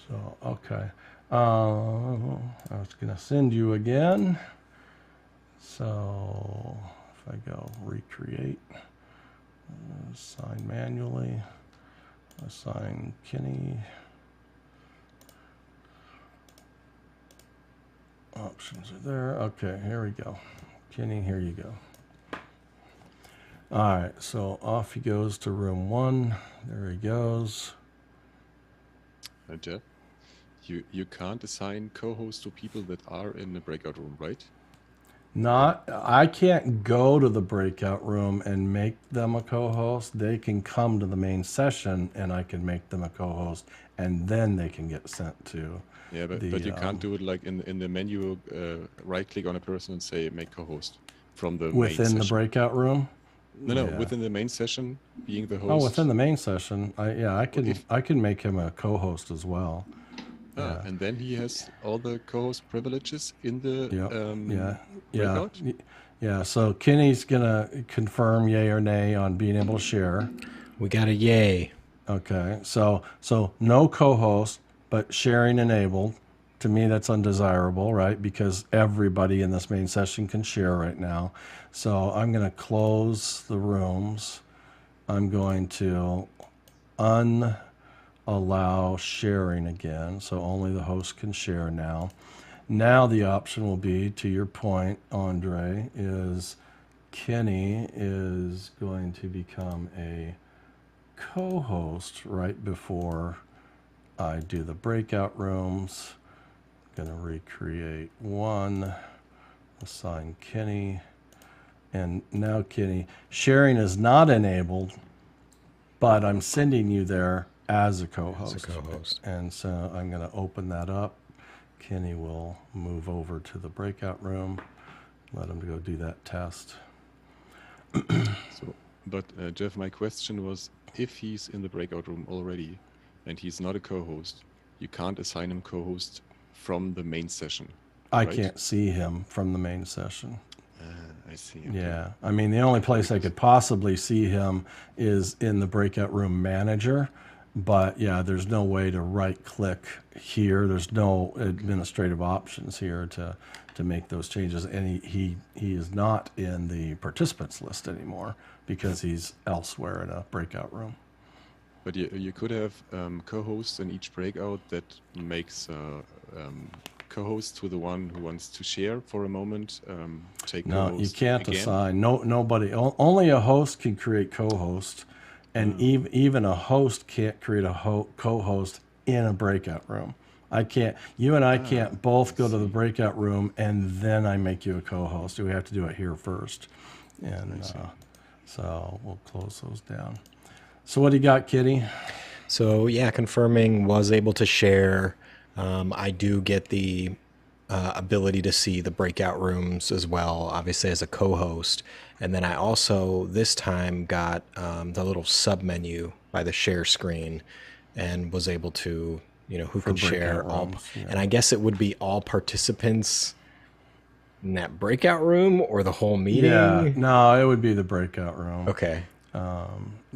Speaker 1: So okay, I was gonna send you again. So if I go recreate, assign manually, assign Kenny. Options are there. Okay, here we go. Kenny, here you go. All right, so off he goes to room 1. There he goes.
Speaker 16: Jeff, you can't assign co-hosts to people that are in the breakout room, right?
Speaker 1: I can't go to the breakout room and make them a co-host. They can come to the main session and I can make them a co-host, and then they can get sent to.
Speaker 16: Yeah, but you can't do it like in the menu, right click on a person and say make co-host from the
Speaker 1: within
Speaker 16: main
Speaker 1: the
Speaker 16: session.
Speaker 1: Breakout room.
Speaker 16: No,
Speaker 1: Yeah.
Speaker 16: within the main session, being the host.
Speaker 1: Oh, within the main session, I can make him a co-host as well.
Speaker 16: Ah, and then he has all the co-host privileges in the breakout?
Speaker 1: Yeah. So Kenny's gonna confirm yay or nay on being able to share.
Speaker 11: We got a yay.
Speaker 1: Okay. So no co-host, but sharing enabled. To me, that's undesirable, right? Because everybody in this main session can share right now. So I'm going to close the rooms. I'm going to unallow sharing again. So only the host can share now. Now the option will be, to your point, Andre, is Kenny is going to become a co-host right before I do the breakout rooms. Going to recreate 1, assign Kenny, and now Kenny, sharing is not enabled, but I'm sending you there as a co-host. And so I'm going to open that up. Kenny will move over to the breakout room. Let him go do that test.
Speaker 16: But Jeff, my question was, if he's in the breakout room already and he's not a co-host, you can't assign him co-host from the main session.
Speaker 1: I
Speaker 16: right?
Speaker 1: can't see him from the main session.
Speaker 16: I see. Okay.
Speaker 1: Yeah. I mean, the only place I could possibly see him is in the breakout room manager. But yeah, there's no way to right click here. There's no administrative options here to make those changes. And he is not in the participants list anymore because he's elsewhere in a breakout room.
Speaker 16: But you could have co-hosts in each breakout that makes co-host to the one who wants to share for a moment. Take
Speaker 1: no,
Speaker 16: co-host
Speaker 1: you can't
Speaker 16: again.
Speaker 1: assign. Nobody. Only a host can create co-host, and even a host can't create a co-host in a breakout room. I can't. You and I can't both go to the breakout room and then I make you a co-host. We have to do it here first, and so we'll close those down. So what do you got, Kitty?
Speaker 11: So yeah, confirming was able to share. I do get the ability to see the breakout rooms as well, obviously as a co-host. And then I also this time got the little sub menu by the share screen and was able to, who can share all. And I guess it would be all participants in that breakout room or the whole meeting?
Speaker 1: Yeah, no, it would be the breakout room.
Speaker 11: Okay.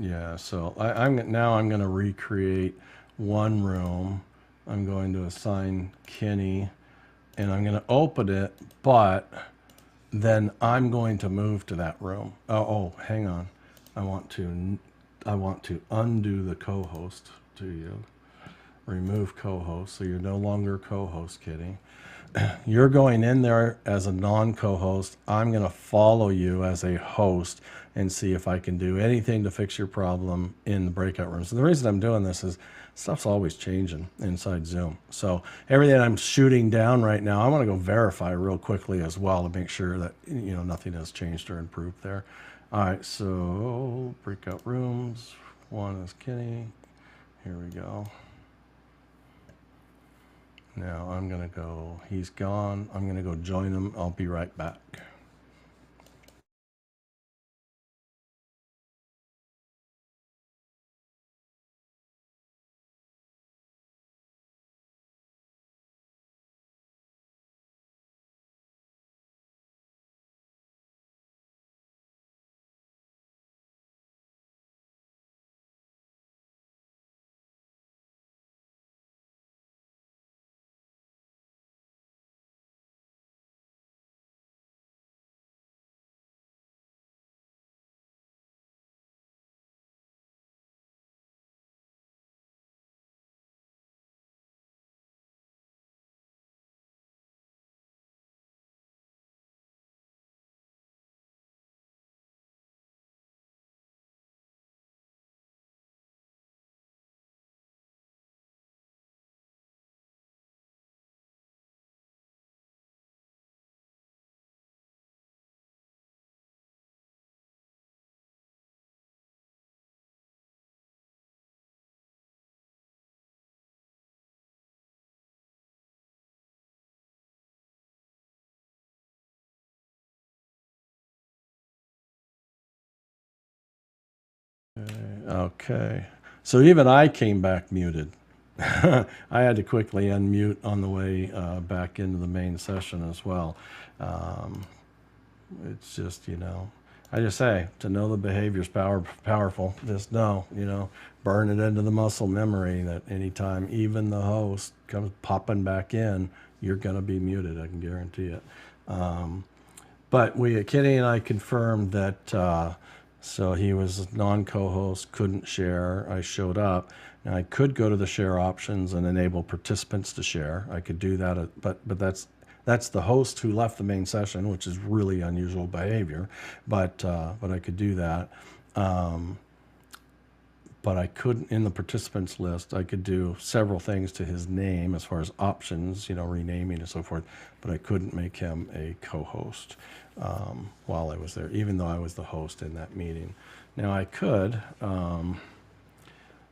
Speaker 1: Yeah, so I'm going to recreate 1 room. I'm going to assign Kenny, and I'm going to open it, but then I'm going to move to that room. Oh, hang on. I want to undo the co-host to you. Remove co-host, so you're no longer co-host, Kitty. you're going in there as a non-co-host. I'm going to follow you as a host and see if I can do anything to fix your problem in the breakout rooms. And the reason I'm doing this is stuff's always changing inside Zoom. So everything I'm shooting down right now, I want to go verify real quickly as well to make sure that, you know, nothing has changed or improved there. All right, so breakout rooms. One is Kenny. Here we go. Now I'm going to go, he's gone. I'm going to go join him. I'll be right back. Okay. So even I came back muted. I had to quickly unmute on the way back into the main session as well. It's just, you know, I just say, to know the behavior's powerful. Just know, you know, burn it into the muscle memory that anytime even the host comes popping back in, you're going to be muted. I can guarantee it. But Kenny and I confirmed that, so he was non-co-host, couldn't share. I showed up. Now I could go to the share options and enable participants to share. I could do that, but that's the host who left the main session, which is really unusual behavior. But I could do that. But I couldn't, in the participants list, I could do several things to his name as far as options, you know, renaming and so forth, but I couldn't make him a co-host while I was there, even though I was the host in that meeting. Now I could, I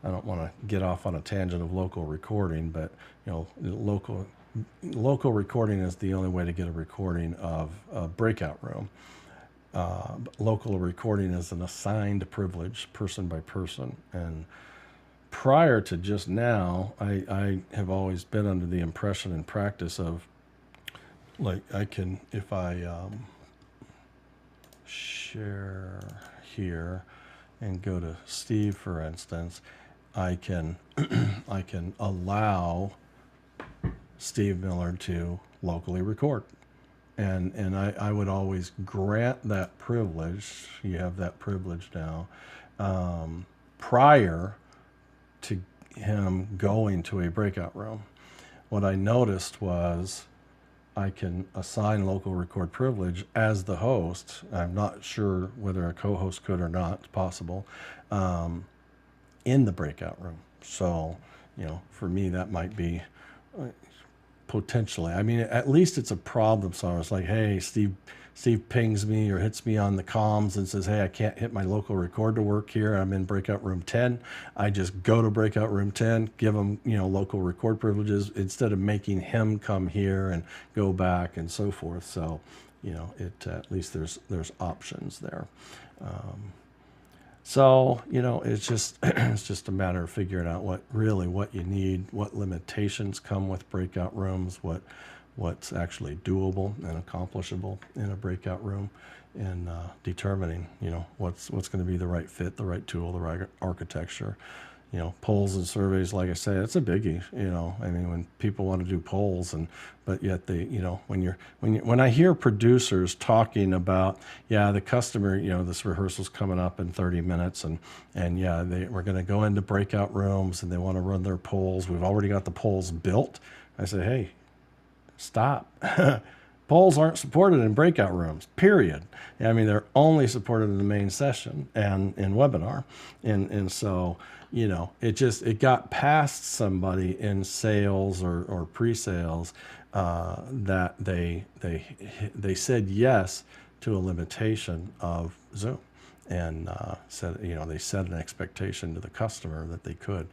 Speaker 1: don't want to get off on a tangent of local recording, but, you know, local recording is the only way to get a recording of a breakout room. Local recording is an assigned privilege, person by person. And prior to just now, I have always been under the impression and practice of, like, I can, if I share here and go to Steve, for instance, I can I can allow Steve Miller to locally record. And I would always grant that privilege. You have that privilege now, prior to him going to a breakout room. What I noticed was I can assign local record privilege as the host. I'm not sure whether a co-host could or not. It's possible, in the breakout room. So, you know, for me, that might be potentially. I mean, at least it's a problem solver. It's like, hey, Steve pings me or hits me on the comms and says, hey, I can't hit my local record to work here. I'm in breakout room 10. I just go to breakout room 10, give him, you know, local record privileges instead of making him come here and go back and so forth. So, you know, at least there's options there. So, you know, it's just it's just a matter of figuring out what you need, what limitations come with breakout rooms, what's actually doable and accomplishable in a breakout room, and determining, you know, what's going to be the right fit, the right tool, the right architecture. You know, polls and surveys, like I say, it's a biggie. You know, I mean, when people want to do polls, but yet they, you know, when I hear producers talking about, yeah, the customer, you know, this rehearsal's coming up in 30 minutes, and yeah, we're going to go into breakout rooms and they want to run their polls. We've already got the polls built. I say, hey, stop. Polls aren't supported in breakout rooms, period. I mean, they're only supported in the main session and in webinar. And so, you know, it got past somebody in sales or pre-sales that they said yes to a limitation of Zoom, and said, you know, they set an expectation to the customer that they could.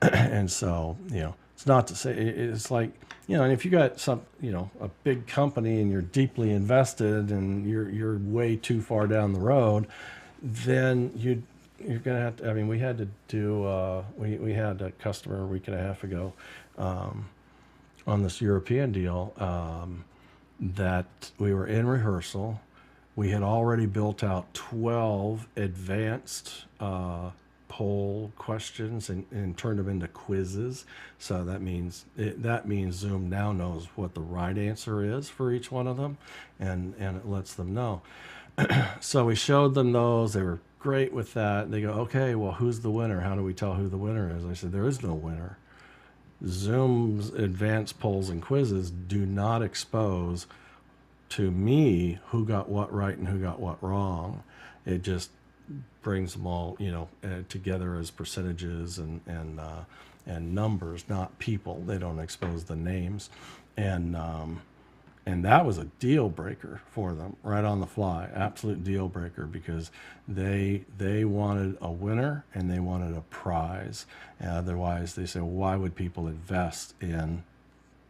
Speaker 1: And so, you know, it's not to say, it's like, you know, and if you got some, you know, a big company and you're deeply invested and you're way too far down the road, then you're gonna have to. I mean, we had to do. We had a customer a week and a half ago on this European deal that we were in rehearsal. We had already built out 12 advanced poll questions and turned them into quizzes. So that means Zoom now knows what the right answer is for each one of them, and it lets them know. So we showed them those. They were great with that. They go, okay, well, who's the winner? How do we tell who the winner is? I said, there is no winner. Zoom's advanced polls and quizzes do not expose to me who got what right and who got what wrong. It just brings them all, you know, together as percentages and numbers, not people. They don't expose the names, and that was a deal breaker for them right on the fly, absolute deal breaker, because they wanted a winner and they wanted a prize. Otherwise, they say, well, why would people invest in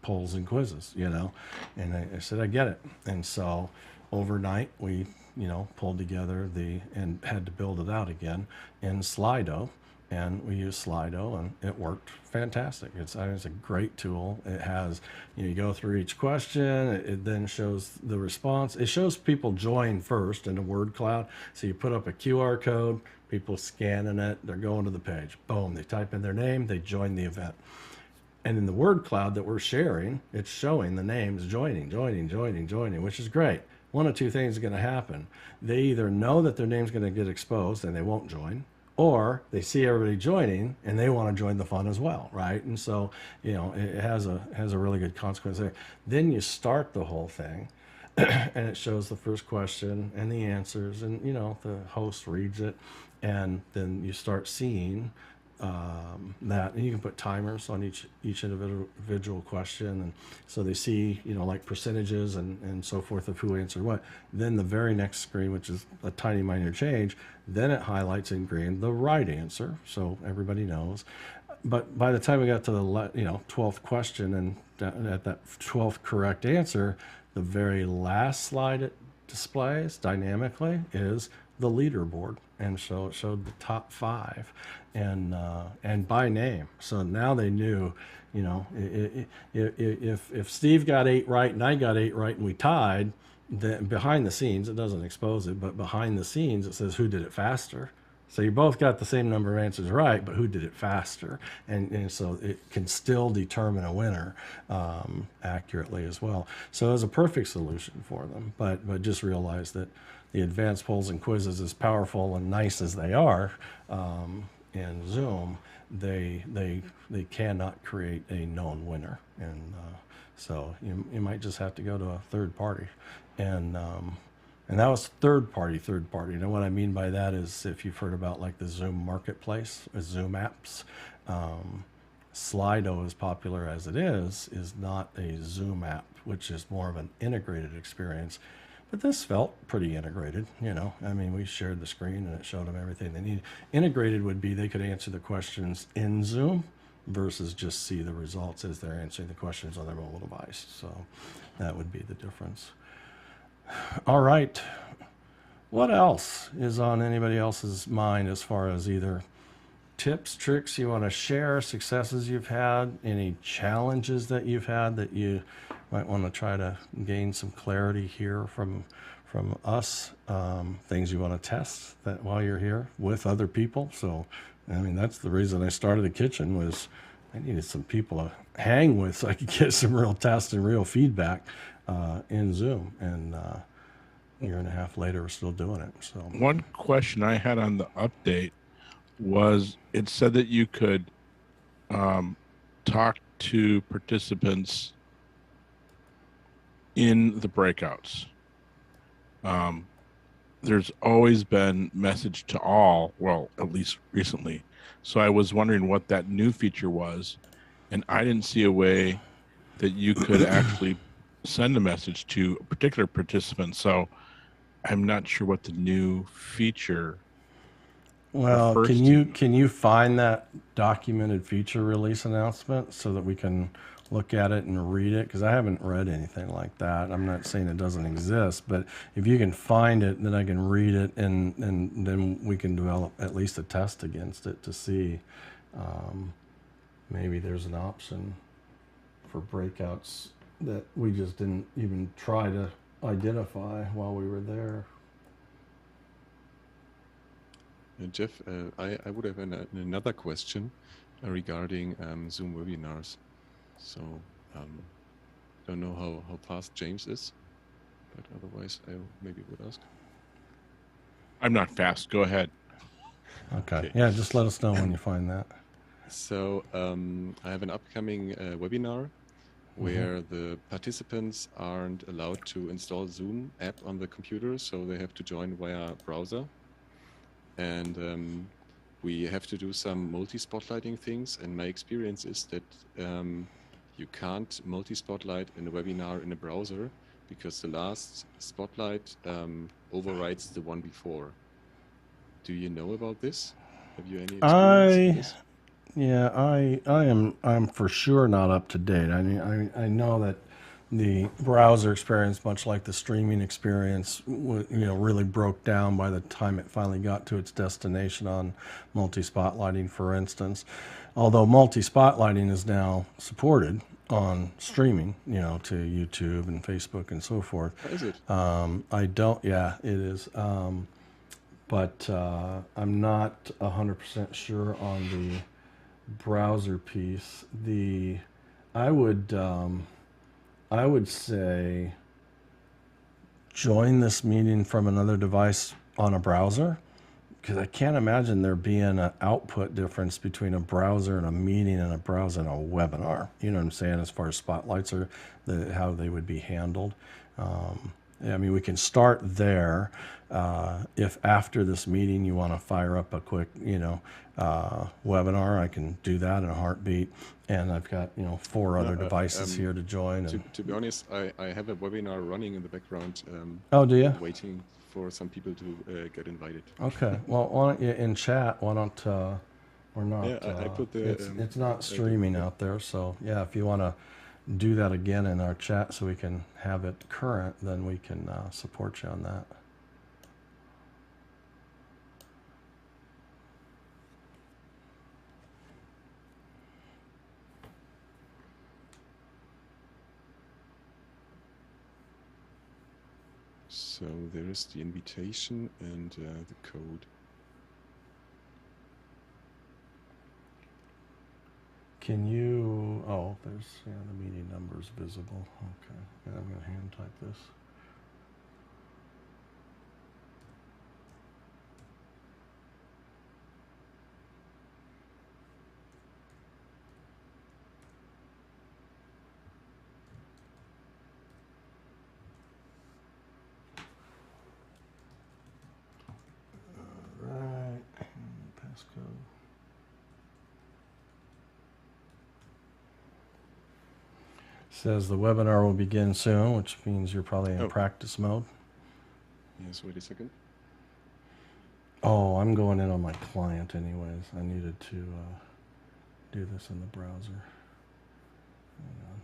Speaker 1: polls and quizzes, you know? And I said, I get it. And so overnight we, you know, pulled together and had to build it out again in Slido, and we used Slido and it worked fantastic. It's a great tool. It has, you know, you go through each question, it then shows the response. It shows people join first in a word cloud. So you put up a QR code, people scanning it, they're going to the page. Boom, they type in their name, they join the event. And in the word cloud that we're sharing, it's showing the names joining, which is great. One of two things is going to happen. They either know that their name's going to get exposed and they won't join, or they see everybody joining and they want to join the fun as well, right? And so, you know, it has a really good consequence there. Then you start the whole thing and it shows the first question and the answers, and, you know, the host reads it, and then you start seeing that, and you can put timers on each individual question, and so they see, you know, like percentages and so forth of who answered what. Then the very next screen, which is a tiny minor change, then it highlights in green the right answer, so everybody knows. But by the time we got to the 12th question and at that 12th correct answer, the very last slide it displays dynamically is the leaderboard, and so it showed the top 5 and by name. So now they knew, you know, if Steve got 8 right and I got 8 right and we tied, then behind the scenes, it doesn't expose it, but behind the scenes it says who did it faster. So you both got the same number of answers right, but who did it faster? And so it can still determine a winner accurately as well. So it was a perfect solution for them, but just realize that the advanced polls and quizzes, as powerful and nice as they are in Zoom, they cannot create a known winner. And so you might just have to go to a third party. And that was third party. And what I mean by that is, if you've heard about like the Zoom marketplace, Zoom apps, Slido, as popular as it is not a Zoom app, which is more of an integrated experience. But this felt pretty integrated, you know. I mean, we shared the screen and it showed them everything they needed. Integrated would be they could answer the questions in Zoom versus just see the results as they're answering the questions on their mobile device. So that would be the difference. All right. What else is on anybody else's mind as far as either tips, tricks you want to share, successes you've had, any challenges that you've had that you might want to try to gain some clarity here from us, things you want to test that while you're here with other people? So, I mean, that's the reason I started the kitchen, was I needed some people to hang with so I could get some real tests and real feedback in Zoom. And a year and a half later, we're still doing it. So
Speaker 2: one question I had on the update was, it said that you could talk to participants in the breakouts, there's always been message to all, well, at least recently. So I was wondering what that new feature was, and I didn't see a way that you could actually send a message to a particular participant. So I'm not sure what the new feature.
Speaker 1: Well, can you find that documented feature release announcement so that we can look at it and read it? Because I haven't read anything like that. I'm not saying it doesn't exist, but if you can find it, then I can read it, and then we can develop at least a test against it to see maybe there's an option for breakouts that we just didn't even try to identify while we were there.
Speaker 16: Jeff, I would have another question regarding Zoom webinars. So don't know how fast James is, but otherwise I maybe would ask.
Speaker 2: I'm not fast. Go ahead.
Speaker 1: Okay. Yeah, just let us know when you find that.
Speaker 16: So I have an upcoming webinar where the participants aren't allowed to install Zoom app on the computer, so they have to join via browser. And we have to do some multi-spotlighting things, and my experience is that you can't multi-spotlight in a webinar in a browser because the last spotlight overrides the one before. Do you know about this? Have you any experience with this?
Speaker 1: Yeah, I'm for sure not up to date. I mean, I know that the browser experience, much like the streaming experience, really broke down by the time it finally got to its destination on multi-spotlighting, for instance. Although multi-spotlighting is now supported on streaming, to YouTube and Facebook and so forth.
Speaker 16: Is it?
Speaker 1: Yeah, it is. But I'm not 100% sure on the browser piece. I would say join this meeting from another device on a browser, because I can't imagine there being an output difference between a browser and a meeting and a browser and a webinar. You know what I'm saying, as far as spotlights are, how they would be handled. I mean, we can start there. If after this meeting you want to fire up a quick, webinar, I can do that in a heartbeat. And I've got, 4 other devices here to join.
Speaker 16: To be honest, I have a webinar running in the background.
Speaker 1: Oh, do you?
Speaker 16: Waiting for some people to get invited.
Speaker 1: Okay. Well, why don't you, in chat, why don't, we're not,
Speaker 16: Yeah, I put the,
Speaker 1: it's not streaming out there. So yeah, if you want to do that again in our chat so we can have it current, then we can support you on that.
Speaker 16: So there is the invitation and the code.
Speaker 1: Can you, there's, the meeting number is visible. Okay, yeah, I'm going to hand type this. All right, passcode. Says the webinar will begin soon, which means you're probably in practice mode.
Speaker 16: Yes, wait a second.
Speaker 1: Oh, I'm going in on my client anyways. I needed to do this in the browser. Hang on.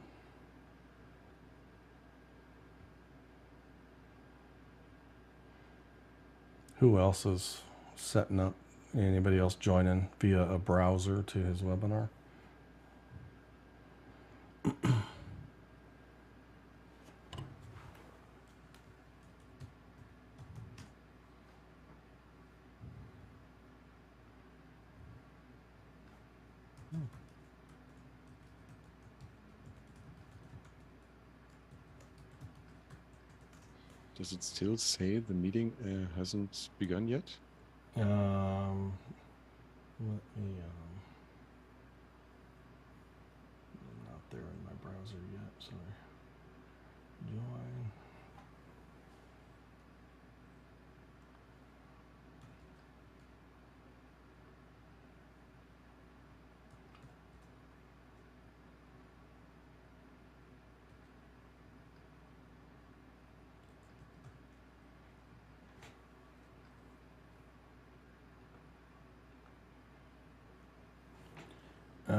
Speaker 1: Who else is setting up? Anybody else joining via a browser to his webinar?
Speaker 16: Does it still say the meeting hasn't begun yet?
Speaker 1: Let me, I'm not there in my browser yet, sorry. Join. Okay.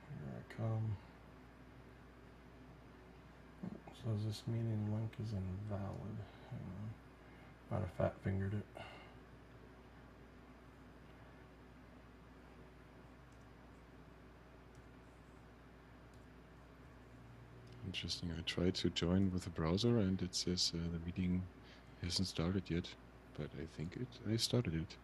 Speaker 1: Here I come. Says this meeting link is invalid. Hang on. Might have fat fingered it.
Speaker 16: Interesting. I tried to join with the browser and it says the meeting hasn't started yet, but I think I started it.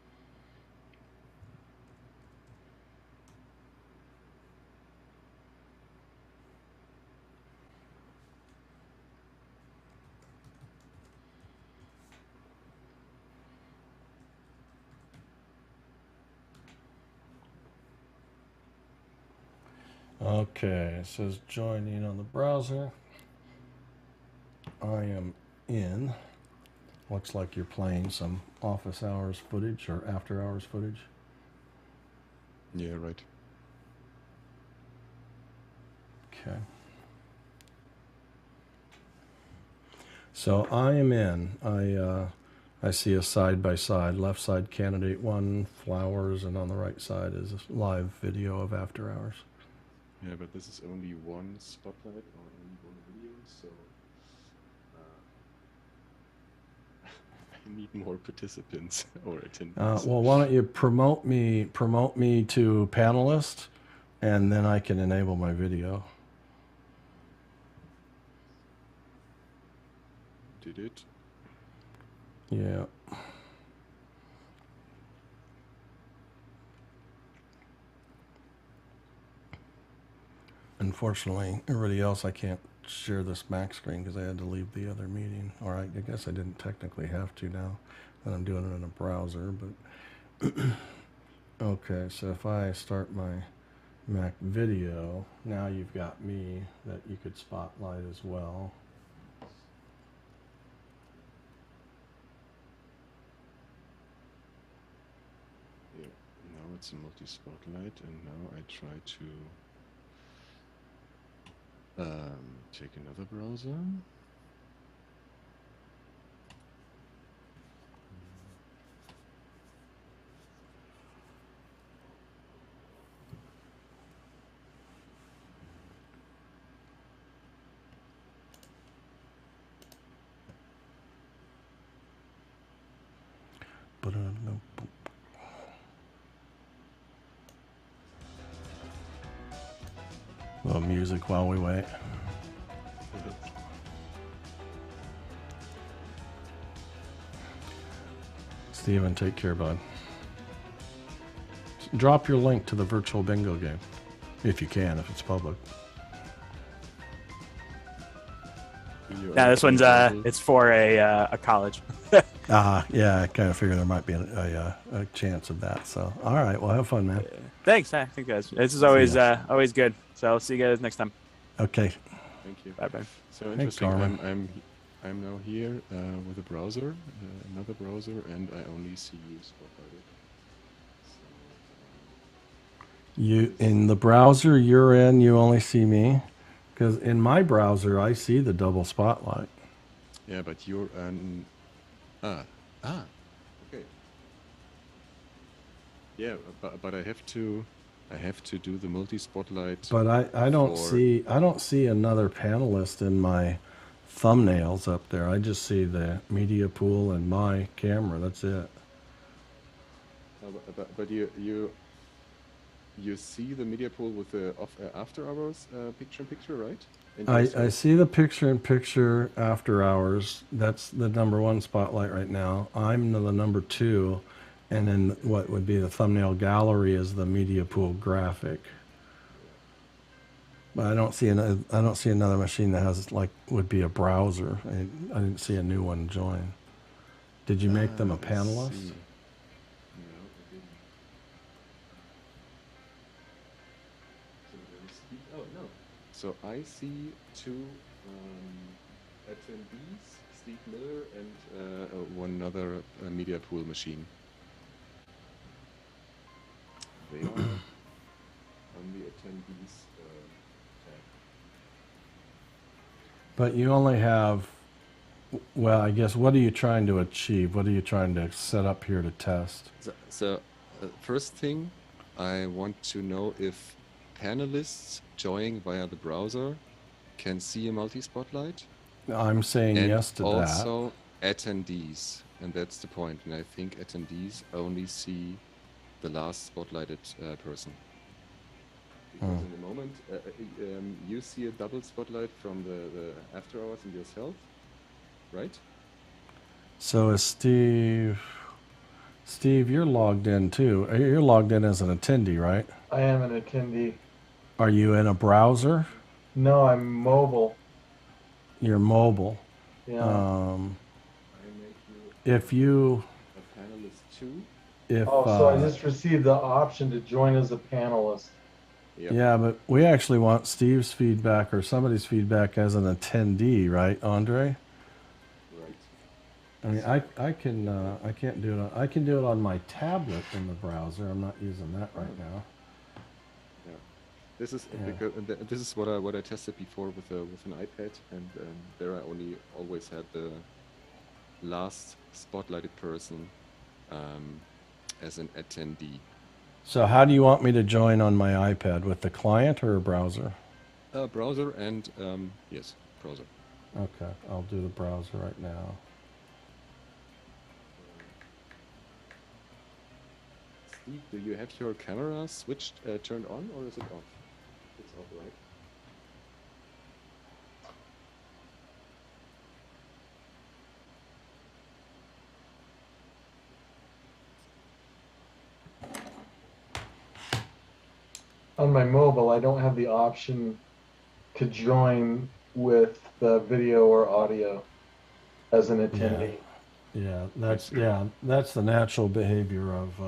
Speaker 1: Okay, it says joining on the browser. I am in. Looks like you're playing some office hours footage or after hours footage.
Speaker 16: Yeah, right.
Speaker 1: Okay. So I am in. I see a side by side. Left side candidate 1, flowers, and on the right side is a live video of after hours.
Speaker 16: Yeah, but this is only one spotlight or only one video, so I need more participants or attendees.
Speaker 1: Well, why don't you promote me to panelist, and then I can enable my video.
Speaker 16: Did it?
Speaker 1: Yeah. Unfortunately, everybody else, I can't share this Mac screen because I had to leave the other meeting. Or I guess I didn't technically have to now that I'm doing it in a browser. But okay, so if I start my Mac video, now you've got me that you could spotlight as well.
Speaker 16: Yeah, now it's a multi-spotlight, and now I try to take another browser.
Speaker 1: A little music while we wait. Steven, take care, bud. Drop your link to the virtual bingo game, if you can, if it's public.
Speaker 12: Yeah, this one's it's for a college.
Speaker 1: Yeah, I kind of figured there might be a chance of that. So, all right, well, have fun, man.
Speaker 12: Thanks. I think guys, this is always always good. So I'll see you guys next time.
Speaker 1: Okay.
Speaker 16: Thank you.
Speaker 12: Bye bye.
Speaker 16: So interesting. I'm now here with a browser, another browser, and I only see you spotlighted.
Speaker 1: You in the browser you're in, you only see me, because in my browser I see the double spotlight.
Speaker 16: Yeah, but you're an okay. Yeah, but I have to do the multi spotlight.
Speaker 1: But I don't see another panelist in my thumbnails up there. I just see the media pool and my camera. That's it.
Speaker 16: But you see the media pool with the after hours picture, right?
Speaker 1: I see the picture after hours. That's the #1 spotlight right now. I'm the #2, and then what would be the thumbnail gallery is the media pool graphic. But I don't see another machine that has would be a browser. I didn't see a new one join. Did you make them a panelist?
Speaker 16: So I see two attendees, Steve Miller and one other media pool machine. They are on the attendees tab.
Speaker 1: But you only have, well, I guess, what are you trying to achieve? What are you trying to set up here to test?
Speaker 16: So first thing, I want to know if panelists joining via the browser can see a multi-spotlight.
Speaker 1: I'm saying
Speaker 16: And
Speaker 1: yes to that.
Speaker 16: also attendees, and that's the point. And I think attendees only see the last spotlighted person. Because in the moment, you see a double spotlight from the after hours and yourself, right?
Speaker 1: So is Steve, you're logged in too. You're logged in as an attendee, right?
Speaker 13: I am an attendee.
Speaker 1: Are you in a browser?
Speaker 13: No, I'm mobile.
Speaker 1: You're mobile.
Speaker 13: Yeah.
Speaker 1: If you,
Speaker 16: a panelist too.
Speaker 1: If,
Speaker 13: so I just received the option to join as a panelist.
Speaker 16: Yep.
Speaker 1: Yeah, but we actually want Steve's feedback or somebody's feedback as an attendee, right, Andre?
Speaker 16: Right.
Speaker 1: I mean, I can't do it. I can do it on my tablet in the browser. I'm not using that right now.
Speaker 16: Yeah, this is because this is what I tested before with an iPad, and there I only always had the last spotlighted person as an attendee.
Speaker 1: So how do you want me to join on my iPad, with the client or a browser?
Speaker 16: Browser and yes, browser.
Speaker 1: Okay, I'll do the browser right now.
Speaker 16: Steve, do you have your camera switched, turned on, or is it off? It's off, right?
Speaker 13: On my mobile, I don't have the option to join with the video or audio as an attendee.
Speaker 1: Yeah, that's the natural behavior of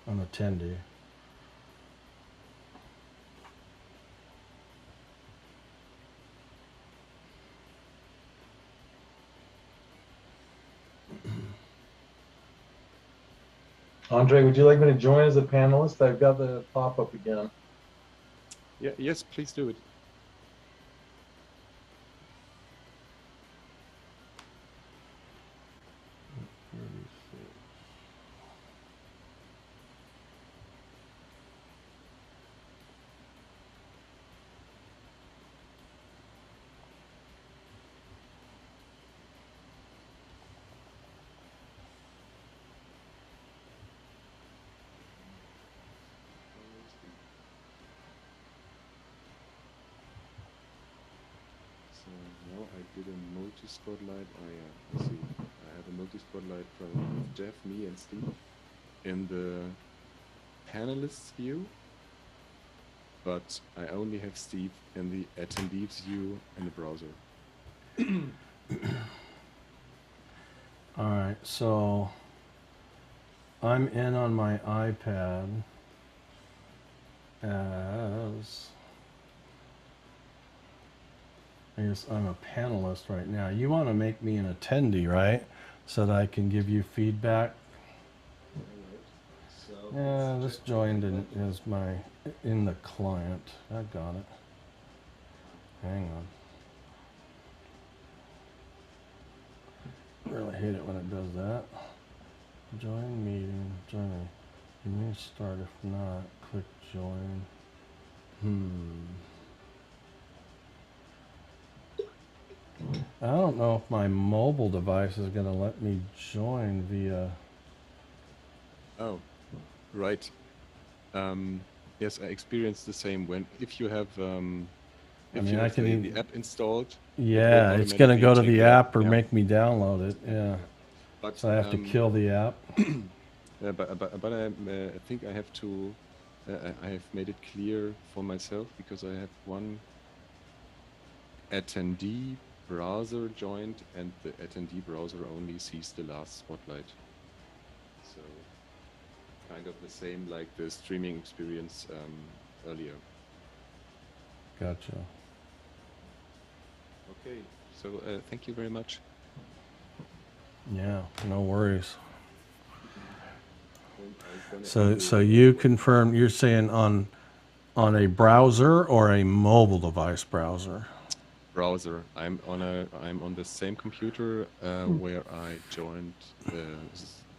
Speaker 1: an attendee.
Speaker 13: Andre, would you like me to join as a panelist? I've got the pop-up again.
Speaker 16: Yeah, yes, please do it. So now I did a multi-spotlight. Let's see. I have a multi-spotlight from Jeff, me, and Steve in the panelists view, but I only have Steve in the attendees view in the browser.
Speaker 1: All right, so I'm in on my iPad as, I guess I'm a panelist right now. You want to make me an attendee, right? So that I can give you feedback. Yeah, this joined in as in the client. I got it. Hang on. Really hate it when it does that. Join meeting, join. You may start, if not, click join. I don't know if my mobile device is going to let me join via...
Speaker 16: Oh, right. Yes, I experienced the same if you have the app installed.
Speaker 1: Yeah, it's going to go to the app or make me download it. Yeah.
Speaker 16: But,
Speaker 1: so I have to kill the app.
Speaker 16: But I think I have to. I have made it clear for myself because I have one attendee browser joined, and the attendee browser only sees the last spotlight. So kind of the same like the streaming experience earlier.
Speaker 1: Gotcha.
Speaker 16: Okay, so thank you very much.
Speaker 1: Yeah, no worries. So you confirm, you're saying on a browser or a mobile device browser?
Speaker 16: browser. I'm on the same computer where I joined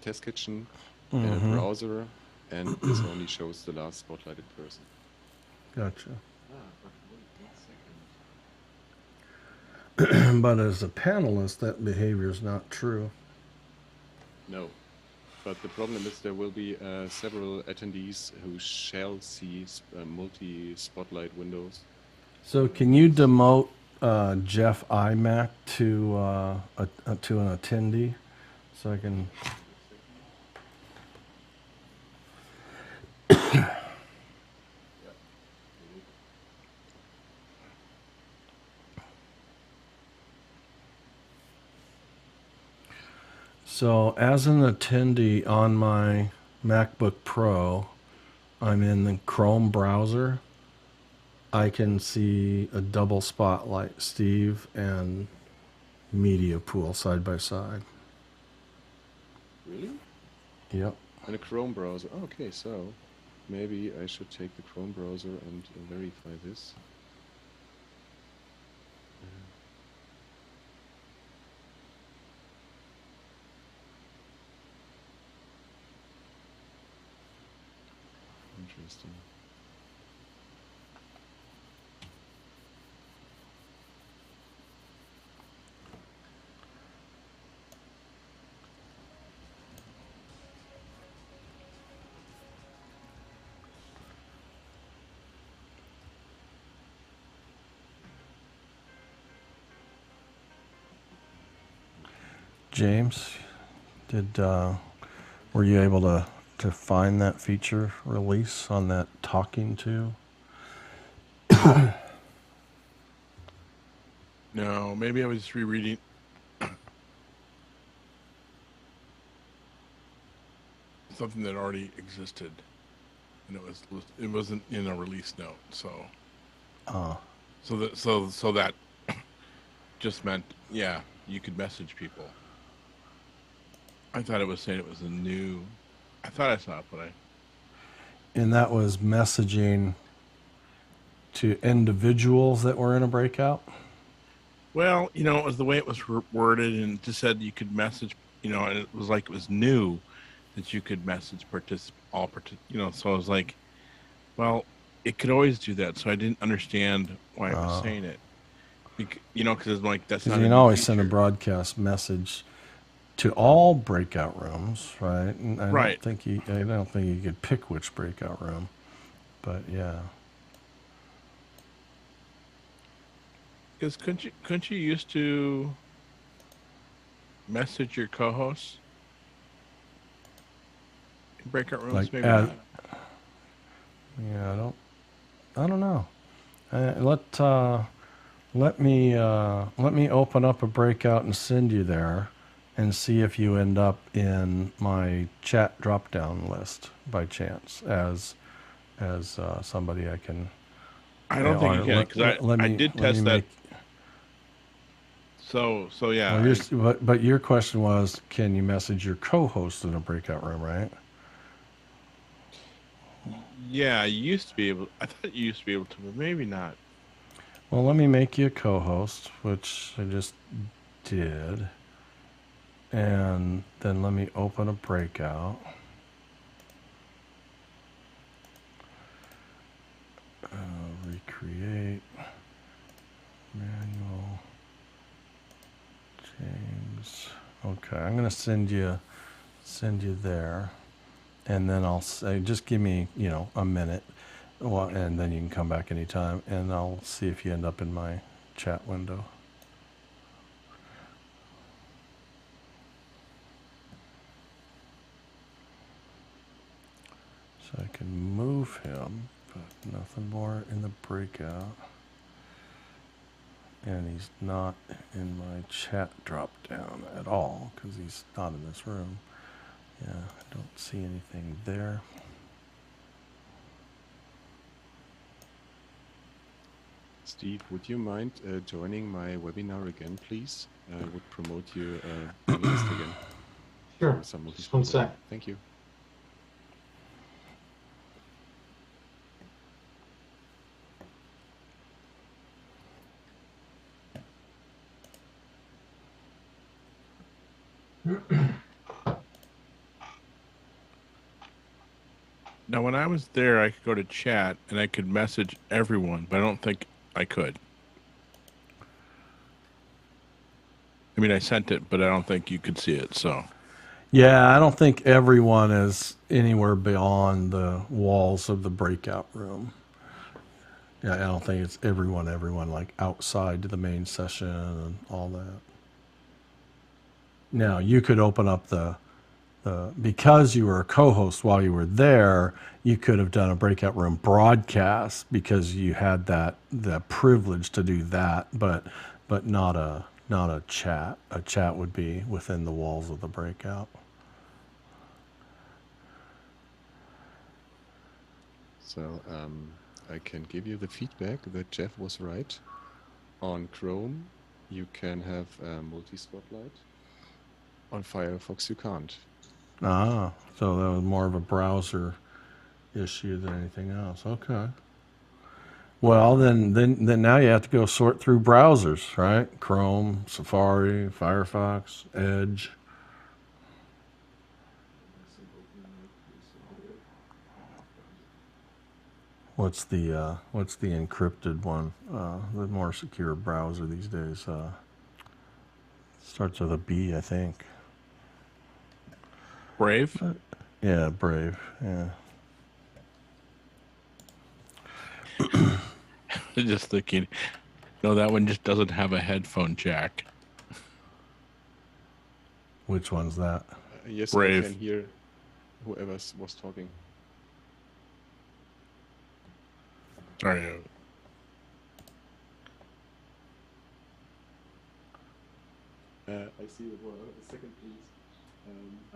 Speaker 16: Test Kitchen in a browser, and this only shows the last spotlighted person.
Speaker 1: Gotcha. But as a panelist, that behavior is not true.
Speaker 16: No. But the problem is there will be several attendees who shall see multi-spotlight windows.
Speaker 1: So can you demote Jeff iMac to an attendee, so I can? So as an attendee on my MacBook Pro, I'm in the Chrome browser. I can see a double spotlight, Steve and Media Pool side by side.
Speaker 16: Really?
Speaker 1: Yep.
Speaker 16: In a Chrome browser. Okay, so maybe I should take the Chrome browser and verify this. Interesting.
Speaker 1: James, were you able to find that feature release on that talking to?
Speaker 2: No, maybe I was just rereading. Something that already existed, and it wasn't in a release note. So, so that just meant, yeah, you could message people. I thought it was saying it was a new. I thought I saw it, but
Speaker 1: And that was messaging to individuals that were in a breakout?
Speaker 2: Well, it was the way it was worded, and it just said you could message, and it was like it was new that you could message so I was like, well, it could always do that, so I didn't understand why it was saying it. Because it's like, that's not.
Speaker 1: You can always send a broadcast message to all breakout rooms, right? And I don't think you could pick which breakout room, but yeah.
Speaker 2: Because couldn't you used to message your co-hosts in breakout rooms?
Speaker 1: Like
Speaker 2: maybe not.
Speaker 1: Yeah, I don't know. Let me open up a breakout and send you there, and see if you end up in my chat drop-down list by chance as somebody I can.
Speaker 2: I don't think you can, because I did test that. So yeah.
Speaker 1: Well, but your question was, can you message your co-host in a breakout room, right?
Speaker 2: Yeah, you used to be able. I thought you used to be able to, but maybe not.
Speaker 1: Well, let me make you a co-host, which I just did, and then let me open a breakout. Recreate. Manual. James. Okay, I'm gonna send you there, and then I'll say, just give me a minute, and then you can come back anytime, and I'll see if you end up in my chat window. So I can move him, but nothing more in the breakout. And he's not in my chat drop down at all, because he's not in this room. Yeah, I don't see anything there.
Speaker 16: Steve, would you mind joining my webinar again, please? I would promote you panelist again.
Speaker 17: Sure. Just one sec.
Speaker 16: Thank you.
Speaker 2: Now, when I was there, I could go to chat and I could message everyone, but I don't think I could. I mean, I sent it, but I don't think you could see it. So,
Speaker 1: yeah, I don't think everyone is anywhere beyond the walls of the breakout room. Yeah, I don't think it's everyone like outside to the main session and all that. Now, you could open up because you were a co-host while you were there, you could have done a breakout room broadcast because you had the privilege to do that, but not a chat. A chat would be within the walls of the breakout.
Speaker 16: So I can give you the feedback that Jeff was right. On Chrome, you can have multi-spotlight. On Firefox, you can't.
Speaker 1: Ah, so that was more of a browser issue than anything else. Okay. Well, then now you have to go sort through browsers, right? Chrome, Safari, Firefox, Edge. What's the encrypted one? The more secure browser these days. Starts with a B, I think.
Speaker 2: Brave?
Speaker 1: Yeah, Brave. Yeah.
Speaker 2: Just thinking, no, that one just doesn't have a headphone jack.
Speaker 1: Which one's that?
Speaker 16: Yes,
Speaker 2: Brave.
Speaker 16: I can hear whoever was talking.
Speaker 2: Sorry.
Speaker 16: I see the word. A second, please.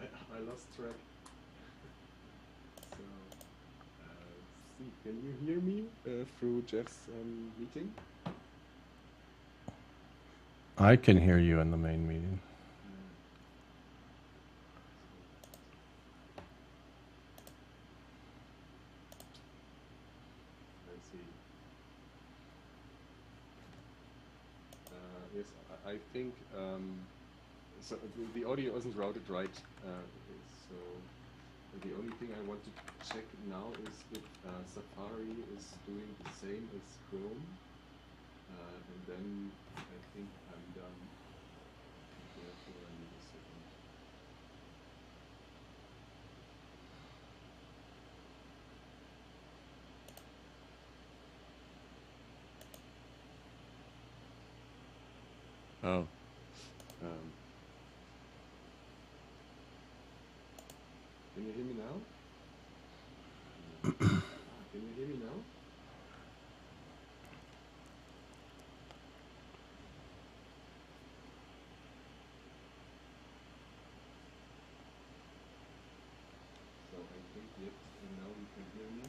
Speaker 16: I lost track. So, Steve, can you hear me through Jeff's meeting?
Speaker 1: I can hear you in the main meeting.
Speaker 16: Let's see. Yes, I think so. The audio isn't routed right. So the only thing I want to check now is if Safari is doing the same as Chrome, and then I think I'm done. Therefore, I need a second. Oh. Can you hear me now? Can you hear me now? So I think yes, and now you can hear me.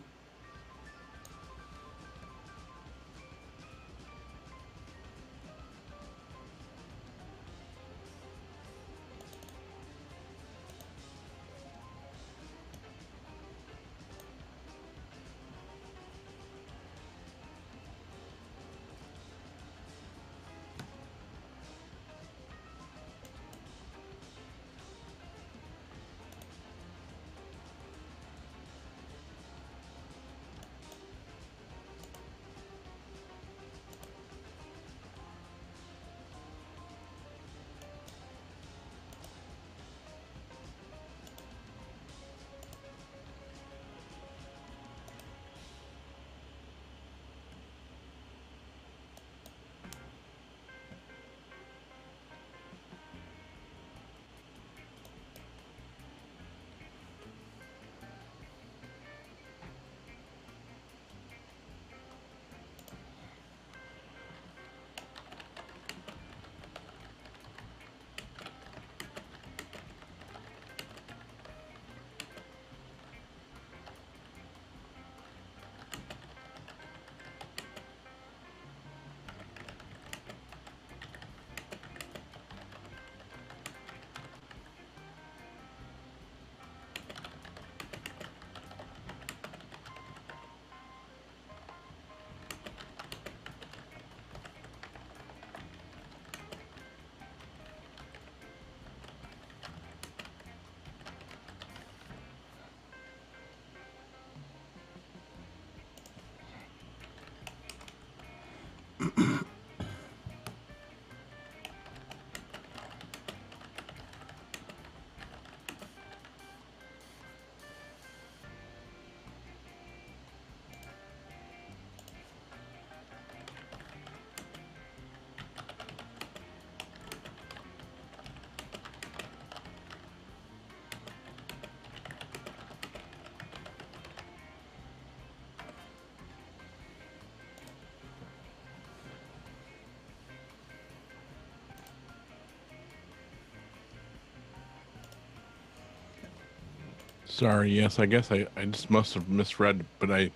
Speaker 2: Sorry, yes, I guess I just must have misread, but I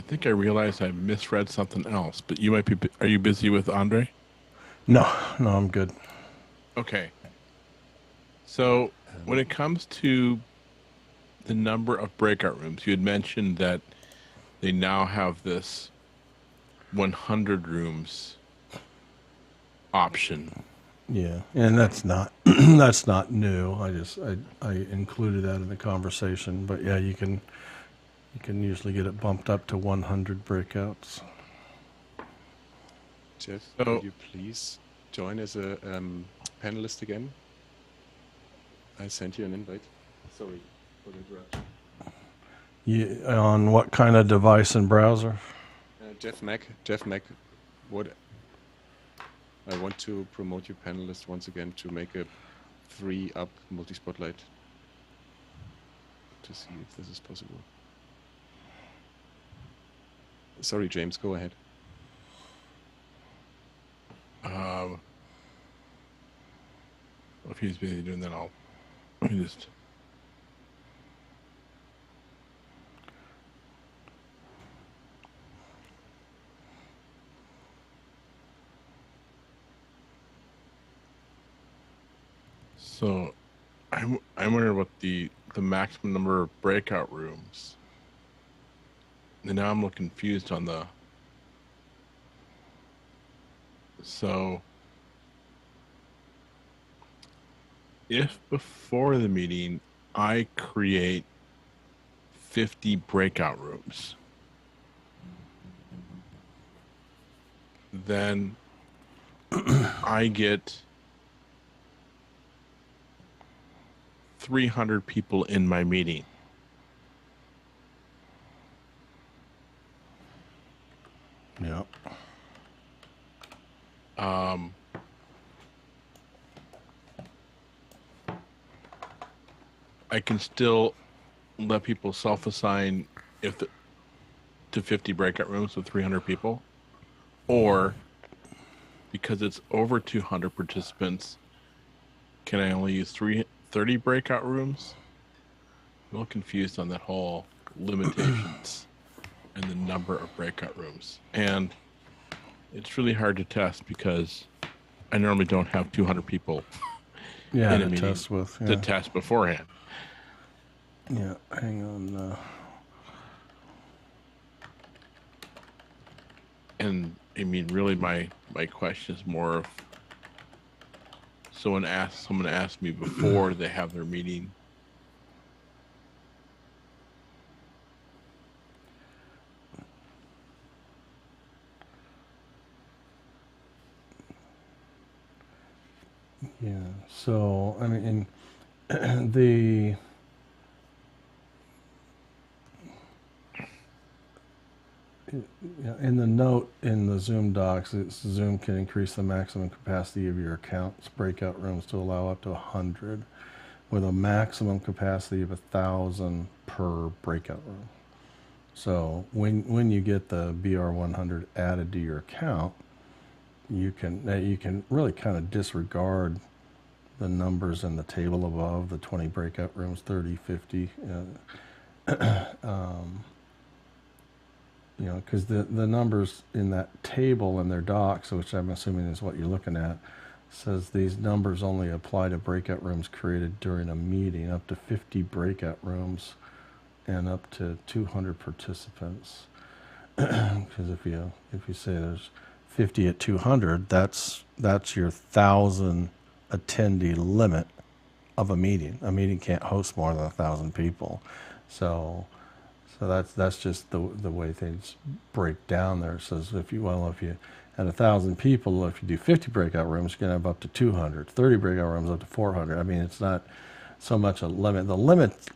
Speaker 2: think I realized I misread something else. But you might be. Are you busy with Andre?
Speaker 1: No, I'm good.
Speaker 2: Okay. So when it comes to the number of breakout rooms, you had mentioned that they now have this 100 rooms option.
Speaker 1: Yeah, and that's not that's not new. I included that in the conversation, but yeah, you can usually get it bumped up to 100 breakouts.
Speaker 16: Jeff, could you please join as a panelist again? I sent you an invite. Sorry for the interruption.
Speaker 1: On what kind of device and browser?
Speaker 16: Jeff Mack. What? I want to promote you panelist once again to make a free-up multi-spotlight to see if this is possible. Sorry, James, go ahead.
Speaker 2: If he's busy doing that, I'll just. So, I'm wondering about the maximum number of breakout rooms. And now I'm a little confused on the. So, if before the meeting I create 50 breakout rooms, then I get 300 people in my meeting.
Speaker 1: Yeah.
Speaker 2: I can still let people self-assign to 50 breakout rooms with 300 people, or because it's over 200 participants, can I only use 30 breakout rooms? I'm a little confused on that whole limitations and the number of breakout rooms. And it's really hard to test because I normally don't have 200 people in a meeting
Speaker 1: test with,
Speaker 2: to test beforehand.
Speaker 1: Yeah, hang on.
Speaker 2: And I mean, really, my question is more of someone asked me before they have their meeting.
Speaker 1: Yeah. So I mean, in the note in the Zoom docs, Zoom can increase the maximum capacity of your account's breakout rooms to allow up to 100, with a maximum capacity of 1,000 per breakout room. So when you get the BR100 added to your account, you can really kind of disregard the numbers in the table above, the 20 breakout rooms, 30, 50. Because the numbers in that table in their docs, which I'm assuming is what you're looking at, says these numbers only apply to breakout rooms created during a meeting, up to 50 breakout rooms and up to 200 participants. Because if you say there's 50 at 200, that's your 1,000 attendee limit of a meeting. A meeting can't host more than 1,000 people. So that's just the way things break down there. It says if you had 1,000 people, if you do 50 breakout rooms, you're gonna have up to 200. 30 breakout rooms up to 400. I mean, it's not so much a limit.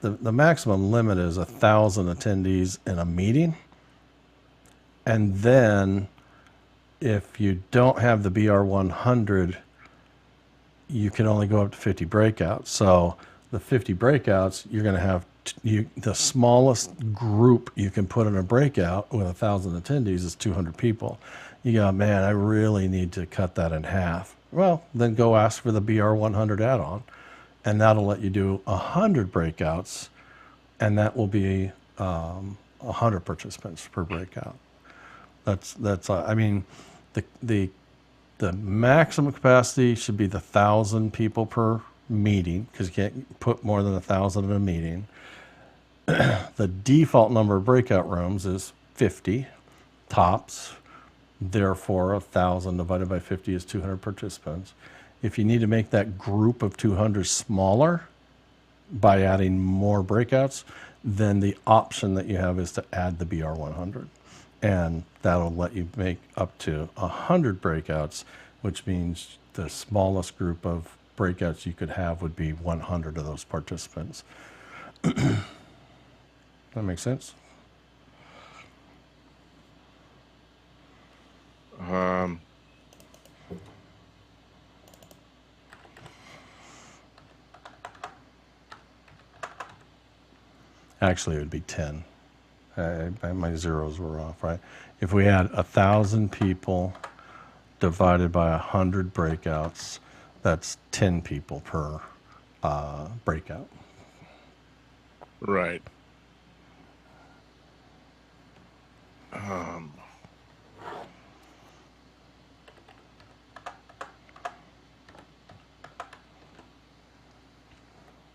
Speaker 1: The maximum limit is 1,000 attendees in a meeting, and then if you don't have the BR100, you can only go up to 50 breakouts. So the 50 breakouts, you're going to have the smallest group you can put in a breakout with 1,000 attendees is 200 people. You go, man, I really need to cut that in half. Well, then go ask for the BR100 add-on, and that'll let you do 100 breakouts and that will be 100 participants per breakout. That's I mean, the maximum capacity should be the 1,000 people per meeting, because you can't put more than 1,000 in a meeting. The default number of breakout rooms is 50 tops. Therefore, 1,000 divided by 50 is 200 participants. If you need to make that group of 200 smaller by adding more breakouts, then the option that you have is to add the BR100. And that'll let you make up to 100 breakouts, which means the smallest group of breakouts you could have would be 100 of those participants. That make sense? Actually, it would be 10. My zeros were off, right? If we had 1,000 people divided by 100 breakouts, that's 10 people per breakout.
Speaker 2: Right.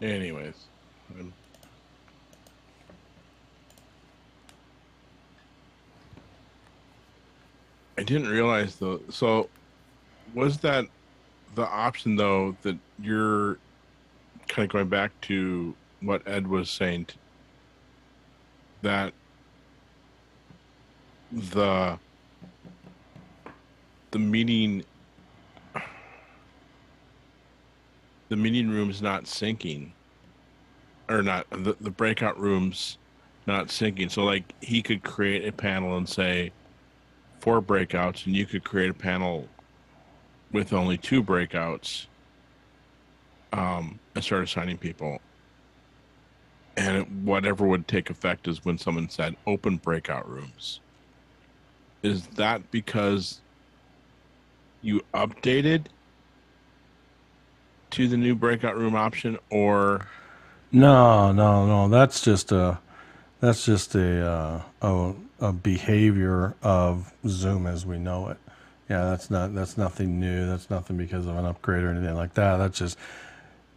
Speaker 2: Anyways, I didn't realize though. So, was that the option though that you're kind of going back to what Ed was saying? That the meeting room's not syncing, or not the breakout rooms not syncing. So like he could create a panel and say 4 breakouts, and you could create a panel with only 2 breakouts, and start assigning people. And whatever would take effect is when someone said open breakout rooms. Is that because you updated to the new breakout room option, or?
Speaker 1: No. That's just a behavior of Zoom as we know it. Yeah, that's nothing new. That's nothing because of an upgrade or anything like that. That's just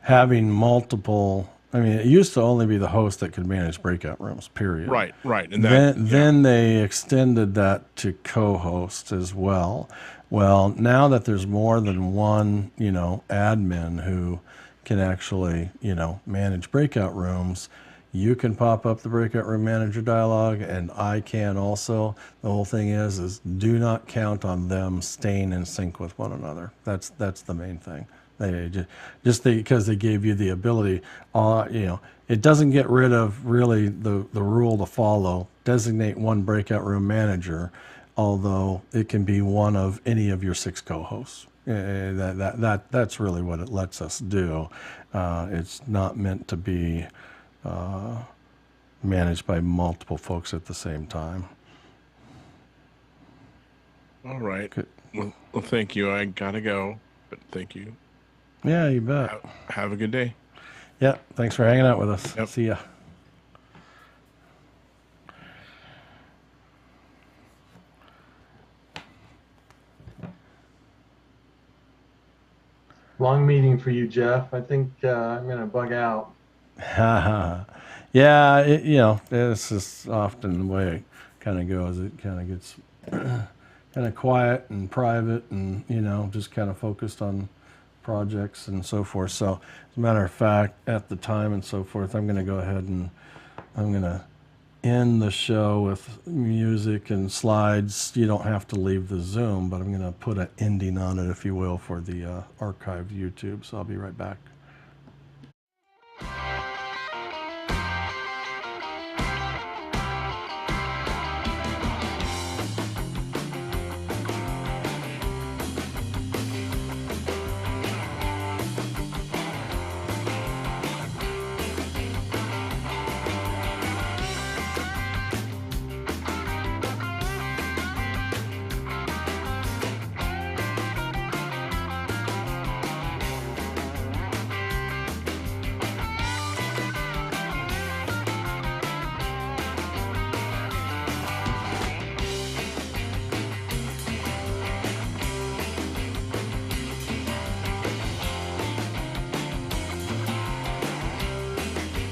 Speaker 1: having multiple. I mean, it used to only be the host that could manage breakout rooms, period.
Speaker 2: Right. And
Speaker 1: then they extended that to co-host as well. Well, now that there's more than one, admin who can actually, manage breakout rooms, you can pop up the breakout room manager dialog, and I can also. The whole thing is do not count on them staying in sync with one another. That's the main thing. They just because they gave you the ability, it doesn't get rid of really the rule to follow. Designate one breakout room manager, although it can be one of any of your 6 co-hosts. That's really what it lets us do. It's not meant to be managed by multiple folks at the same time.
Speaker 2: All right. Well, thank you. I gotta go, but thank you.
Speaker 1: Yeah, you bet.
Speaker 2: Have a good day.
Speaker 1: Yeah, thanks for hanging out with us.
Speaker 2: Yep.
Speaker 1: See ya.
Speaker 17: Long meeting for you, Jeff. I think I'm going to bug out.
Speaker 1: Yeah, this is often the way it kind of goes. It kind of gets kind of quiet and private and, just kind of focused on projects and so forth. So as a matter of fact, at the time and so forth, I'm going to go ahead and I'm going to end the show with music and slides. You don't have to leave the Zoom, but I'm going to put an ending on it, if you will, for the archived YouTube. So I'll be right back.